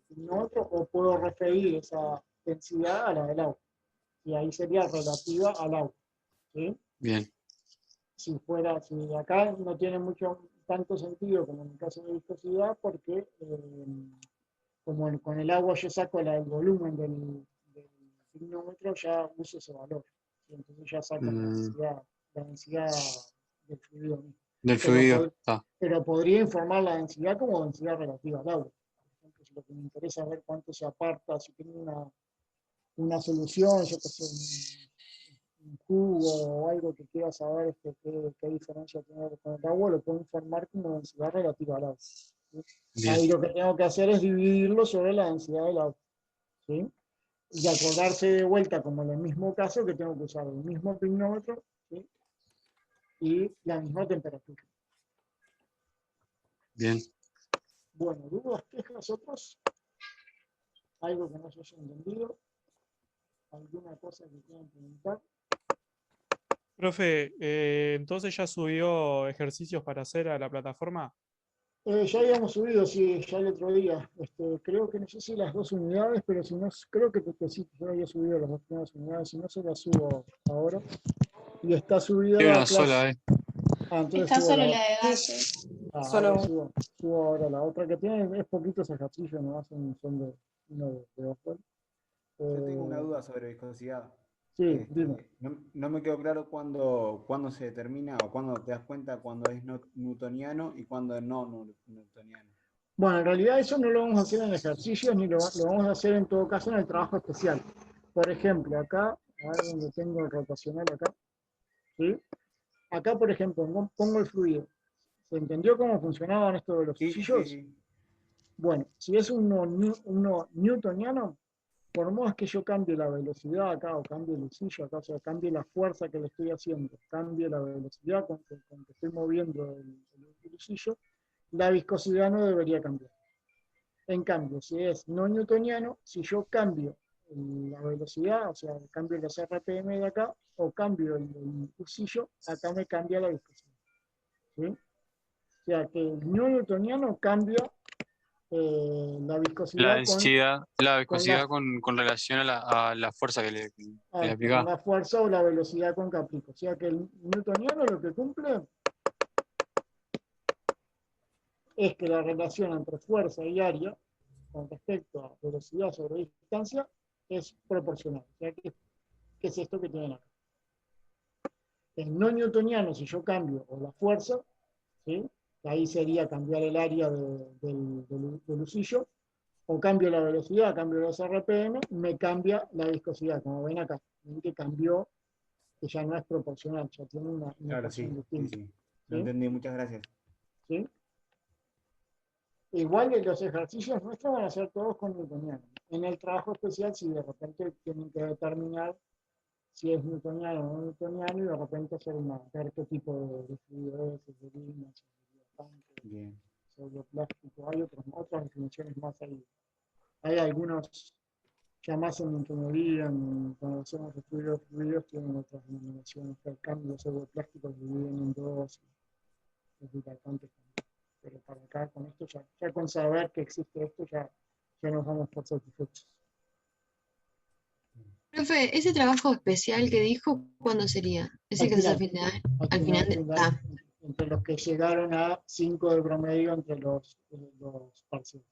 pignómetro, o puedo referir esa densidad a la del agua. Y ahí sería relativa al agua, ¿sí? Bien. Si acá no tiene tanto sentido como en el caso de viscosidad, porque como con el agua yo saco el volumen del pignómetro, ya uso ese valor, ¿sí? Entonces ya saco la densidad del fluido mismo. Del fluido. Pero podría informar la densidad como densidad relativa al agua. Por ejemplo, si lo que me interesa es ver cuánto se aparta, si tengo una solución, yo que sé, un jugo o algo que quiera saber qué diferencia tiene con el agua, lo puedo informar como densidad relativa al agua. ¿Sí? Ahí lo que tengo que hacer es dividirlo sobre la densidad del agua. ¿Sí? Y acordarse de vuelta, como en el mismo caso, que tengo que usar el mismo pignómetro, ¿sí? Y la misma temperatura. Bien. Bueno, dudas, quejas, otros. Algo que no se haya entendido. ¿Alguna cosa que quieran preguntar? Profe, entonces ya subió ejercicios para hacer a la plataforma. Ya habíamos subido, sí, ya el otro día. Creo que no sé si las 2 unidades, pero si no, creo que sí, yo había subido las 2 primeras unidades, si no se las subo ahora. Y está subida Hay la una clase. sola, Entonces Está subo solo la la de gases. ahora subo ahora la otra que tiene, es poquitos ejercicios, nomás son de uno de 2 horas. Yo tengo una duda sobre viscosidad. Sí, dime. No me quedó claro cuándo se determina o cuándo te das cuenta cuando es newtoniano y cuándo no newtoniano. Bueno, en realidad eso no lo vamos a hacer en ejercicios ni lo vamos a hacer en todo caso en el trabajo especial. Por ejemplo, acá, a ver donde tengo el rotacional acá, ¿sí? Acá, por ejemplo, pongo el fluido. ¿Se entendió cómo funcionaban estos de los sillos? Sí. Bueno, si es uno newtoniano, por más que yo cambie la velocidad acá o cambie el usillo acá, o sea, cambie la fuerza que le estoy haciendo, cambie la velocidad con que estoy moviendo el usillo, la viscosidad no debería cambiar. En cambio, si es no newtoniano, si yo cambio la velocidad, o sea, cambio los RPM de acá, o cambio el usillo, acá me cambia la viscosidad. ¿Sí? O sea, que el no newtoniano cambia la viscosidad la viscosidad con relación a la fuerza que le con aplicaba. la fuerza o la velocidad con que aplico. O sea que el newtoniano lo que cumple es que la relación entre fuerza y área con respecto a velocidad sobre distancia es proporcional. O sea, ¿qué es esto que tienen acá? El no newtoniano, si yo cambio o la fuerza, ¿sí? Ahí sería cambiar el área del usillo, o cambio la velocidad, cambio los RPM, me cambia la viscosidad, como ven acá. Ven que cambió, que ya no es proporcional, ya tiene una Claro, ecuación sí. distinta. Lo entendí, muchas gracias. ¿Sí? Igual los ejercicios nuestros van a ser todos con newtoniano. En el trabajo especial, si de repente tienen que determinar si es newtoniano o no newtoniano, y de repente ver qué tipo de fluido es, de líneas, sobre plástico, hay otras definiciones más ahí. Hay algunos ya más en ingeniería, cuando hacemos estudios de fluidos, tienen otras denominaciones, que el cambio sobre plástico se dividen en dos, es importante también. Pero para acá, con esto, ya con saber que existe esto, ya nos vamos por satisfechos. Profe, ese trabajo especial que dijo, ¿cuándo sería? ¿Ese que es al final? Al final de... Entre los que llegaron a 5 de promedio entre los parciales.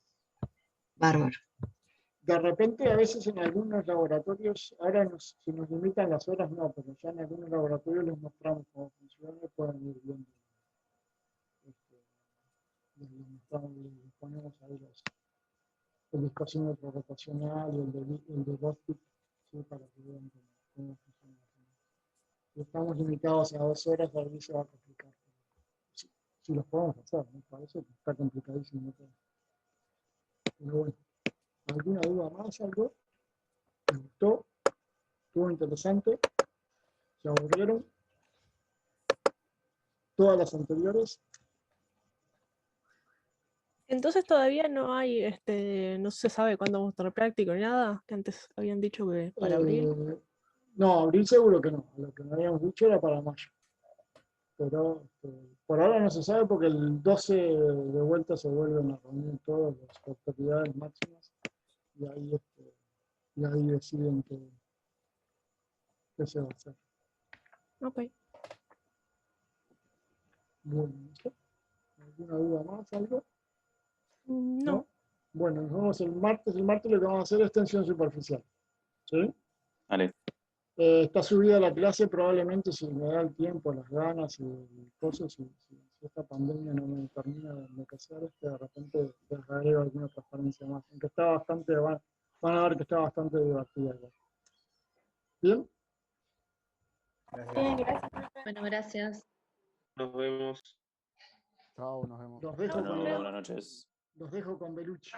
Bárbaro. De repente, a veces en algunos laboratorios, ahora si nos limitan las horas, no, pero ya en algunos laboratorios les mostramos cómo funciona y pueden ir viendo. Les ponemos ahí el viscosímetro rotacional y el de Bostic, ¿sí? Para que vean cómo funciona. Si estamos limitados a 2 horas, ahí se va a complicar. Si los podemos hacer, me parece que está complicadísimo todo. Pero bueno, ¿alguna duda más? ¿Algo? ¿Les gustó? ¿Estuvo interesante? ¿Se aburrieron? ¿Todas las anteriores? Entonces todavía no hay, no se sabe cuándo vamos a tener práctico ni nada, que antes habían dicho que para abril. No, abril seguro que no. Lo que me habíamos dicho era para mayo. Pero por ahora no se sabe porque el 12 de vuelta se vuelven a reunir todas las autoridades máximas y ahí deciden qué se va a hacer. Ok. Bueno, ¿alguna duda más? ¿Algo? No. Bueno, nos vemos el martes. El martes lo que vamos a hacer es tensión superficial. ¿Sí? Vale. Está subida la clase, probablemente si me da el tiempo, las ganas y cosas, si esta pandemia no me termina de enloquecer, de repente les agrego alguna transparencia más. Aunque está bastante, van a ver que está bastante divertida. ¿Bien? Bien, gracias. Bueno, gracias. Nos vemos. Chao, nos vemos. Los dejo, Chao, con, buenas noches. los dejo con Belucci.